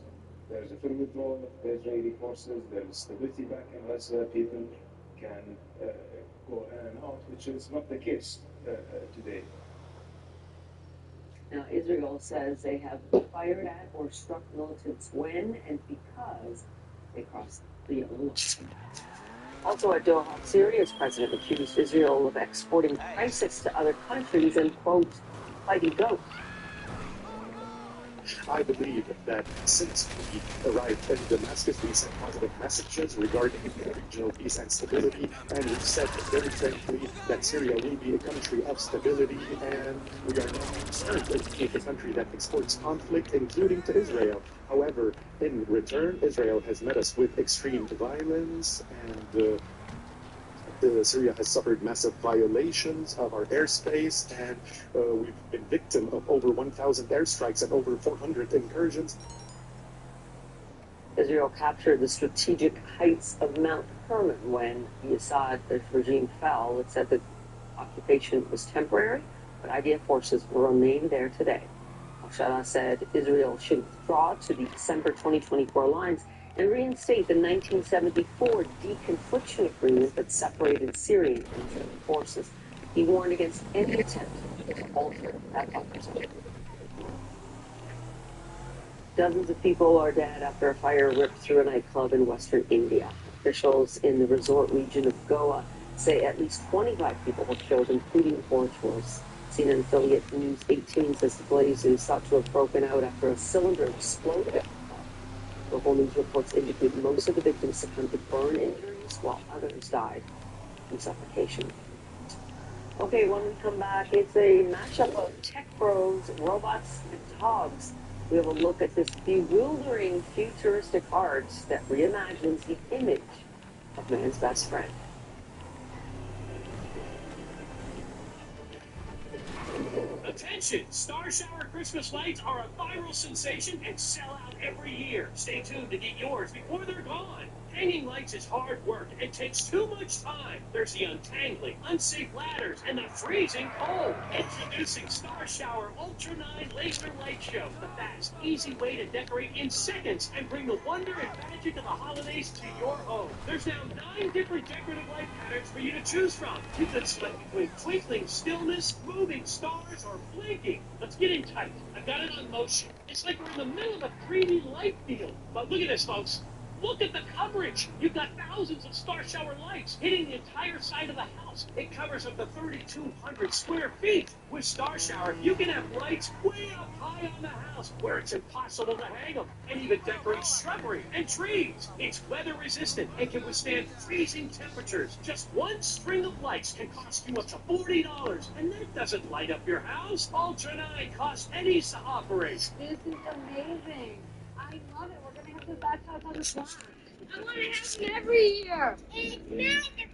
there is a full withdrawal of the Israeli forces, there is stability back in Gaza, people can go in and out, which is not the case today. Now, Israel says they have fired at or struck militants when and because they crossed the yellow line. Also at Doha, Syria's president accused Israel of exporting crisis to other countries and, quote, fighting ghosts. I believe that since we arrived in Damascus, we sent positive messages regarding regional peace and stability, and we said very frankly that Syria will be a country of stability, and we are not concerned with a country that exports conflict, including to Israel. However, in return, Israel has met us with extreme violence, and Syria has suffered massive violations of our airspace, and we've been victim of over 1,000 airstrikes and over 400 incursions. Israel captured the strategic heights of Mount Hermon when the Assad regime fell. It said the occupation was temporary, but IDF forces will remain there today. Al-Shara said Israel should withdraw to the December 2024 lines and reinstate the 1974 deconfliction agreement that separated Syrian and Israeli forces. He warned against any attempt to alter that buffer. Dozens of people are dead after a fire ripped through a nightclub in western India. Officials in the resort region of Goa say at least 25 people were killed, including 4 tourists. CNN affiliate News 18 says the blaze is thought to have broken out after a cylinder exploded. Local news reports indicate most of the victims succumbed to burn injuries, while others died from suffocation. Okay, when we come back, it's a mashup of tech bros, robots, and dogs. We have a look at this bewildering futuristic art that reimagines the image of man's best friend. Attention! Star Shower Christmas lights are a viral sensation and sell out every year. Stay tuned to get yours before they're gone. Hanging lights is hard work and takes too much time. There's the untangling, unsafe ladders, and the freezing cold. Introducing Star Shower Ultra 9 Laser Light Show, the fast, easy way to decorate in seconds and bring the wonder and magic of the holidays to your home. There's now 9 different decorative light patterns for you to choose from. You can select between twinkling stillness, moving stars, or blinking. Let's get in tight. I've got it on motion. It's like we're in the middle of a 3D light field. But look at this, folks. Look at the coverage. You've got thousands of Star Shower lights hitting the entire side of the house. It covers up to 3,200 square feet. With Star Shower, you can have lights way up high on the house where it's impossible to hang them, and even decorate shrubbery and trees. It's weather resistant and can withstand freezing temperatures. Just one string of lights can cost you up to $40, and that doesn't light up your house. Ultra 9 costs pennies to operate. This is amazing. I love it. We're going to have the back house on the farm. I want to have them every year. It's magical.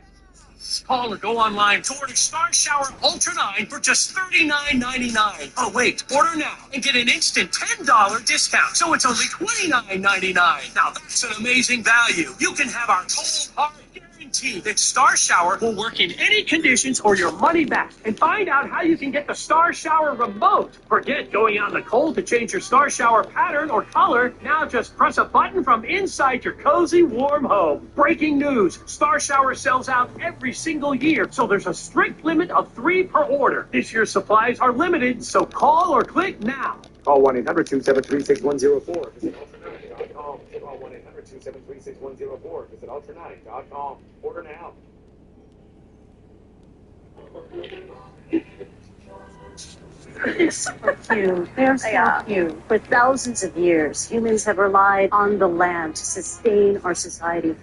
Call or go online to order Star Shower Ultra 9 for just $39.99. Oh, wait, order now and get an instant $10 discount. So it's only $29.99. Now that's an amazing value. You can have our cold hard guarantee that Star Shower will work in any conditions or your money back. And find out how you can get the Star Shower remote. Forget going out in the cold to change your Star Shower pattern or color. Now just press a button from inside your cozy, warm home. Breaking news. Star Shower sells out every single year, so there's a strict limit of 3 per order. This year's supplies are limited, so call or click now. Call 1-800-273-6104. Visit ultra9.com. Call 1-800-273-6104. Visit ultra9.com. Order now. They're super cute. They're so cute. For thousands of years, humans have relied on the land to sustain our society.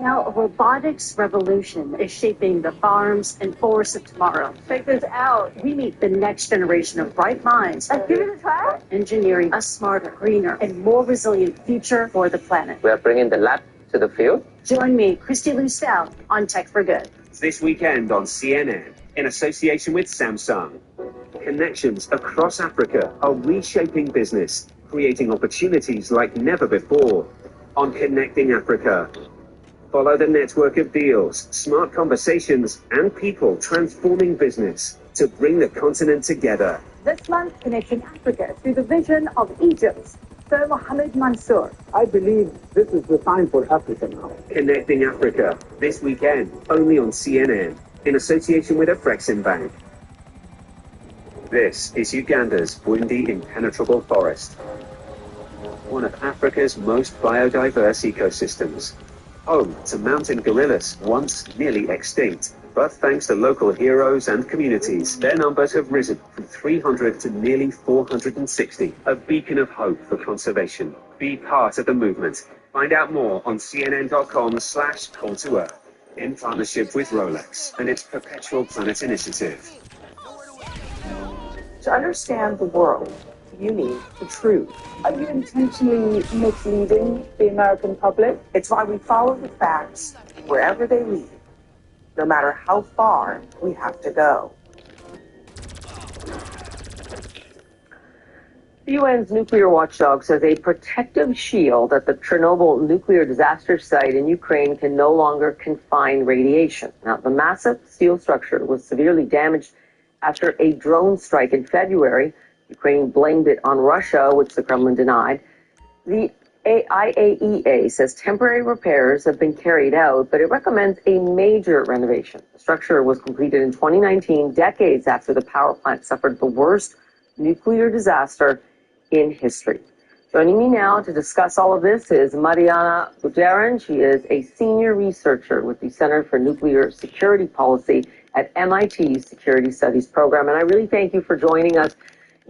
Now, a robotics revolution is shaping the farms and forests of tomorrow. Check this out. We meet the next generation of bright minds. Let's give it a try. Engineering a smarter, greener, and more resilient future for the planet. We are bringing the lab to the field. Join me, Christy Lucelle, on Tech for Good. This weekend on CNN, in association with Samsung. Connections across Africa are reshaping business, creating opportunities like never before. on Connecting Africa. Follow the network of deals, smart conversations, and people transforming business to bring the continent together. This month, Connecting Africa through the vision of Egypt's Sir Mohammed Mansour. I believe this is the time for Africa now. Connecting Africa, this weekend, only on CNN, in association with Afrexim Bank. This is Uganda's windy, impenetrable forest. One of Africa's most biodiverse ecosystems. Home to mountain gorillas, once nearly extinct. But thanks to local heroes and communities, their numbers have risen from 300 to nearly 460. A beacon of hope for conservation. Be part of the movement. Find out more on cnn.com/call to earth. In partnership with Rolex and its Perpetual Planet Initiative. To understand the world, you need the truth. Are you intentionally misleading the American public? It's why we follow the facts wherever they lead, no matter how far we have to go. The UN's nuclear watchdog says a protective shield at the Chernobyl nuclear disaster site in Ukraine can no longer confine radiation. Now, the massive steel structure was severely damaged after a drone strike in February. Ukraine blamed it on Russia, which the Kremlin denied. The IAEA says temporary repairs have been carried out, but it recommends a major renovation. The structure was completed in 2019, decades after the power plant suffered the worst nuclear disaster in history. Joining me now to discuss all of this is Mariana Bujarin. She is a senior researcher with the Center for Nuclear Security Policy at MIT's Security Studies program. And I really thank you for joining us.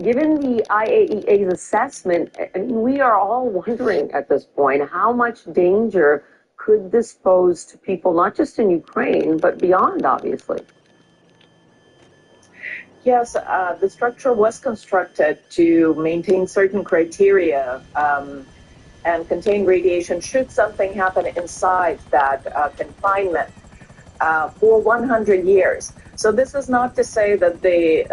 Given the IAEA's assessment, I mean, we are all wondering at this point, how much danger could this pose to people, not just in Ukraine, but beyond, obviously? Yes, the structure was constructed to maintain certain criteria and contain radiation should something happen inside that confinement for 100 years. So this is not to say that the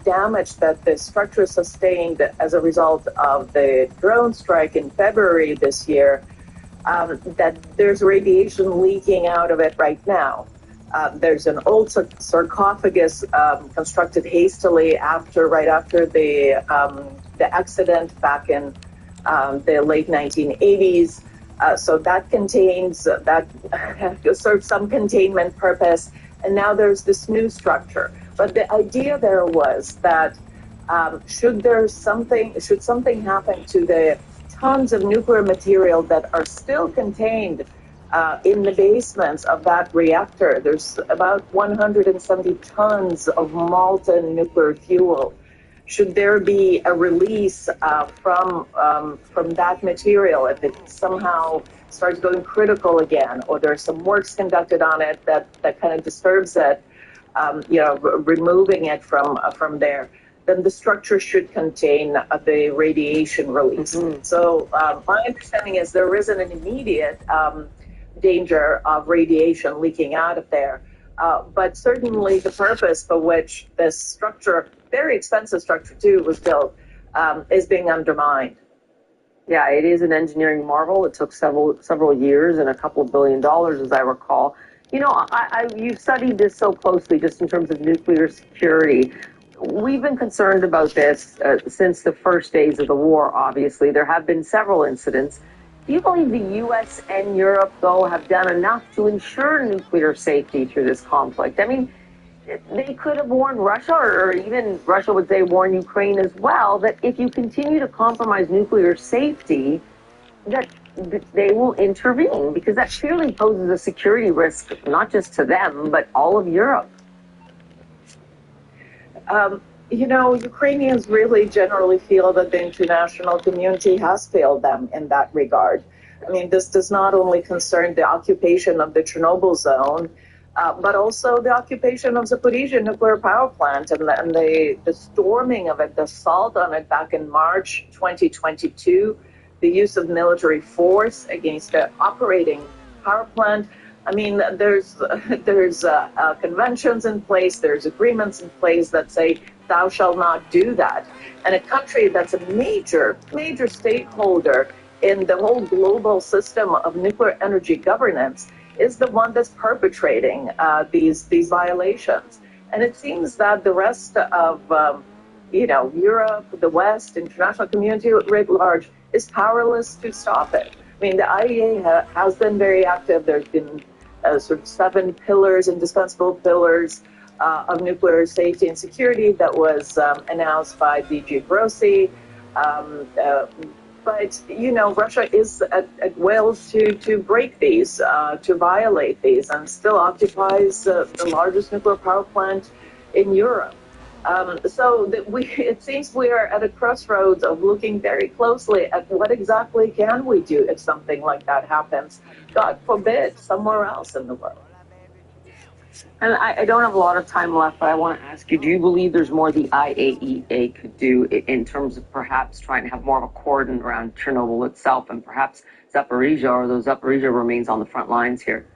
damage that the structure sustained as a result of the drone strike in February this year, that there's radiation leaking out of it right now. There's an old sarcophagus constructed hastily right after the accident back in the late 1980s. So that contains, that serves some containment purpose. And now there's this new structure. But the idea there was that should something happen to the tons of nuclear material that are still contained in the basements of that reactor, there's about 170 tons of molten nuclear fuel. Should there be a release from that material, if it somehow starts going critical again, or there's some works conducted on it that kind of disturbs it, removing it from there, then the structure should contain the radiation release. Mm-hmm. So my understanding is there isn't an immediate danger of radiation leaking out of there. But certainly the purpose for which this structure, very expensive structure too, was built, is being undermined. Yeah, it is an engineering marvel. It took several years and a couple of $2 billion, as I recall. You know, you've studied this so closely just in terms of nuclear security. We've been concerned about this since the first days of the war, obviously. There have been several incidents. Do you believe the U.S. and Europe, though, have done enough to ensure nuclear safety through this conflict? I mean, they could have warned Russia, or even Russia would say warn Ukraine as well, that if you continue to compromise nuclear safety, that they will intervene, because that clearly poses a security risk, not just to them, but all of Europe. Ukrainians really generally feel that the international community has failed them in that regard. I mean, this does not only concern the occupation of the Chernobyl zone, but also the occupation of Zaporizhzhia nuclear power plant and the storming of it, the assault on it back in March 2022, the use of military force against the operating power plant. I mean, there's conventions in place, there's agreements in place that say thou shalt not do that. And a country that's a major stakeholder in the whole global system of nuclear energy governance is the one that's perpetrating these violations. And it seems that the rest of Europe, the West, international community writ large is powerless to stop it. I mean, the IAEA has been very active. There's been sort of 7 pillars, indispensable pillars of nuclear safety and security that was announced by DG Grossi. But, Russia is at will to break these, to violate these, and still occupies the largest nuclear power plant in Europe. It seems we are at a crossroads of looking very closely at what exactly can we do if something like that happens, God forbid, somewhere else in the world. And I don't have a lot of time left, but I want to ask you, do you believe there's more the IAEA could do in terms of perhaps trying to have more of a cordon around Chernobyl itself and perhaps Zaporizhia, or those Zaporizhia remains on the front lines here?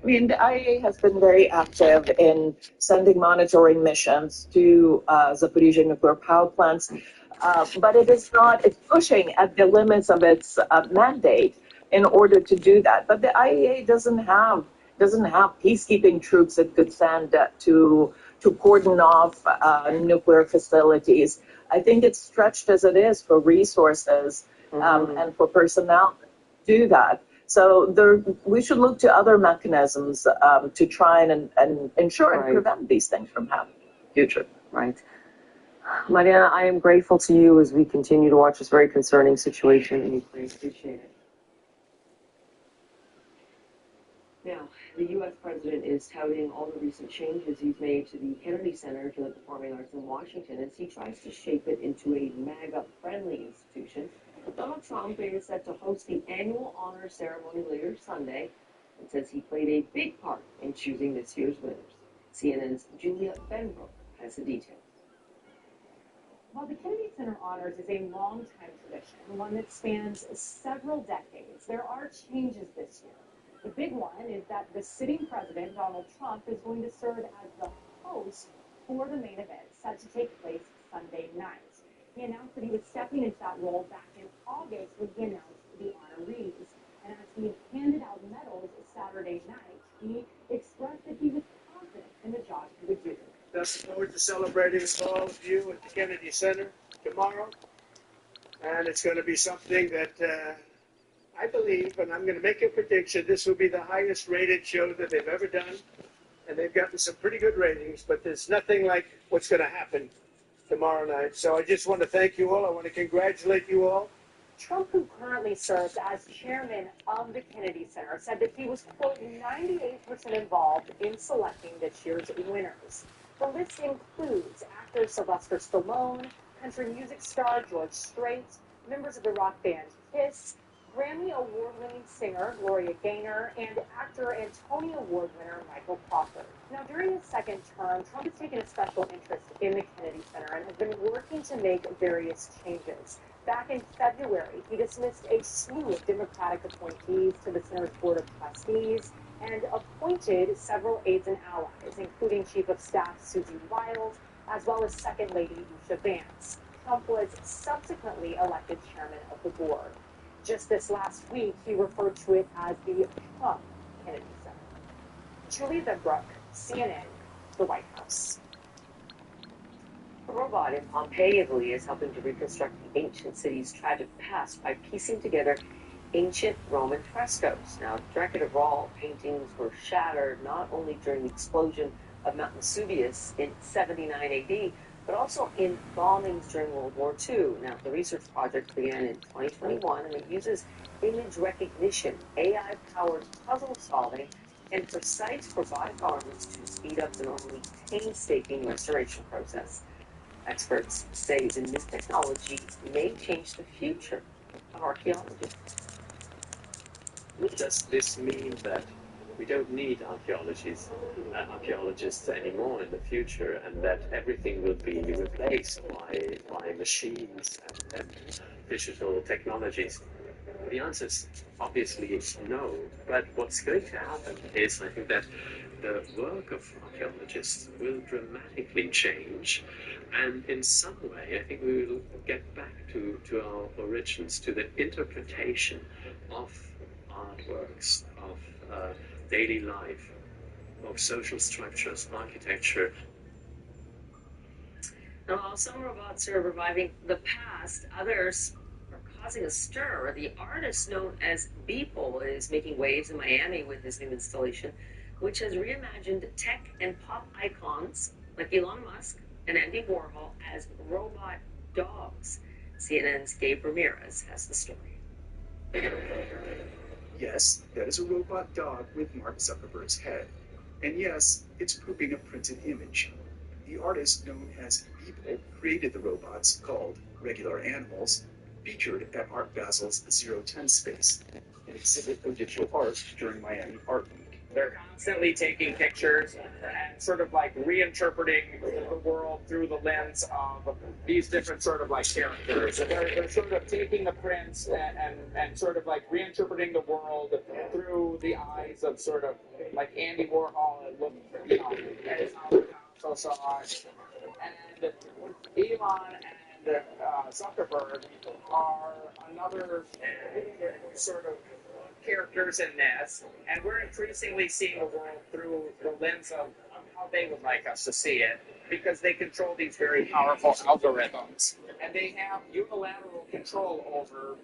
I mean, the IAEA has been very active in sending monitoring missions to Zaporizhia nuclear power plants, but it's pushing at the limits of its mandate in order to do that. But the IAEA doesn't have peacekeeping troops that could send to cordon off nuclear facilities. I think it's stretched as it is for resources and for personnel to do that. So we should look to other mechanisms to try and ensure and prevent these things from happening in the future. Right. Mariana, I am grateful to you as we continue to watch this very concerning situation in Ukraine. Appreciate it. Now, the U.S. president is touting all the recent changes he's made to the Kennedy Center for the Performing Arts in Washington as he tries to shape it into a MAGA-friendly institution. Donald Trump is set to host the annual honor ceremony later Sunday and says he played a big part in choosing this year's winners. CNN's Julia Benbrook has the details. While the Kennedy Center Honors is a long-time tradition, one that spans several decades, there are changes this year. The big one is that the sitting president, Donald Trump, is going to serve as the host for the main event set to take place Sunday night. He announced that he was stepping into that role back in August when he announced the honorees. And as he handed out medals Saturday night, he expressed that he was confident in the job he would do. Looking forward to celebrating with all of you at the Kennedy Center tomorrow. And it's going to be something that I believe, and I'm going to make a prediction, this will be the highest rated show that they've ever done. And they've gotten some pretty good ratings, but there's nothing like what's going to happen tomorrow night. So I just want to thank you all. I want to congratulate you all. Trump, who currently serves as chairman of the Kennedy Center, said that he was, quote, 98% involved in selecting this year's winners. The list includes actor Sylvester Stallone, country music star George Strait, members of the rock band Kiss, Grammy Award-winning singer Gloria Gaynor, and actor and Tony Award winner Michael Crawford. Now, during his second term, Trump has taken a special interest in the Kennedy Center and has been working to make various changes. Back in February, he dismissed a slew of Democratic appointees to the center's board of trustees and appointed several aides and allies, including Chief of Staff Susie Wild, as well as Second Lady Lucia Vance. Trump was subsequently elected chairman of the board. Just this last week, he referred to it as the Trump Kennedy Center. Julia Benbrook, CNN, the White House. A robot in Pompeii, Italy, is helping to reconstruct the ancient city's tragic past by piecing together ancient Roman frescoes. Now, decorative wall paintings were shattered not only during the explosion of Mount Vesuvius in 79 AD, but also in bombings during World War II. Now, the research project began in 2021, and it uses image recognition, AI-powered puzzle solving, and precise robotic arms to speed up the normally painstaking restoration process. Experts say that this technology may change the future of archaeology. Does this mean that we don't need archaeologists anymore in the future, and that everything will be replaced by machines and digital technologies? The answer is obviously no. But what's going to happen is, I think that the work of archaeologists will dramatically change, and in some way, I think we will get back to our origins, to the interpretation of artworks, of daily life, of social structures, architecture. Now, while some robots are reviving the past, others are causing a stir. The artist known as Beeple is making waves in Miami with his new installation, which has reimagined tech and pop icons like Elon Musk and Andy Warhol as robot dogs. CNN's Gabe Ramirez has the story. Yes, that is a robot dog with Mark Zuckerberg's head. And yes, it's pooping a printed image. The artist known as Beeple created the robots, called regular animals, featured at Art Basel's 010 space, an exhibit of digital art during Miami Art Week. They're constantly taking pictures and sort of like reinterpreting the world through the lens of these different sort of like characters. They're sort of taking the prints and sort of like reinterpreting the world through the eyes of sort of like Andy Warhol and so on. And Elon and Zuckerberg are another sort of characters in this, and we're increasingly seeing the world through the lens of how they would like us to see it, because they control these very powerful algorithms, and they have unilateral control over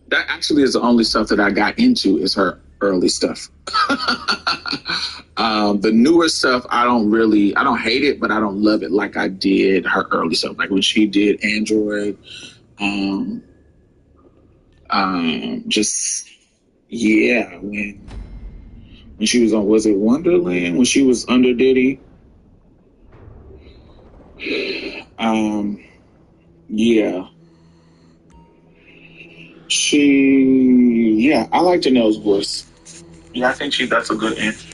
That actually is the only stuff that I got into is her early stuff. The newer stuff, I don't hate it, but I don't love it like I did her early stuff. Like when she did Android, just, yeah, when she was on, was it Wonderland? When she was under Diddy? Yeah. I like Janelle's voice. Yeah, I think that's a good answer.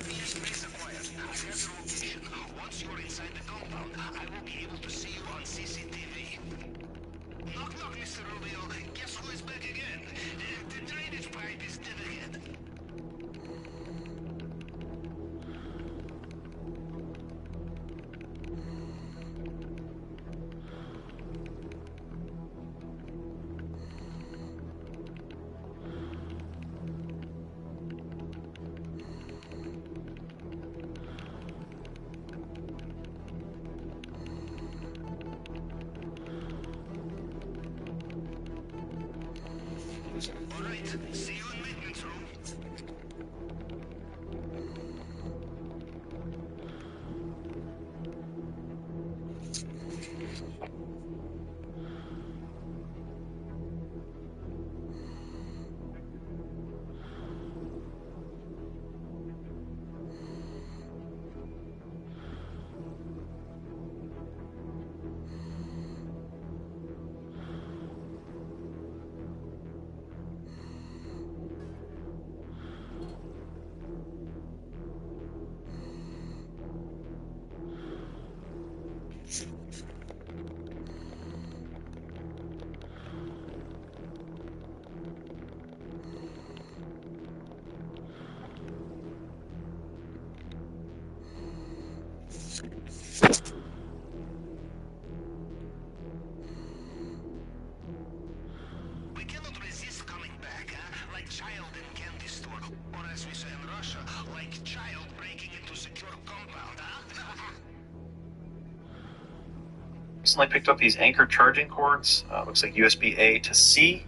Recently picked up these Anchor charging cords. Looks like USB A to C.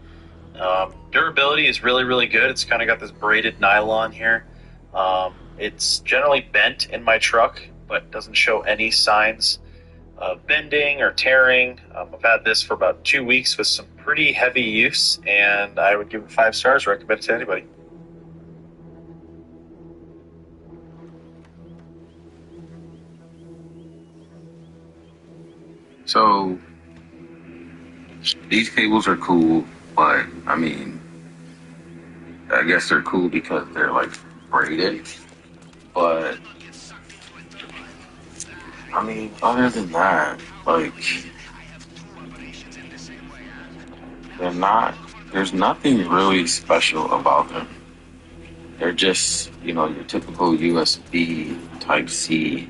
Durability is really, really good. It's kind of got this braided nylon here. It's generally bent in my truck, but doesn't show any signs of bending or tearing. I've had this for about 2 weeks with some pretty heavy use, and I would give it 5 stars. Recommend it to anybody. So these cables are cool, but I mean, I guess they're cool because they're like braided. But I mean, other than that, like they're not. There's nothing really special about them. They're just, your typical USB Type C.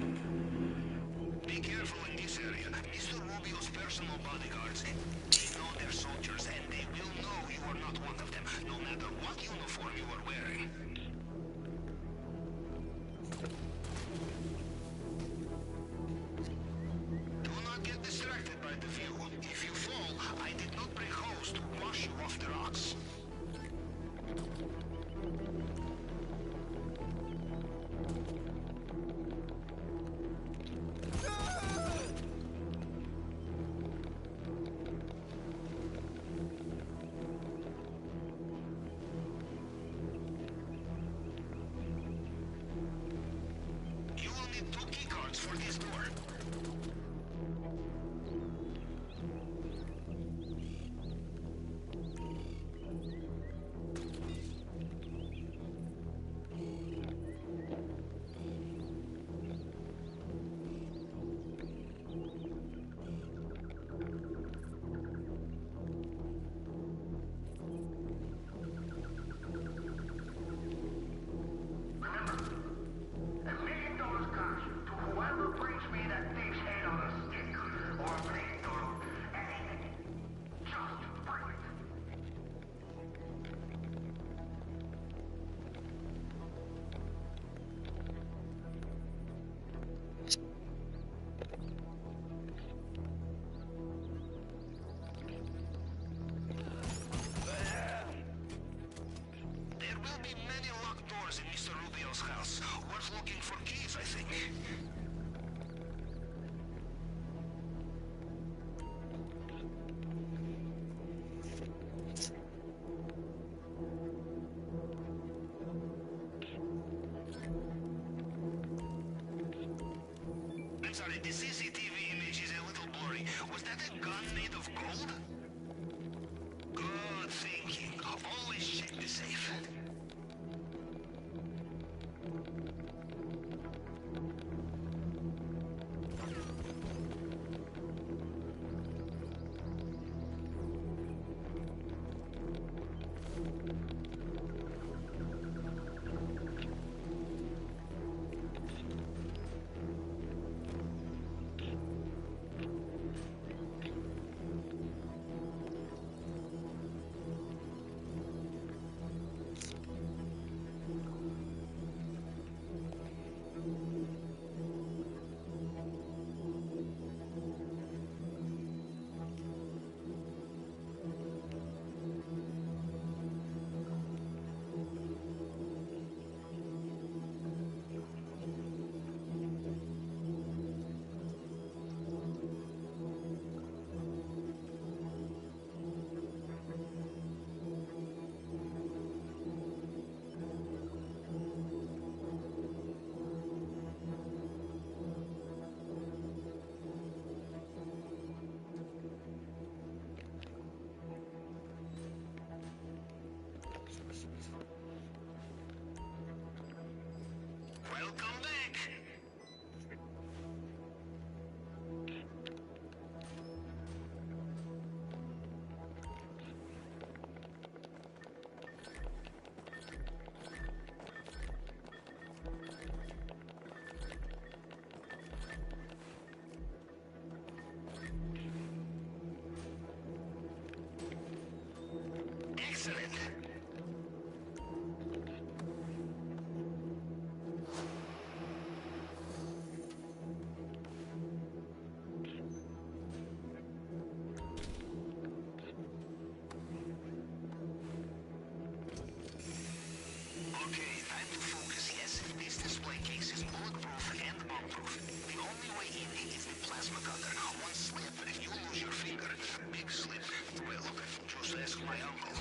my uncle.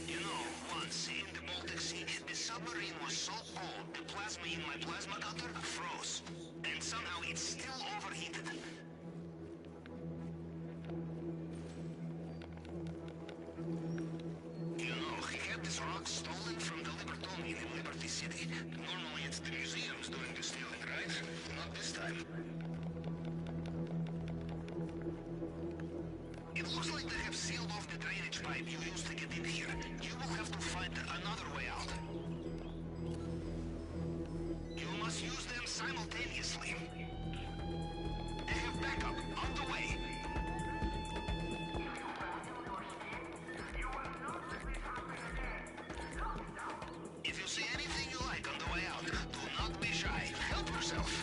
You know, once in the Baltic Sea, the submarine was so cold, the plasma in my plasma cutter froze. And somehow it's still overheated. You know, he had this rock stolen from the Libertone in Liberty City. Normally it's the museums doing the stealing, right? Not this time. It looks like they have sealed off the drainage pipe you used to get in here. You will have to find another way out. You must use them simultaneously. They have backup on the way. If you see anything you like on the way out, do not be shy. Help yourself.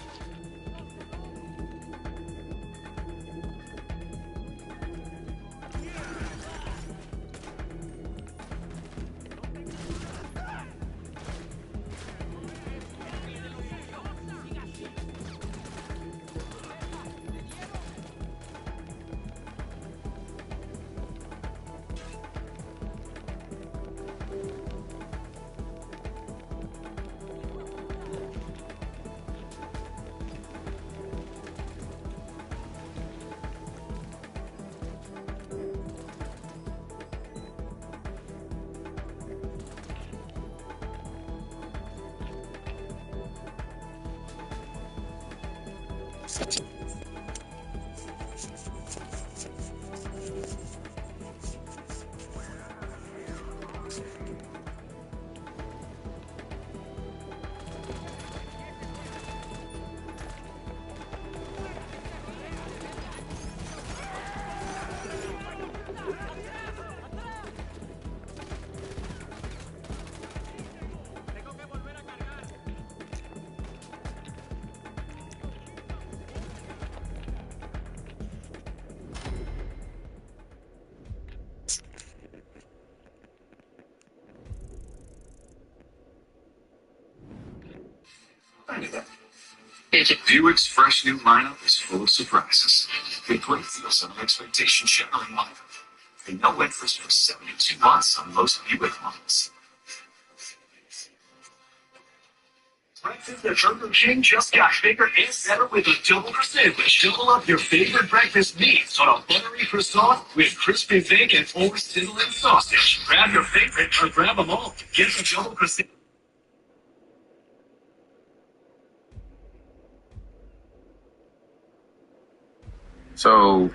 Buick's fresh new lineup is full of surprises. Get great deals on expectation Chevrolet model. And no interest for 72 months on most Buick models. Breakfast at Burger King just got bigger and better with a double sandwich. Double up your favorite breakfast meats on a buttery croissant with crispy bacon or sizzling sausage. Grab your favorite or grab them all. Get the double croissant. So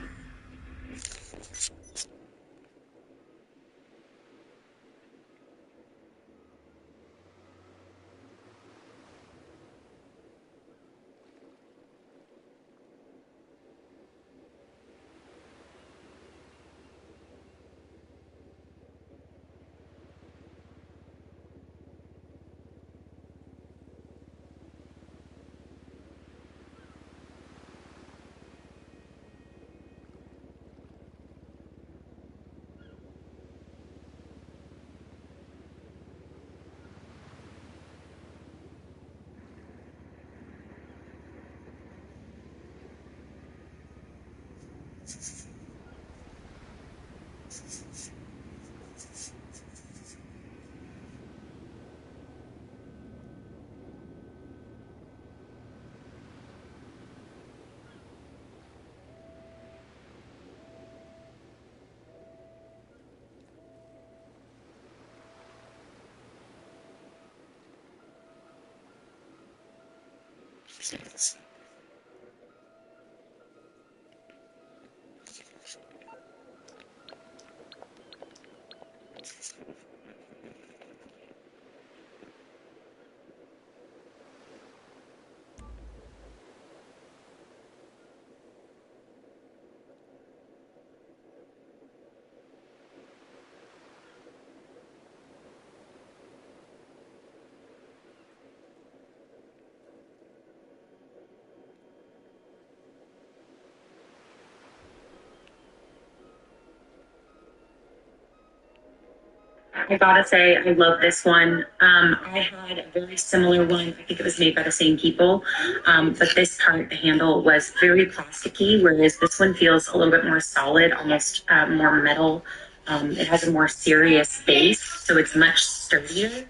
I gotta say, I love this one. I had a very similar one. I think it was made by the same people. But this part, the handle, was very plasticky, whereas this one feels a little bit more solid, almost more metal. It has a more serious base, so it's much sturdier.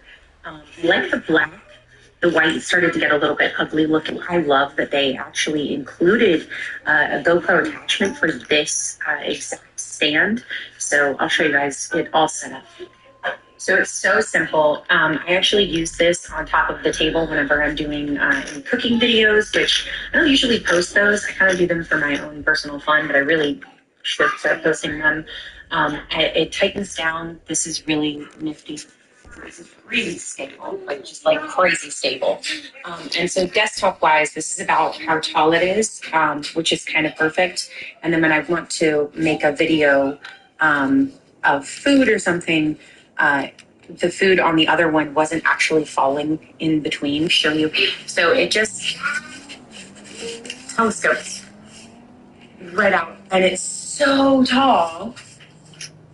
Like the black, the white started to get a little bit ugly looking. I love that they actually included a GoPro attachment for this exact stand. So I'll show you guys it all set up. So it's so simple. I actually use this on top of the table whenever I'm doing any cooking videos, which I don't usually post those. I kind of do them for my own personal fun, but I really should start posting them. It tightens down. This is really nifty. This is really stable, like just like crazy stable. And so desktop wise, this is about how tall it is, which is kind of perfect. And then when I want to make a video of food or something, the food on the other one wasn't actually falling in between. Show you. So it just telescopes right out. And it's so tall.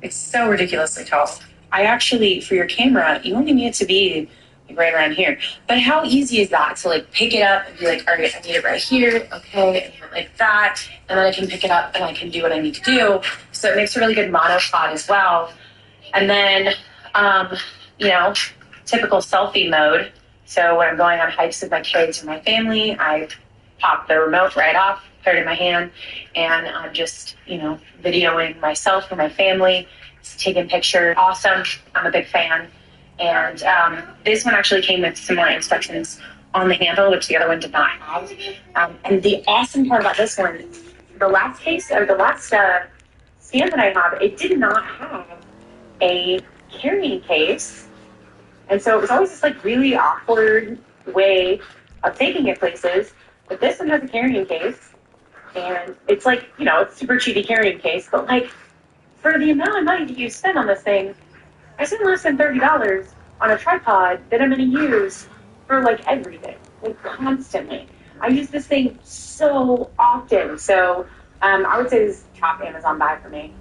It's so ridiculously tall. I actually, for your camera, you only need it to be like right around here. But how easy is that to like pick it up and be like, all right, I need it right here. Okay, and like that. And then I can pick it up and I can do what I need to do. So it makes a really good monopod as well. And then, typical selfie mode. So when I'm going on hikes with my kids or my family, I pop the remote right off, put it in my hand, and I'm just, videoing myself or my family, taking pictures. Awesome. I'm a big fan. And this one actually came with some more instructions on the handle, which the other one did not have. And the awesome part about this one, the last stand that I have, it did not have a carrying case. And so it was always this like really awkward way of taking it places. But this one has a carrying case. And it's like, it's super cheapy carrying case. But like, for the amount of money that you spend on this thing, I spent less than $30 on a tripod that I'm going to use for like everything, like constantly. I use this thing so often. So I would say this is top Amazon buy for me.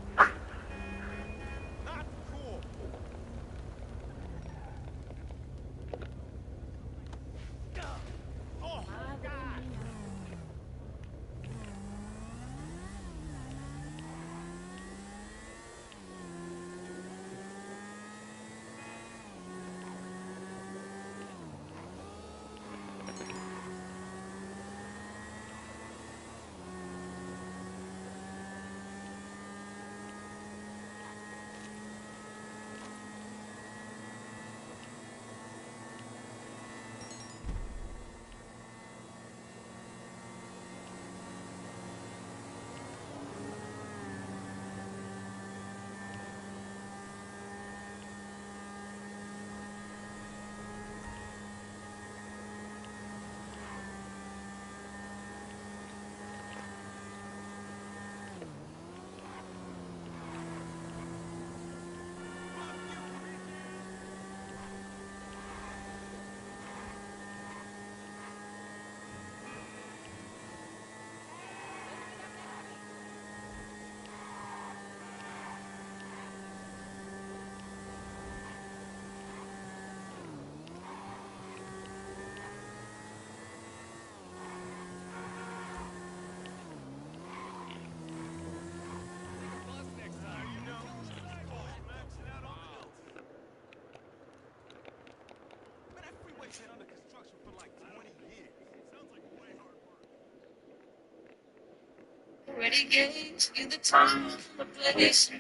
Already gave you the time, the place,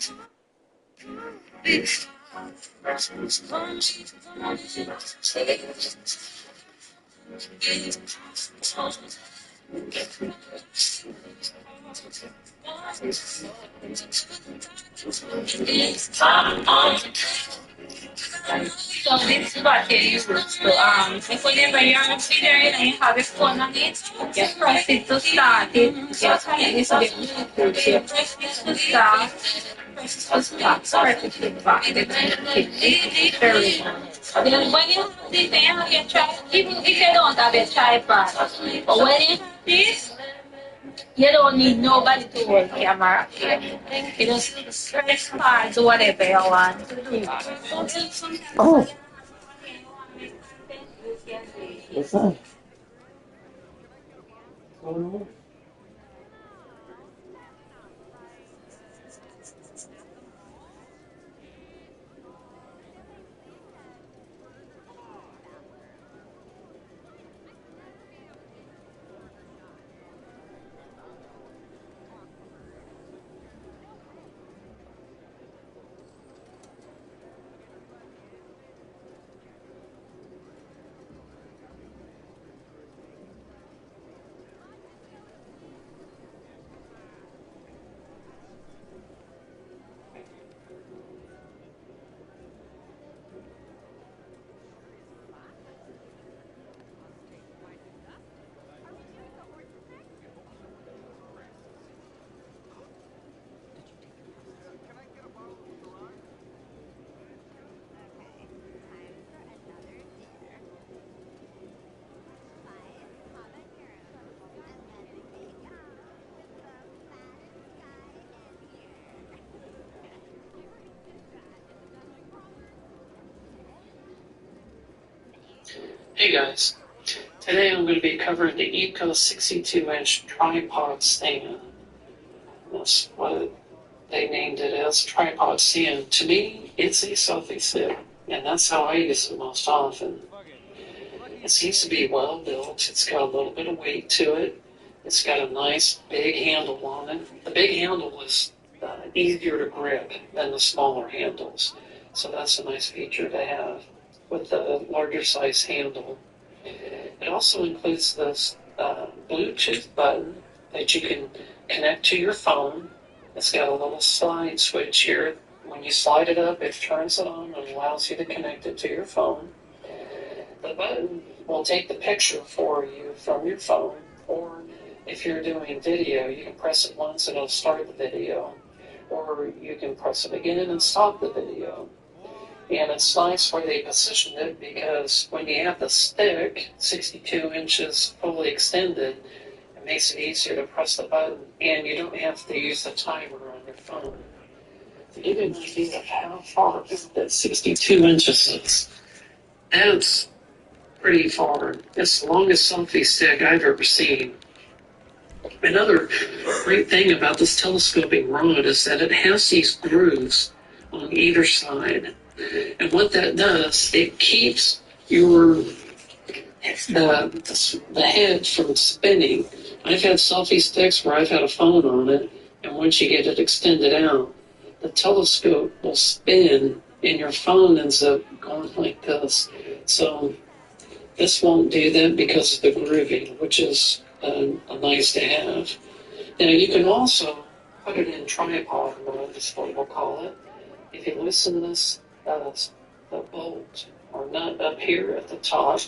So this is what they use. So if whenever you're on a feeder and you have a phone on it, you press it to start it. Just like this is the really cool. You press it to start, press it to start, press it to start. It's very nice. Then when you have this, then you have your tripod. Even if you don't have a tripod, but when you have this, You don't need nobody to hold camera. You just press pause or whatever you want to do. Oh, what's that? Hey guys, today I'm going to be covering the Eco 62-inch tripod stand. That's what they named it as, tripod stand. To me, it's a selfie stick, and that's how I use it most often. It seems to be well built. It's got a little bit of weight to it. It's got a nice big handle on it. The big handle is easier to grip than the smaller handles, so that's a nice feature to have with the larger size handle. It also includes this Bluetooth button that you can connect to your phone. It's got a little slide switch here. When you slide it up, it turns it on and allows you to connect it to your phone. The button will take the picture for you from your phone, or if you're doing video, you can press it once and it'll start the video, or you can press it again and stop the video. And it's nice where they positioned it, because when you have the stick 62 inches fully extended, it makes it easier to press the button, and you don't have to use the timer on your phone. To give you an idea of how far that 62 inches is, that's pretty far. It's the longest selfie stick I've ever seen. Another great thing about this telescoping rod is that it has these grooves on either side. And what that does, it keeps the head from spinning. I've had selfie sticks where I've had a phone on it, and once you get it extended out, the telescope will spin, and your phone ends up going like this. So this won't do that because of the grooving, which is a nice to have. Now you can also put it in tripod mode, is what we'll call it. If you loosen this, the bolt or nut up here at the top,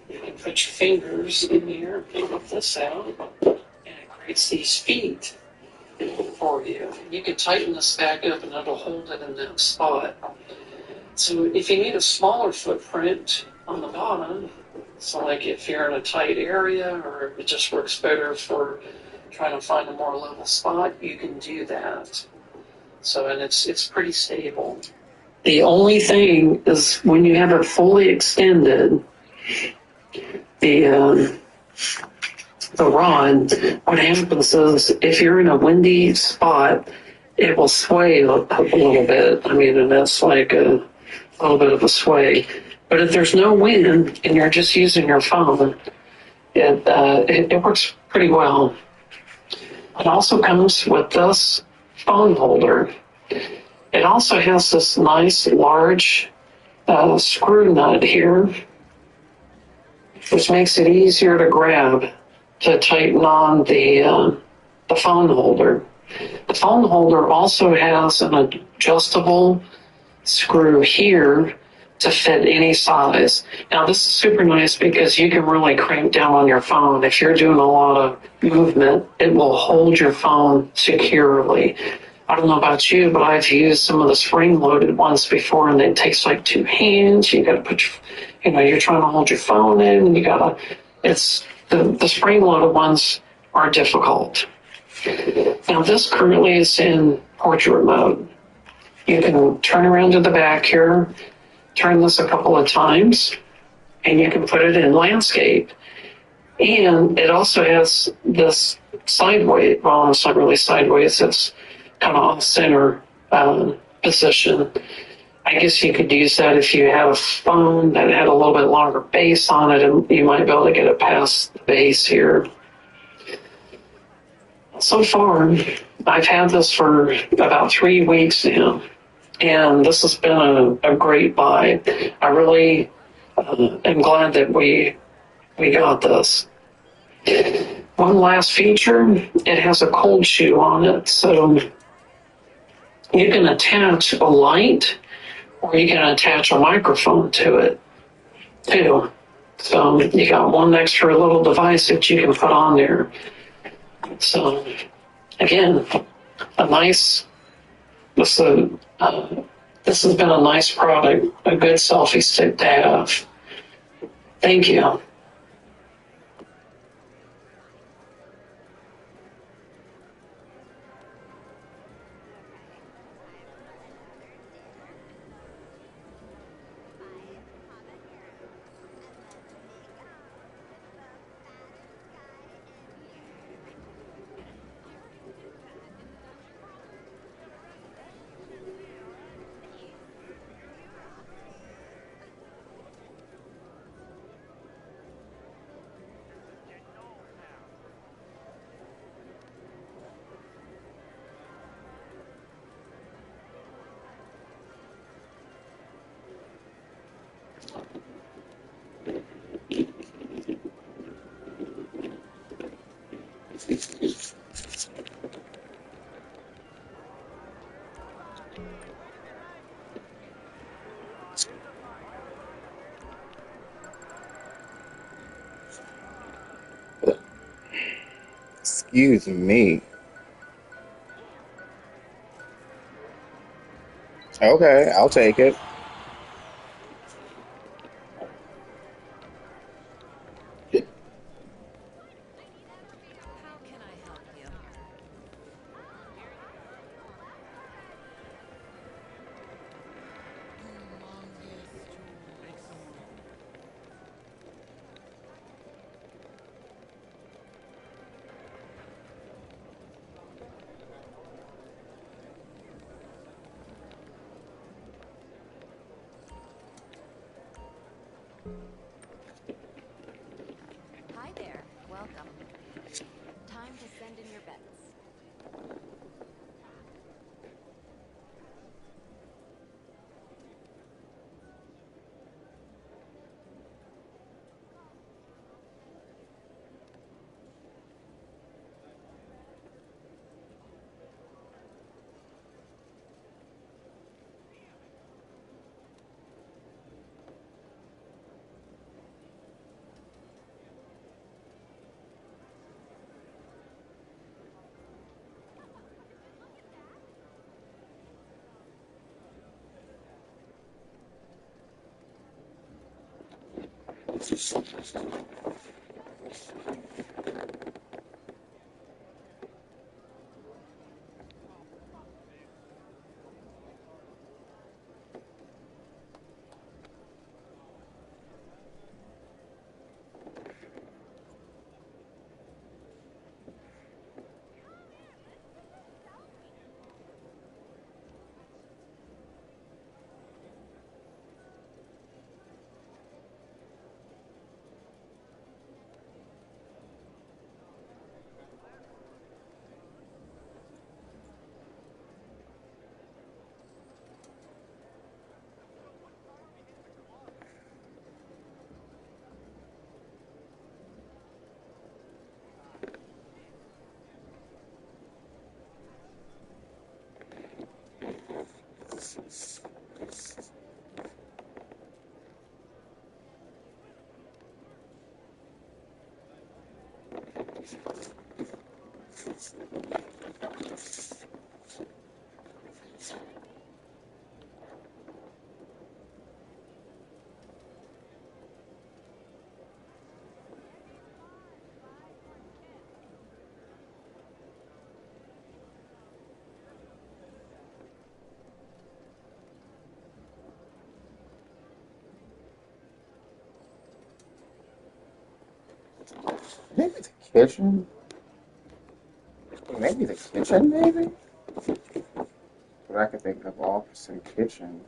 you can put your fingers in here and pull this out, and it creates these feet for you. You can tighten this back up and it'll hold it in that spot. So if you need a smaller footprint on the bottom, so like if you're in a tight area or it just works better for trying to find a more level spot, you can do that. So, and it's pretty stable. The only thing is when you have it fully extended, the rod, what happens is if you're in a windy spot, it will sway a little bit. I mean, and that's like a little bit of a sway. But if there's no wind and you're just using your phone, it works pretty well. It also comes with this phone holder. It also has this nice large screw nut here, which makes it easier to grab to tighten on the phone holder. The phone holder also has an adjustable screw here to fit any size. Now this is super nice because you can really crank down on your phone. If you're doing a lot of movement, it will hold your phone securely. I don't know about you, but I've used some of the spring-loaded ones before, and it takes like two hands. You got to put you're trying to hold your phone in, and it's the spring-loaded ones are difficult. Now this currently is in portrait mode. You can turn around to the back here, turn this a couple of times, and you can put it in landscape. And it also has this sideways, well, it's not really sideways, it's kind of off-center position. I guess you could use that if you had a phone that had a little bit longer base on it, and you might be able to get it past the base here. So far, I've had this for about 3 weeks now, and this has been a great buy. I really am glad that we got this. One last feature, it has a cold shoe on it, so you can attach a light or you can attach a microphone to it too. So you got one extra little device that you can put on there. So again, this has been a nice product, a good selfie stick to have. Thank you. Excuse me. Okay, I'll take it. Hi there. Welcome. Time to send in your bets. Maybe the kitchen. Maybe the kitchen, maybe? But I could think of office and kitchen.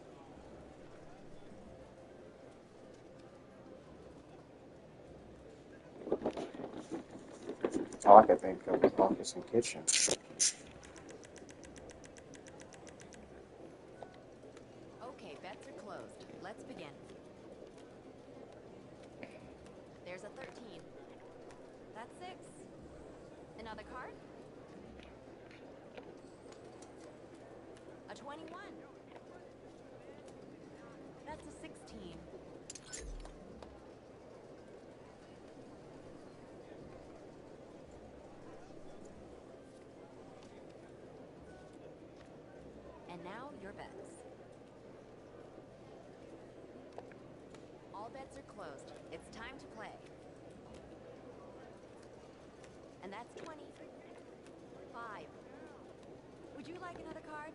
All I could think of was office and kitchen. Okay, bets are closed. Let's begin. There's a 13. That's 6. Another card? A 21. That's a 16. And now your bets. All bets are closed. It's time to play. And that's 20. 5. Would you like another card?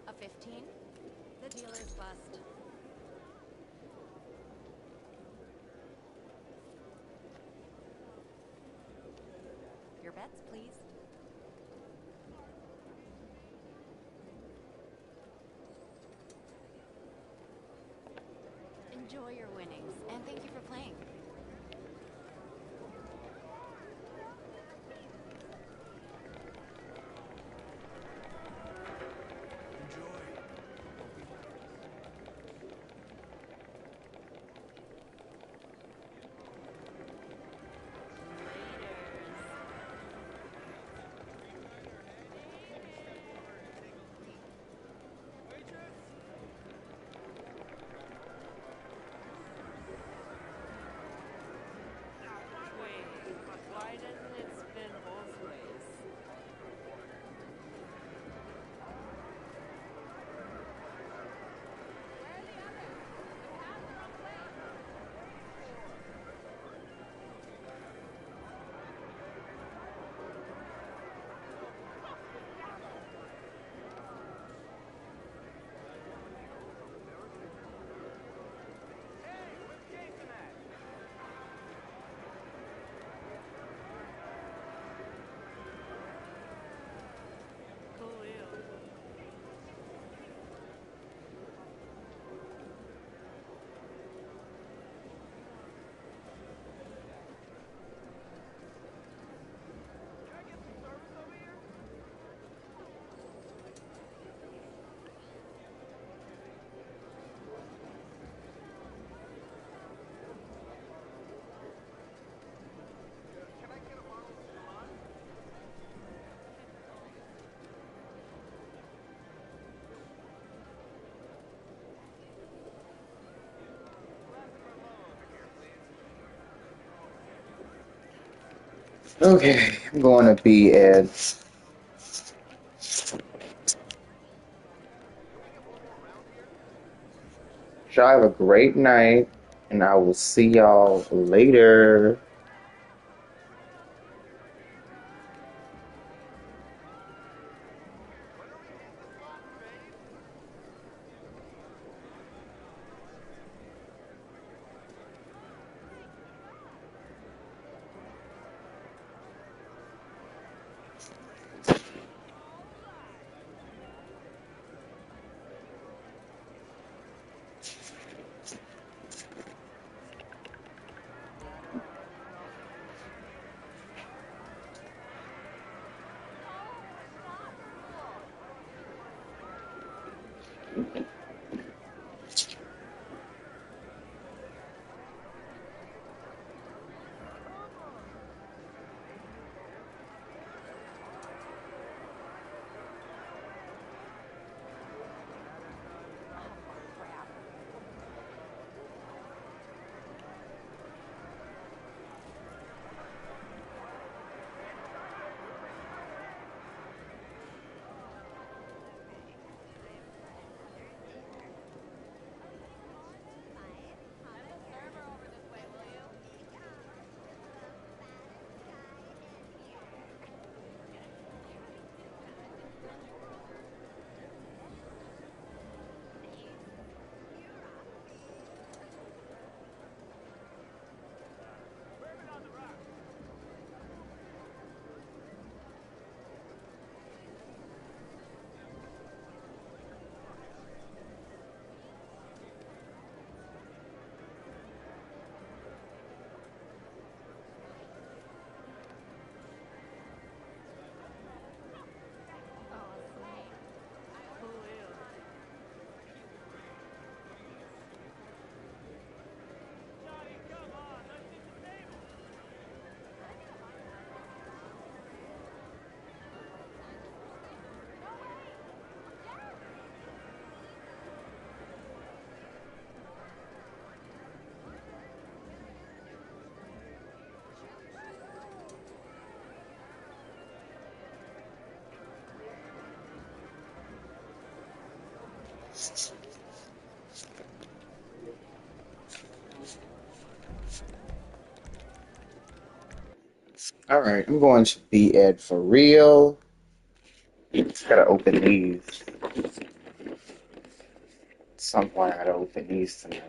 A 15? The dealer's bust. Your bets, please. Enjoy your winnings, and thank you for playing. Why doesn't it spin both ways? Okay, I'm going to bed. Y'all have a great night, and I will see y'all later. All right, I'm going to be Ed for real. Just gotta open these. At some point, I gotta open these tonight.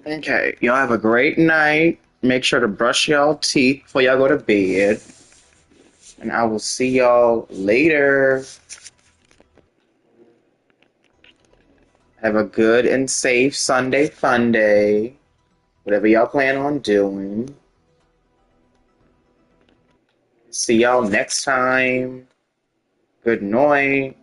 Okay, y'all have a great night. Make sure to brush y'all teeth before y'all go to bed. And I will see y'all later. Have a good and safe Sunday fun day. Whatever y'all plan on doing. See y'all next time. Good night.